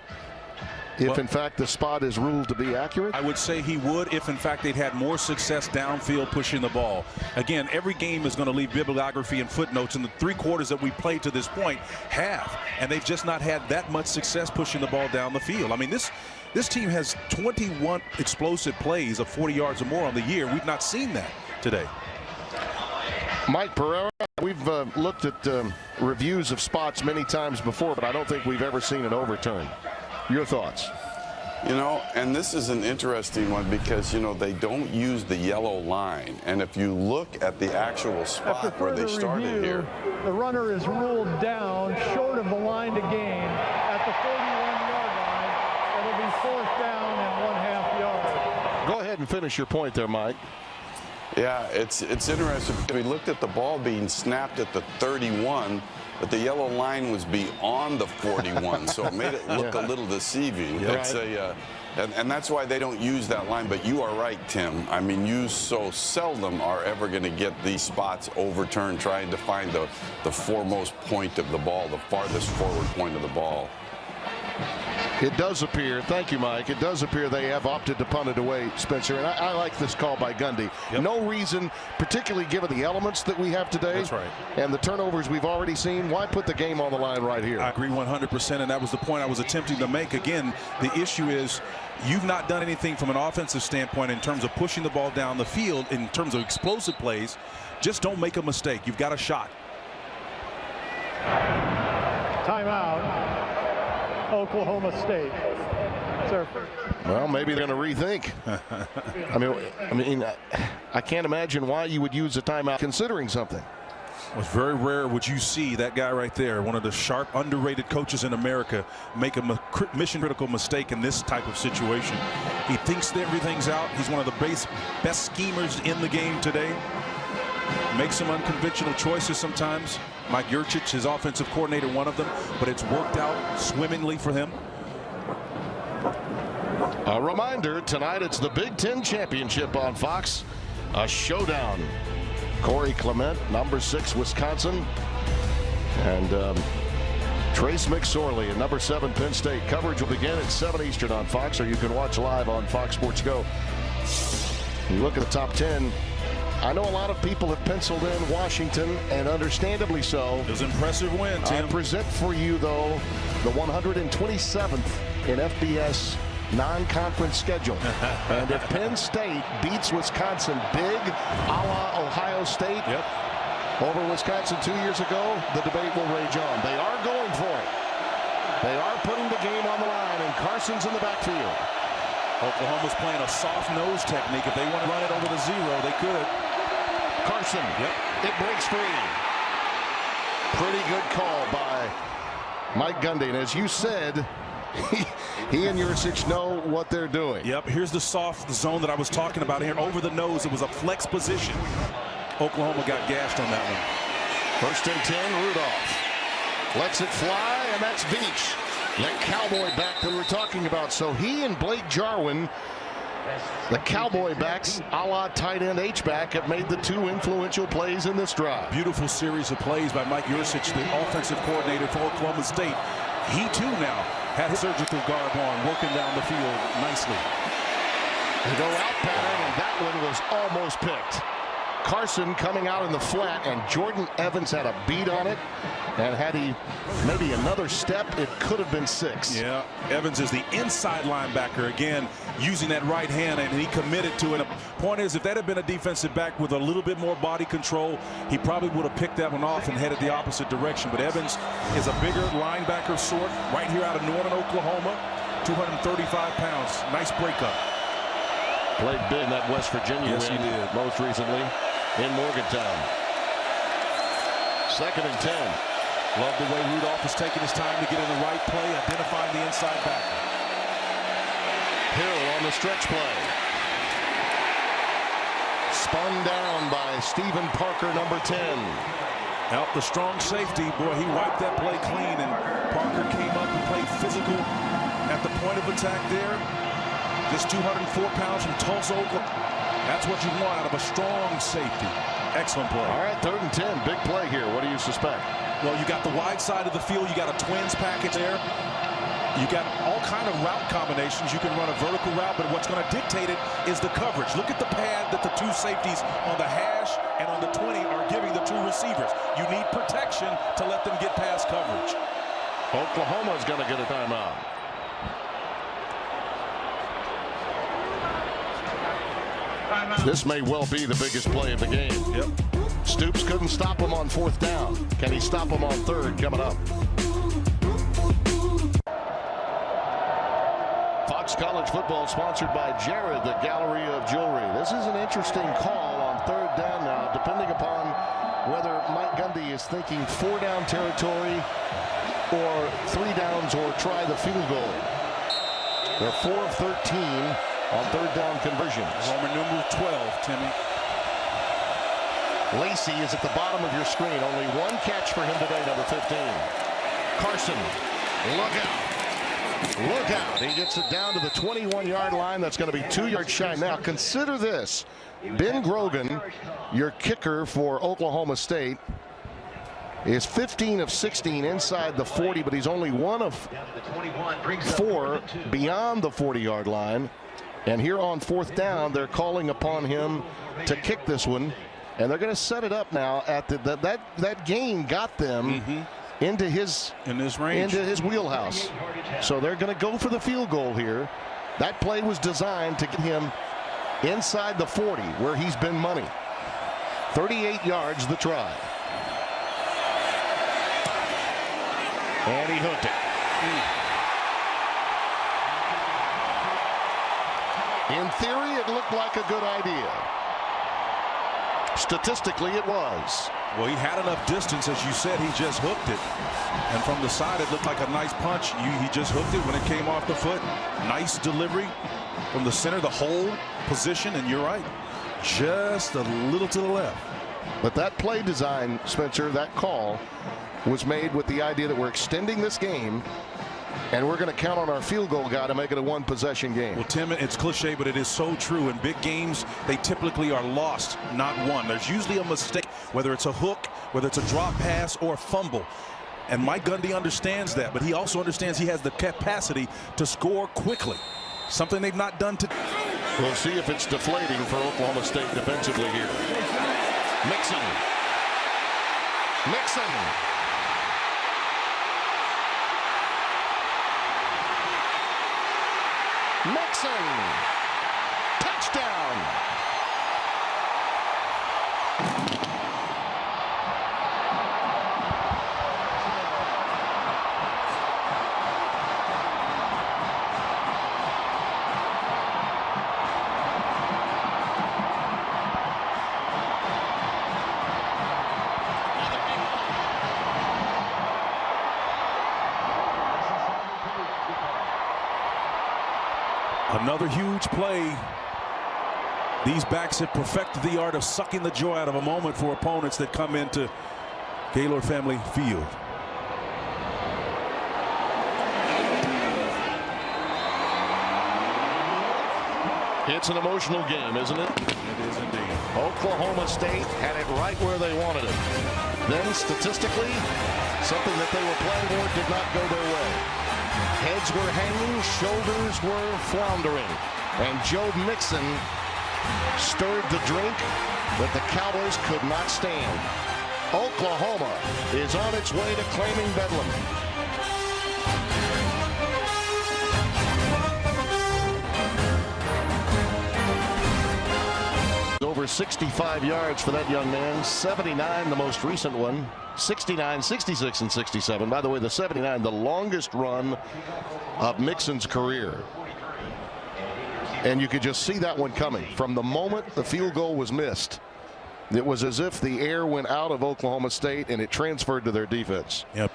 If, in fact, the spot is ruled to be accurate? I would say he would if, in fact, they'd had more success downfield pushing the ball. Again, every game is going to leave bibliography and footnotes, and the 3 quarters that we played to this point have. And they've just not had that much success pushing the ball down the field. I mean, this team has 21 explosive plays of 40 yards or more on the year. We've not seen that today. Mike Pereira, we've looked at reviews of spots many times before, but I don't think we've ever seen an overturn. Your thoughts? You know, and this is an interesting one because, you know, they don't use the yellow line. And if you look at the actual spot where they started here, the runner is ruled down short of the line to gain at the 41-yard line. It'll be 4th down and 1/2 yard. Go ahead and finish your point there, Mike. Yeah, it's interesting. We looked at the ball being snapped at the 31, but the yellow line was beyond the 41, so it made it look a little deceiving. Yeah. It's and that's why they don't use that line. But you are right, Tim. I mean, you so seldom are ever going to get these spots overturned trying to find the foremost point of the ball, the farthest forward point of the ball. It does appear, thank you, Mike, it does appear they have opted to punt it away, Spencer, and I like this call by Gundy. Yep. No reason, particularly given the elements that we have today. That's right. And the turnovers we've already seen, why put the game on the line right here? I agree 100%, and that was the point I was attempting to make. Again, the issue is you've not done anything from an offensive standpoint in terms of pushing the ball down the field, in terms of explosive plays. Just don't make a mistake. You've got a shot. Timeout. Oklahoma State. Well, maybe they're going to rethink. I mean, I can't imagine why you would use a timeout considering something. It's very rare would you see that guy right there, one of the sharp, underrated coaches in America, make a mission-critical mistake in this type of situation. He thinks that everything's out. He's one of the best schemers in the game today. Makes some unconventional choices sometimes. Mike Yurcich, his offensive coordinator, one of them, but it's worked out swimmingly for him. A reminder, tonight it's the Big Ten Championship on Fox. A showdown. Corey Clement, number 6, Wisconsin. And Trace McSorley and number 7, Penn State. Coverage will begin at 7 Eastern on Fox, or you can watch live on Fox Sports Go. You look at the top 10. I know a lot of people have penciled in Washington, and understandably so. It was an impressive win, Tim. I present for you, though, the 127th in FBS non-conference schedule. And if Penn State beats Wisconsin big, a la Ohio State, over Wisconsin 2 years ago, the debate will rage on. They are going for it. They are putting the game on the line, and Carson's in the backfield. Oklahoma's playing a soft nose technique. If they want to run it over the 0, they could. Carson, it breaks free. Pretty good call by Mike Gundy. And as you said, he and Yurcich know what they're doing. Yep, here's the soft zone that I was talking about here. Over the nose, it was a flex position. Oklahoma got gashed on that one. 1st and 10, Rudolph lets it fly, and that's Veach, the cowboy back that we're talking about. So he and Blake Jarwin, the cowboy backs, a la tight end H-back, have made the 2 influential plays in this drive. Beautiful series of plays by Mike Yurcich, the offensive coordinator for Oklahoma State. He, too, now had his surgical garb on, working down the field nicely. They go out pattern, and that one was almost picked. Carson coming out in the flat, and Jordan Evans had a beat on it. And had he maybe another step, it could have been 6. Yeah, Evans is the inside linebacker again, using that right hand, and he committed to it. The point is, if that had been a defensive back with a little bit more body control, he probably would have picked that one off and headed the opposite direction. But Evans is a bigger linebacker sort, right here out of Norman, Oklahoma, 235 pounds. Nice breakup. Played big in that West Virginia yes, win he did. most recently in Morgantown. 2nd and 10. Love the way Rudolph is taking his time to get in the right play, identifying the inside backer. Hill on the stretch play. Spun down by Stephen Parker, number 10. Out the strong safety. Boy, he wiped that play clean, and Parker came up and played physical at the point of attack there. Just 204 pounds from Tulsa, Oklahoma. That's what you want out of a strong safety. Excellent play. All right, 3rd and 10. Big play here. What do you suspect? Well, you got the wide side of the field. You got a twins package there. You got all kind of route combinations. You can run a vertical route, but what's going to dictate it is the coverage. Look at the pad that the 2 safeties on the hash and on the 20 are giving the 2 receivers. You need protection to let them get past coverage. Oklahoma's going to get a timeout. This may well be the biggest play of the game. Yep. Stoops couldn't stop him on 4th down. Can he stop him on 3rd coming up? Fox College football sponsored by Jared, the Gallery of Jewelry. This is an interesting call on 3rd down now, depending upon whether Mike Gundy is thinking 4-down territory or 3 downs or try the field goal. They're 4 of 13 on 3rd down conversions. Roman numeral 12, Timmy. Lacey is at the bottom of your screen. Only 1 catch for him today, number 15. Carson, look out. Look out. He gets it down to the 21-yard line. That's going to be 2 yards shy. Now, consider this. Ben Grogan, your kicker for Oklahoma State, is 15 of 16 inside the 40, but he's only 1 of 4 beyond the 40-yard line. And here on 4th down, they're calling upon him to kick this one. And they're going to set it up now at that gain got them into his range, into his wheelhouse. So they're going to go for the field goal here. That play was designed to get him inside the 40, where he's been money. 38 yards the try. And he hooked it. In theory, it looked like a good idea. Statistically, it was. Well, he had enough distance, as you said. He just hooked it. And from the side, it looked like a nice punch. He just hooked it when it came off the foot. Nice delivery from the center, the whole position. And you're right, just a little to the left. But that play design, Spencer, that call was made with the idea that we're extending this game, and we're going to count on our field goal guy to make it a 1-possession game. Well, Tim, it's cliche, but it is so true. In big games, they typically are lost, not won. There's usually a mistake, whether it's a hook, whether it's a drop pass or a fumble. And Mike Gundy understands that, but he also understands he has the capacity to score quickly, something they've not done today. We'll see if it's deflating for Oklahoma State defensively here. Mixon. Touchdown. Another huge play. These backs have perfected the art of sucking the joy out of a moment for opponents that come into Gaylord Family Field. It's an emotional game, isn't it? It is indeed. Oklahoma State had it right where they wanted it. Then statistically, something that they were playing for did not go their way. Heads were hanging, shoulders were floundering, and Joe Mixon stirred the drink that the Cowboys could not stand. Oklahoma is on its way to claiming Bedlam. Over 65 yards for that young man. 79, the most recent one. 69, 66, and 67. By the way, the 79, the longest run of Mixon's career. And you could just see that one coming. From the moment the field goal was missed, it was as if the air went out of Oklahoma State and it transferred to their defense. Yeah,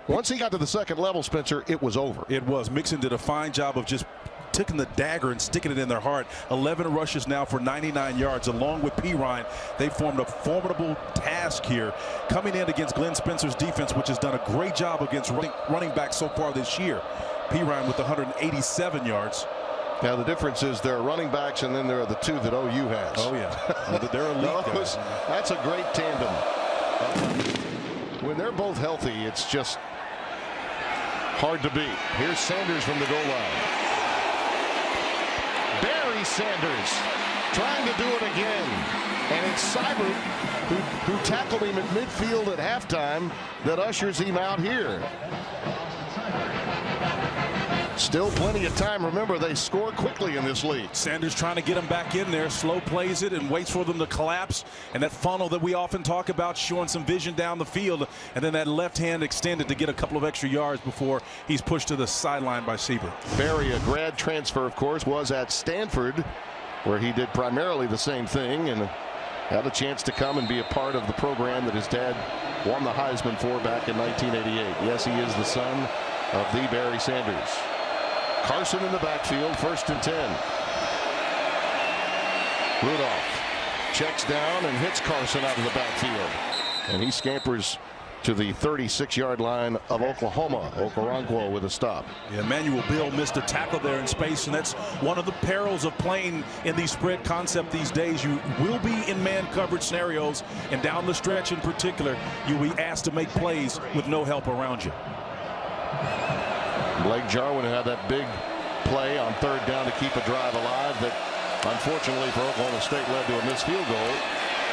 once he got to the second level, Spencer, it was over. It was. Mixon did a fine job of just taking the dagger and sticking it in their heart. 11 rushes now for 99 yards, along with P. Ryan. They formed a formidable task here, coming in against Glenn Spencer's defense, which has done a great job against running backs so far this year. P. Ryan with 187 yards. Now the difference is there are running backs, and then there are the two that OU has. Oh yeah, they're elite guys. That's a great tandem. When they're both healthy, it's just hard to beat. Here's Sanders from the goal line. Barry Sanders trying to do it again, and it's Seibert who tackled him at midfield at halftime that ushers him out here. Still plenty of time. Remember, they score quickly in this league. Sanders trying to get them back in there, slow plays it and waits for them to collapse. And that funnel that we often talk about, showing some vision down the field, and then that left hand extended to get a couple of extra yards before he's pushed to the sideline by Seibert. Barry, a grad transfer, of course, was at Stanford, where he did primarily the same thing and had a chance to come and be a part of the program that his dad won the Heisman for back in 1988. Yes, he is the son of the Barry Sanders. Carson in the backfield, 1st and 10. Rudolph checks down and hits Carson out of the backfield. And he scampers to the 36-yard line of Oklahoma. Okoronkwo with a stop. Yeah, Emmanuel Bill missed a tackle there in space, and that's one of the perils of playing in the spread concept these days. You will be in man coverage scenarios, and down the stretch in particular, you'll be asked to make plays with no help around you. Blake Jarwin had that big play on 3rd down to keep a drive alive that unfortunately for Oklahoma State led to a missed field goal.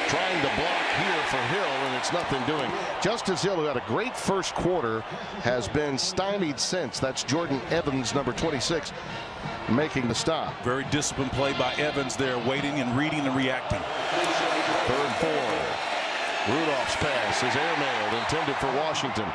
Trying to block here for Hill, and it's nothing doing. Justice Hill, who had a great first quarter, has been stymied since. That's Jordan Evans, number 26, making the stop. Very disciplined play by Evans there, waiting and reading and reacting. 3rd and 4. Rudolph's pass is airmailed, intended for Washington.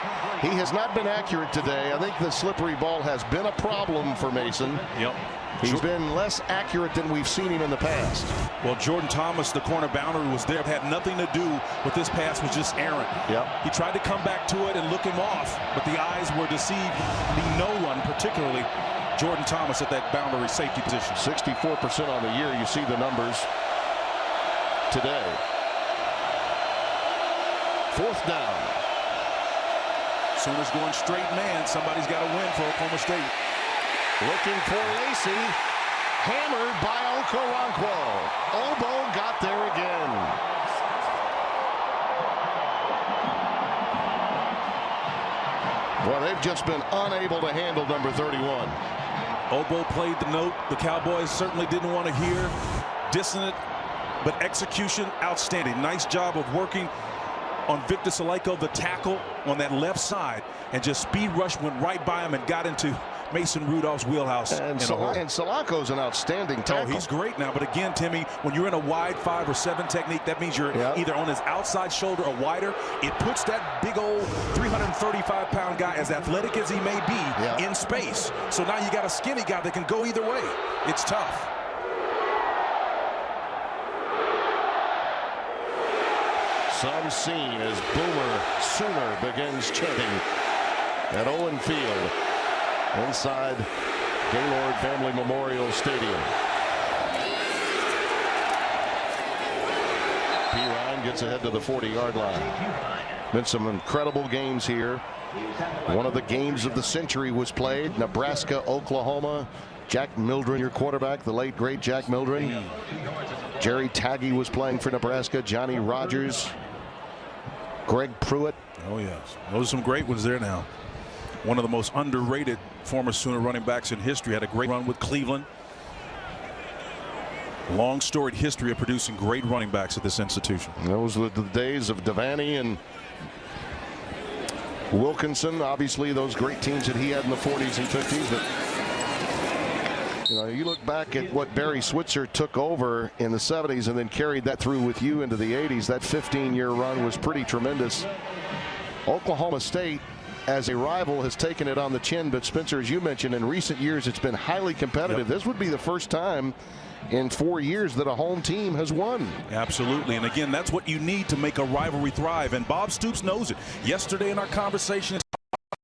He has not been accurate today. I think the slippery ball has been a problem for Mason. Yep. He's been less accurate than we've seen him in the past. Well, Jordan Thomas, the corner boundary, was there. It had nothing to do with this pass, was just errant. Yep. He tried to come back to it and look him off, but the eyes were deceived. No one, particularly Jordan Thomas, at that boundary safety position. 64% on the year. You see the numbers today. 4th down. Sooners going straight man. Somebody's got to win for Oklahoma State. Looking for Lacey. Hammered by Okoronkwo. Obo got there again. Well, they've just been unable to handle number 31. Obo played the note the Cowboys certainly didn't want to hear. Dissonant, but execution outstanding. Nice job of working on Victor Saleko, the tackle on that left side, and just speed rush went right by him and got into Mason Rudolph's wheelhouse. And Salako's an outstanding tackle. Oh, he's great now. But again, Timmy, when you're in a wide 5 or 7 technique, that means you're either on his outside shoulder or wider. It puts that big old 335-pound guy, as athletic as he may be, in space. So now you got a skinny guy that can go either way. It's tough. Some scene as Boomer Sooner begins chanting at Owen Field inside Gaylord Family Memorial Stadium. P. Ryan gets ahead to the 40-yard line. Been some incredible games here. One of the games of the century was played. Nebraska, Oklahoma. Jack Mildren, your quarterback, the late, great Jack Mildren. Jerry Taggy was playing for Nebraska. Johnny Rogers. Greg Pruitt. Oh, yes. Those are some great ones there now. One of the most underrated former Sooner running backs in history. Had a great run with Cleveland. Long storied history of producing great running backs at this institution. Those were the days of Devaney and Wilkinson. Obviously, those great teams that he had in the 40s and 50s. But you look back at what Barry Switzer took over in the 70s and then carried that through with you into the 80s. That 15-year run was pretty tremendous. Oklahoma State, as a rival, has taken it on the chin. But Spencer, as you mentioned, in recent years, it's been highly competitive. This would be the first time in 4 years that a home team has won. Absolutely. And again, that's what you need to make a rivalry thrive. And Bob Stoops knows it. Yesterday in our conversation,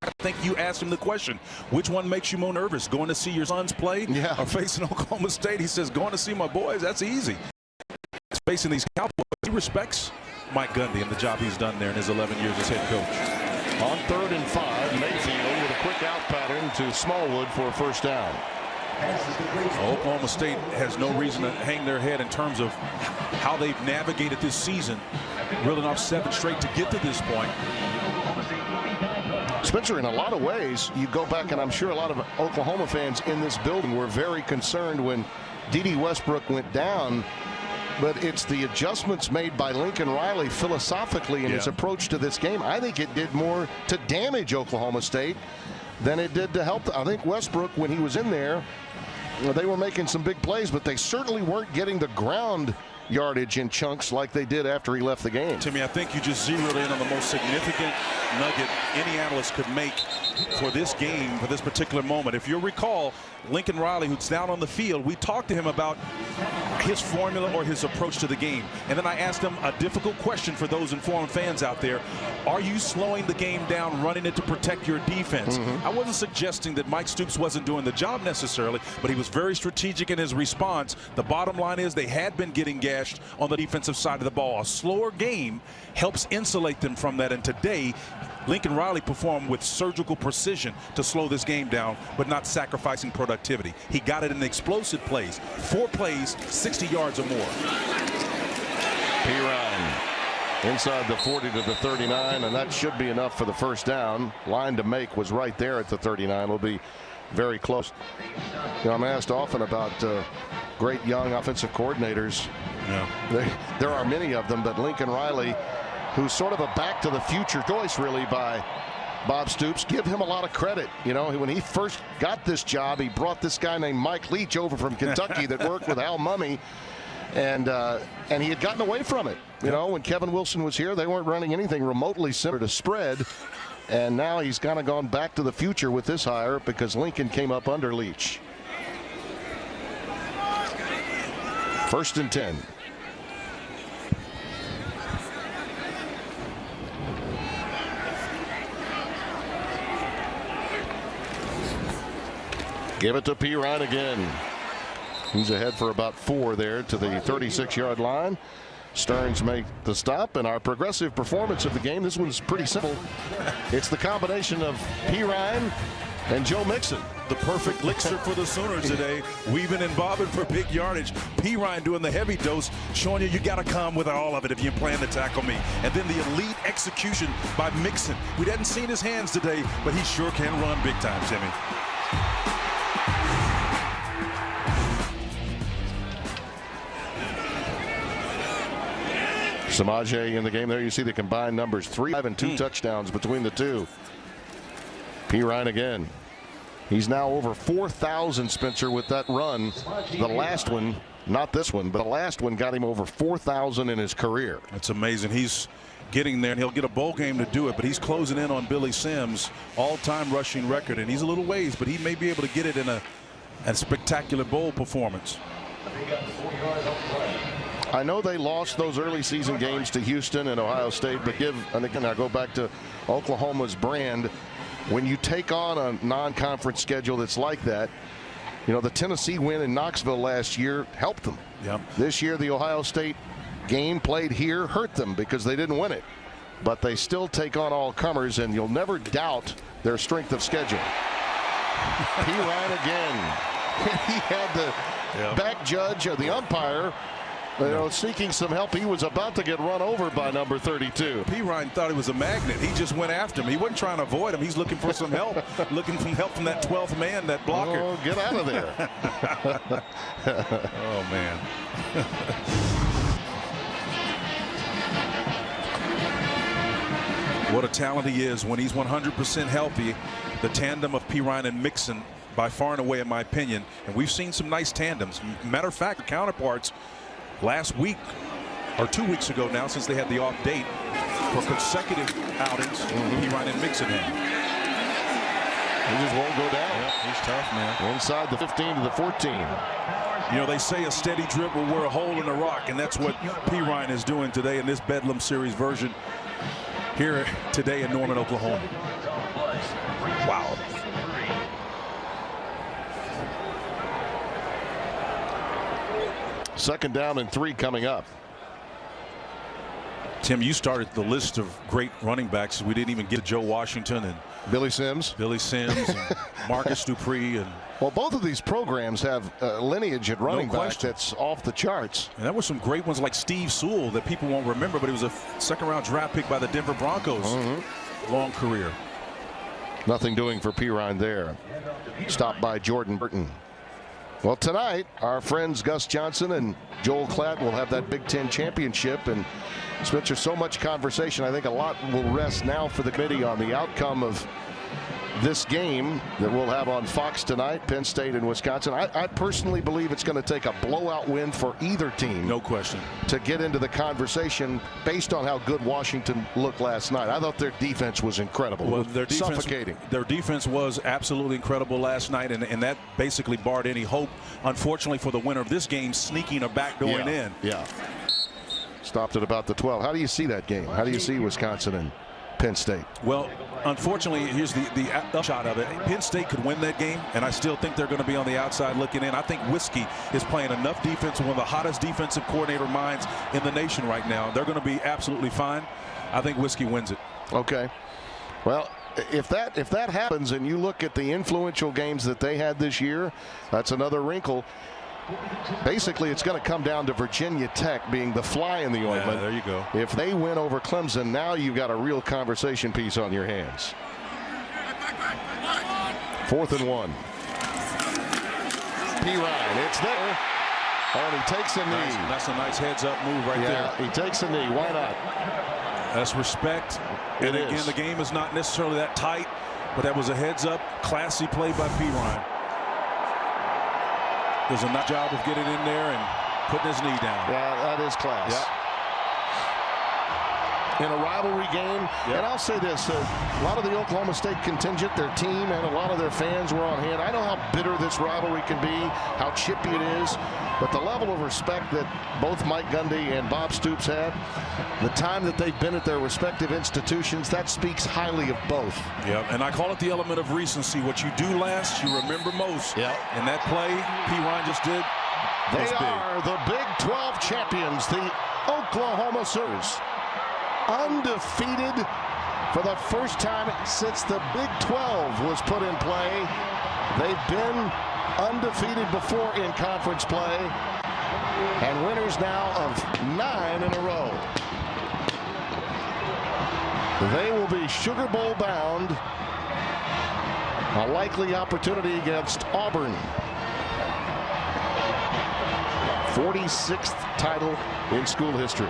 I think you asked him the question, which one makes you more nervous, going to see your sons play or facing Oklahoma State? He says, going to see my boys, that's easy. Facing these Cowboys, he respects Mike Gundy and the job he's done there in his 11 years as head coach. On 3rd and 5, Mayfield with a quick out pattern to Smallwood for a first down. Oklahoma State has no reason to hang their head in terms of how they've navigated this season, reeling off 7 straight to get to this point. Spencer, in a lot of ways, you go back, and I'm sure a lot of Oklahoma fans in this building were very concerned when D.D. Westbrook went down. But it's the adjustments made by Lincoln Riley philosophically in his approach to this game. I think it did more to damage Oklahoma State than it did to help. I think Westbrook, when he was in there, they were making some big plays, but they certainly weren't getting the ground yardage in chunks like they did after he left the game. Timmy, I think you just zeroed in on the most significant nugget any analyst could make for this game, for this particular moment. If you'll recall, Lincoln Riley, who's down on the field, we talked to him about his formula or his approach to the game. And then I asked him a difficult question for those informed fans out there. Are you slowing the game down, running it to protect your defense? I wasn't suggesting that Mike Stoops wasn't doing the job necessarily, but he was very strategic in his response. The bottom line is they had been getting gashed on the defensive side of the ball. A slower game helps insulate them from that. And today, Lincoln Riley performed with surgical precision to slow this game down, but not sacrificing productivity. He got it in explosive plays. 4 plays, 60 yards or more. Pirine inside the 40 to the 39, and that should be enough for the first down. Line to make was right there at the 39. Will be very close. I'm asked often about great young offensive coordinators. There are many of them, but Lincoln Riley, who's sort of a back-to-the-future choice, really, by Bob Stoops. Give him a lot of credit. When he first got this job, he brought this guy named Mike Leach over from Kentucky that worked with Al Mummy, and he had gotten away from it. When Kevin Wilson was here, they weren't running anything remotely similar to spread, and now he's kind of gone back to the future with this hire because Lincoln came up under Leach. 1st and 10. Give it to Pirine again. He's ahead for about 4 there to the 36-yard line. Stearns make the stop, and our progressive performance of the game, this one's pretty simple. It's the combination of Pirine and Joe Mixon. The perfect elixir for the Sooners today. Weaving and bobbing for big yardage. Pirine doing the heavy dose, showing you got to come with all of it if you plan to tackle me. And then the elite execution by Mixon. We hadn't seen his hands today, but he sure can run big time, Jimmy. Samaje in the game there. You see the combined numbers, 3 and 2 touchdowns between the two. Pirine again. He's now over 4,000, Spencer, with that run. The last one, not this one, but the last one got him over 4,000 in his career. That's amazing. He's getting there, and he'll get a bowl game to do it, but he's closing in on Billy Sims' all-time rushing record, and he's a little ways, but he may be able to get it in a spectacular bowl performance. I know they lost those early season games to Houston and Ohio State, but and again, I go back to Oklahoma's brand. When you take on a non-conference schedule that's like that, the Tennessee win in Knoxville last year helped them. This year, the Ohio State game played here hurt them because they didn't win it. But they still take on all comers, and you'll never doubt their strength of schedule. Pirine again. He had the back judge or the umpire seeking some help. He was about to get run over by number 32. Perine thought he was a magnet. He just went after him. He wasn't trying to avoid him. He's looking for some help, looking for help from that 12th man, that blocker. Oh, get out of there. Oh, man. What a talent he is when he's 100% healthy. The tandem of Perine and Mixon, by far and away, in my opinion. And we've seen some nice tandems. Matter of fact, the counterparts last week, or 2 weeks ago now, since they had the off date, for consecutive outings, Perine and Mixon had. He just won't go down. Yeah, he's tough, man. Inside the 15 to the 14. You know, they say a steady drip will wear a hole in the rock, and that's what Perine is doing today in this Bedlam Series version here today in Norman, Oklahoma. Wow. Second down and 3 coming up. Tim, you started the list of great running backs. We didn't even get to Joe Washington and Billy Sims. And Marcus Dupree. And well, both of these programs have lineage at running back that's off the charts. And there were some great ones like Steve Sewell that people won't remember, but he was a second-round draft pick by the Denver Broncos. Long career. Nothing doing for Perine there. Stopped by Jordan Burton. Well, tonight, our friends Gus Johnson and Joel Klatt will have that Big Ten championship. And Spencer, so much conversation. I think a lot will rest now for the committee on the outcome of this game that we'll have on Fox tonight, Penn State and Wisconsin. I personally believe it's going to take a blowout win for either team. No question. To get into the conversation based on how good Washington looked last night. I thought their defense was incredible. Well, their defense, suffocating. Their defense was absolutely incredible last night, and that basically barred any hope, unfortunately, for the winner of this game sneaking or backdooring in. Yeah. Stopped at about the 12. How do you see that game? How do you see Wisconsin and Penn State? Well, unfortunately, here's the upshot of it. Penn State could win that game, and I still think they're going to be on the outside looking in. I think Whiskey is playing enough defense, one of the hottest defensive coordinator minds in the nation right now. They're going to be absolutely fine. I think Whiskey wins it. Okay. Well, if that happens and you look at the influential games that they had this year, that's another wrinkle. Basically, it's going to come down to Virginia Tech being the fly in the ointment. There you go. If they win over Clemson, now you've got a real conversation piece on your hands. 4th and 1. Perine, it's there. And he takes a knee. That's a nice heads-up move right there. He takes a knee. Why not? That's respect. And again, the game is not necessarily that tight, but that was a heads-up, classy play by Perine. Does a nice job of getting in there and putting his knee down. Yeah, that is class. Yep. In a rivalry game, and I'll say this, a lot of the Oklahoma State contingent, their team and a lot of their fans were on hand. I know how bitter this rivalry can be, how chippy it is, but the level of respect that both Mike Gundy and Bob Stoops had, the time that they've been at their respective institutions, that speaks highly of both. Yeah, and I call it the element of recency. What you do last, you remember most. Yeah. And that play Perine just did. They are the Big 12 champions, the Oklahoma Sooners. Undefeated for the first time since the Big 12 was put in play. They've been undefeated before in conference play and winners now of 9 in a row. They will be Sugar Bowl bound. A likely opportunity against Auburn. 46th title in school history.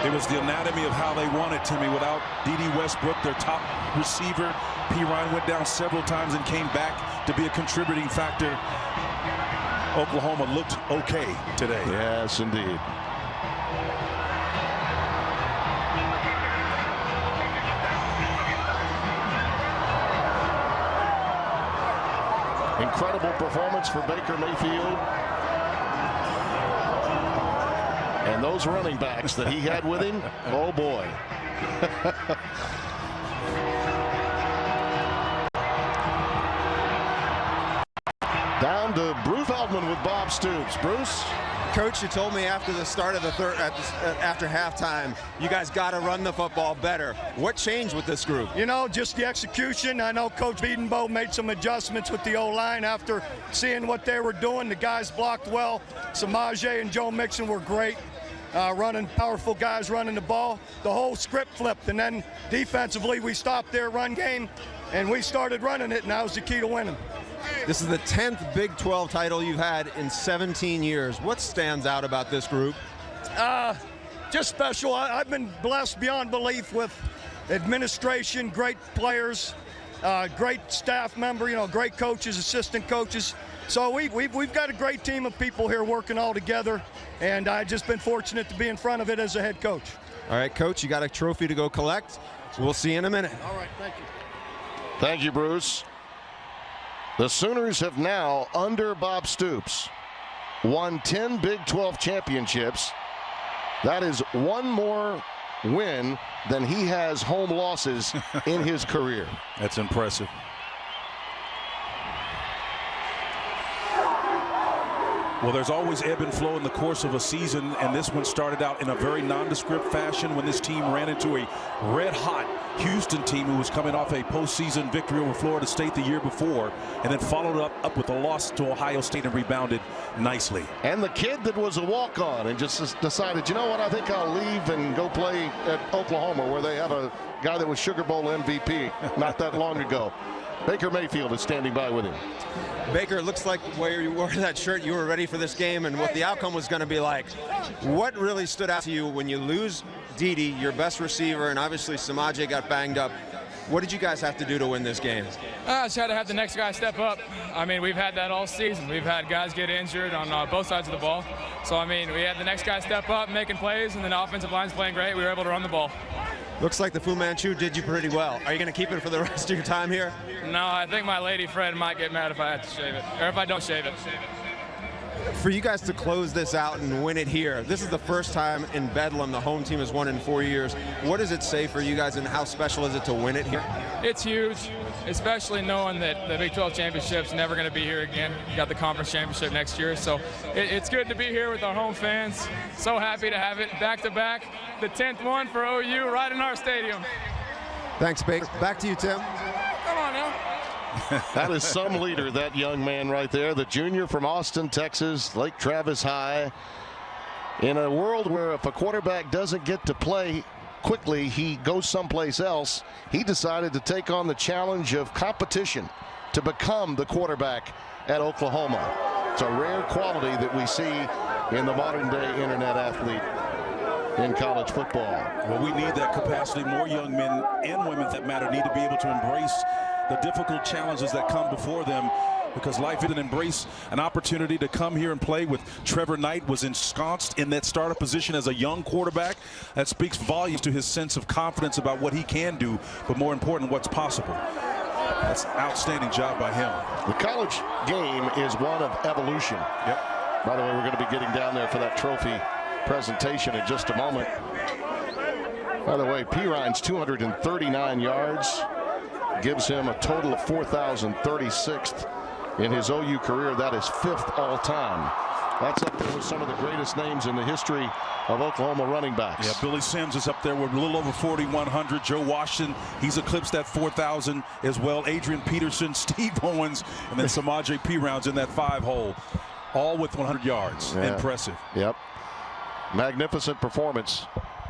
It was the anatomy of how they won it, Timmy. Without D.D. Westbrook, their top receiver, Perine went down several times and came back to be a contributing factor. Oklahoma looked okay today. Yes, indeed. Incredible performance for Baker Mayfield. And those running backs that he had with him, oh boy. Down to Bruce Feldman with Bob Stoops. Bruce? Coach, you told me after the start of the after halftime, you guys got to run the football better. What changed with this group? You know, just the execution. I know Coach Bedenbow made some adjustments with the O-line after seeing what they were doing. The guys blocked well. Samaje and Joe Mixon were great. Running, powerful guys running the ball. The whole script flipped, and then defensively we stopped their run game, and we started running it, and that was the key to winning. This is the 10th Big 12 title you've had in 17 years. What stands out about this group? Just special. I've been blessed beyond belief with administration, great players, great staff member, you know, great coaches, assistant coaches. So we've got a great team of people here working all together, and I've just been fortunate to be in front of it as a head coach. All right, Coach, you got a trophy to go collect. We'll see you in a minute. All right, thank you. Thank you, Bruce. The Sooners have now, under Bob Stoops, won 10 Big 12 championships. That is one more win than he has home losses in his career. That's impressive. Well, there's always ebb and flow in the course of a season, and this one started out in a very nondescript fashion when this team ran into a red-hot Houston team who was coming off a postseason victory over Florida State the year before, and then followed up with a loss to Ohio State and rebounded nicely. And the kid that was a walk-on and just decided, you know what, I think I'll leave and go play at Oklahoma, where they have a guy that was Sugar Bowl MVP not that long ago. Baker Mayfield is standing by with him. Baker, it looks like where you wore that shirt, you were ready for this game and what the outcome was going to be like. What really stood out to you when you lose Dede, your best receiver, and obviously Samaje got banged up? What did you guys have to do to win this game? I just had to have the next guy step up. I mean, we've had that all season. We've had guys get injured on both sides of the ball. So, I mean, we had the next guy step up, making plays, and then the offensive line's playing great. We were able to run the ball. Looks like the Fu Manchu did you pretty well. Are you going to keep it for the rest of your time here? No, I think my lady friend might get mad if I have to shave it, or if I don't shave it. For you guys to close this out and win it here, this is the first time in Bedlam the home team has won in 4 years. What does it say for you guys, and how special is it to win it here? It's huge, especially knowing that the Big 12 championship's never going to be here again. You got the conference championship next year, so it's good to be here with our home fans. So happy to have it back-to-back. The 10th one for OU right in our stadium. Thanks, Baker. Back to you, Tim. Come on now. That is some leader, that young man right there, the junior from Austin, Texas, Lake Travis High. In a world where if a quarterback doesn't get to play quickly, he goes someplace else, he decided to take on the challenge of competition to become the quarterback at Oklahoma. It's a rare quality that we see in the modern day internet athlete in college football. Well, we need that capacity. More young men and women, that matter, need to be able to embrace the difficult challenges that come before them, because life didn't embrace an opportunity to come here and play with Trevor Knight, was ensconced in that starter position as a young quarterback. That speaks volumes to his sense of confidence about what he can do, but more important, what's possible. That's an outstanding job by him. The college game is one of evolution. Yep. By the way, we're going to be getting down there for that trophy presentation in just a moment. By the way, Perine's 239 yards gives him a total of 4,036th in his OU career. That is 5th all time. That's up there with some of the greatest names in the history of Oklahoma running backs. Yeah, Billy Sims is up there with a little over 4,100. Joe Washington, he's eclipsed that 4,000 as well. Adrian Peterson, Steve Owens, and then Samaje Perine in that 5-hole, all with 100 yards. Yeah. Impressive. Yep. Magnificent performance.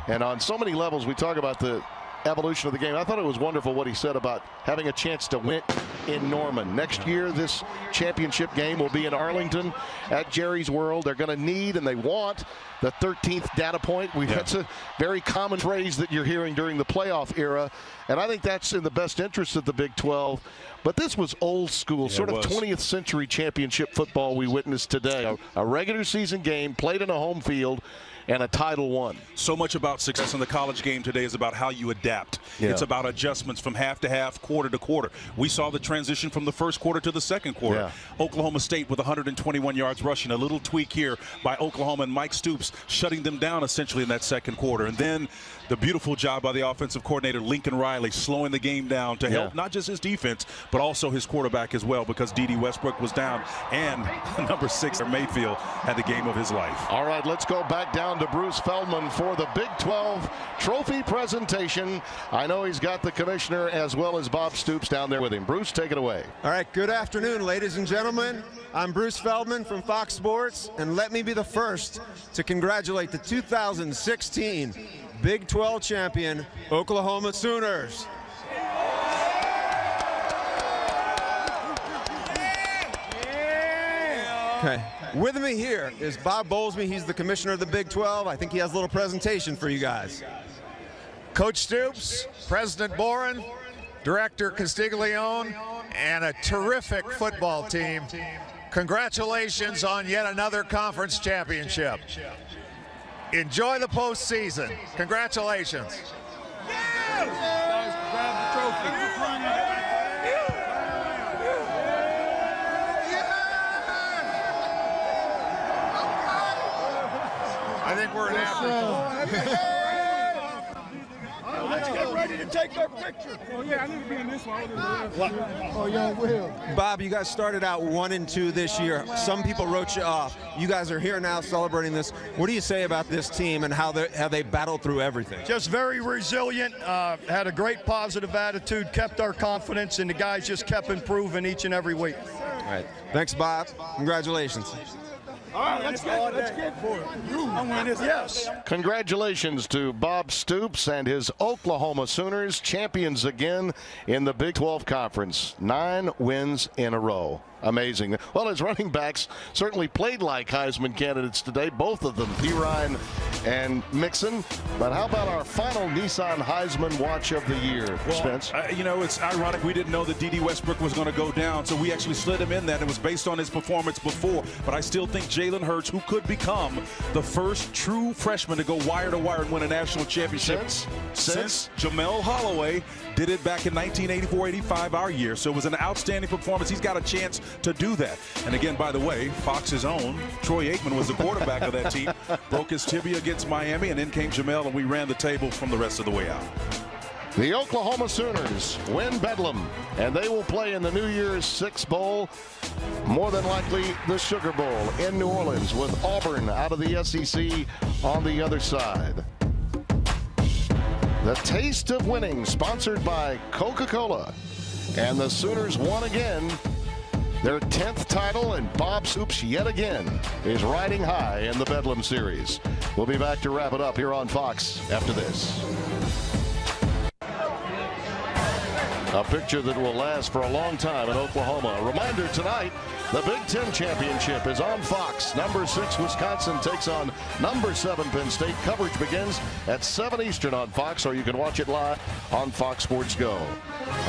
And on so many levels, we talk about the evolution of the game. I thought it was wonderful what he said about having a chance to win in Norman. Next year, this championship game will be in Arlington at Jerry's World. They're going to need and they want the 13th data point. That's a very common phrase that you're hearing during the playoff era, and I think that's in the best interest of the Big 12. But this was old school, sort of 20th century championship football we witnessed today. A regular season game played in a home field, and a Title won. So much about success in the college game today is about how you adapt. Yeah. It's about adjustments from half to half, quarter to quarter. We saw the transition from the first quarter to the second quarter. Yeah. Oklahoma State with 121 yards rushing, a little tweak here by Oklahoma and Mike Stoops shutting them down essentially in that second quarter. And then the beautiful job by the offensive coordinator Lincoln Riley slowing the game down to help not just his defense but also his quarterback as well, because D.D. Westbrook was down and number 6 Mayfield had the game of his life. All right, let's go back down to Bruce Feldman for the Big 12 trophy presentation. I know he's got the commissioner as well as Bob Stoops down there with him. Bruce, take it away. All right, good afternoon, ladies and gentlemen. I'm Bruce Feldman from Fox Sports, and let me be the first to congratulate the 2016 Big 12 champion, Oklahoma Sooners. Okay. With me here is Bob Bowlesby. He's the commissioner of the Big 12. I think he has a little presentation for you guys. Coach Stoops, President Boren, Director Castiglione, and a terrific football team. Congratulations on yet another conference championship. Enjoy the postseason. Congratulations. I think we're in Africa. Let's get ready to take our picture. Oh, yeah, I need to be in this one. Oh, yeah, will. Bob, you guys started out 1-2 this year. Some people wrote you off. You guys are here now celebrating this. What do you say about this team and how they battled through everything? Just very resilient, had a great positive attitude, kept our confidence, and the guys just kept improving each and every week. All right. Thanks, Bob. Congratulations. All right, let's get for it. I'm winning this. Yes. Congratulations to Bob Stoops and his Oklahoma Sooners, champions again in the Big 12 Conference. 9 wins in a row. Amazing. Well, his running backs certainly played like Heisman candidates today, both of them, Pirine and Mixon. But how about our final Nissan Heisman watch of the year, Spence? You know, it's ironic we didn't know that D.D. Westbrook was going to go down, so we actually slid him in that. It was based on his performance before, but I still think Jalen Hurts, who could become the first true freshman to go wire to wire and win a national championship since Jamel Holloway did it back in 1984-85, our year. So it was an outstanding performance. He's got a chance to do that. And again, by the way, Fox's own Troy Aikman was the quarterback of that team, broke his tibia against Miami, and then came Jamel, and we ran the table from the rest of the way out. The Oklahoma Sooners win Bedlam, and they will play in the New Year's Six Bowl, more than likely the Sugar Bowl in New Orleans, with Auburn out of the SEC on the other side. The Taste of Winning, sponsored by Coca-Cola, and the Sooners won again. Their 10th title, and Bob Stoops yet again is riding high in the Bedlam series. We'll be back to wrap it up here on Fox after this. A picture that will last for a long time in Oklahoma. A reminder tonight, the Big Ten Championship is on Fox. Number 6 Wisconsin takes on number 7 Penn State. Coverage begins at 7 Eastern on Fox, or you can watch it live on Fox Sports Go.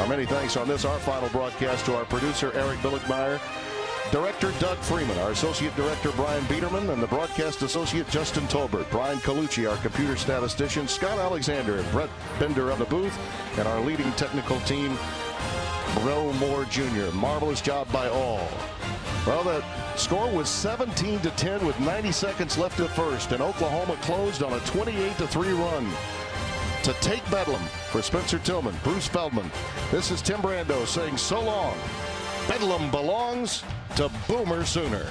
Our many thanks on this, our final broadcast, to our producer, Eric Billickmeyer, Director Doug Freeman, our Associate Director Brian Biederman, and the Broadcast Associate Justin Tolbert, Brian Colucci, our Computer Statistician, Scott Alexander, and Brett Bender of the booth, and our leading technical team, Bro Moore Jr. Marvelous job by all. Well, the score was 17-10 with 90 seconds left of first, and Oklahoma closed on a 28-3 run. To take Bedlam, for Spencer Tillman, Bruce Feldman, this is Tim Brando saying so long. Bedlam belongs to Boomer Sooner.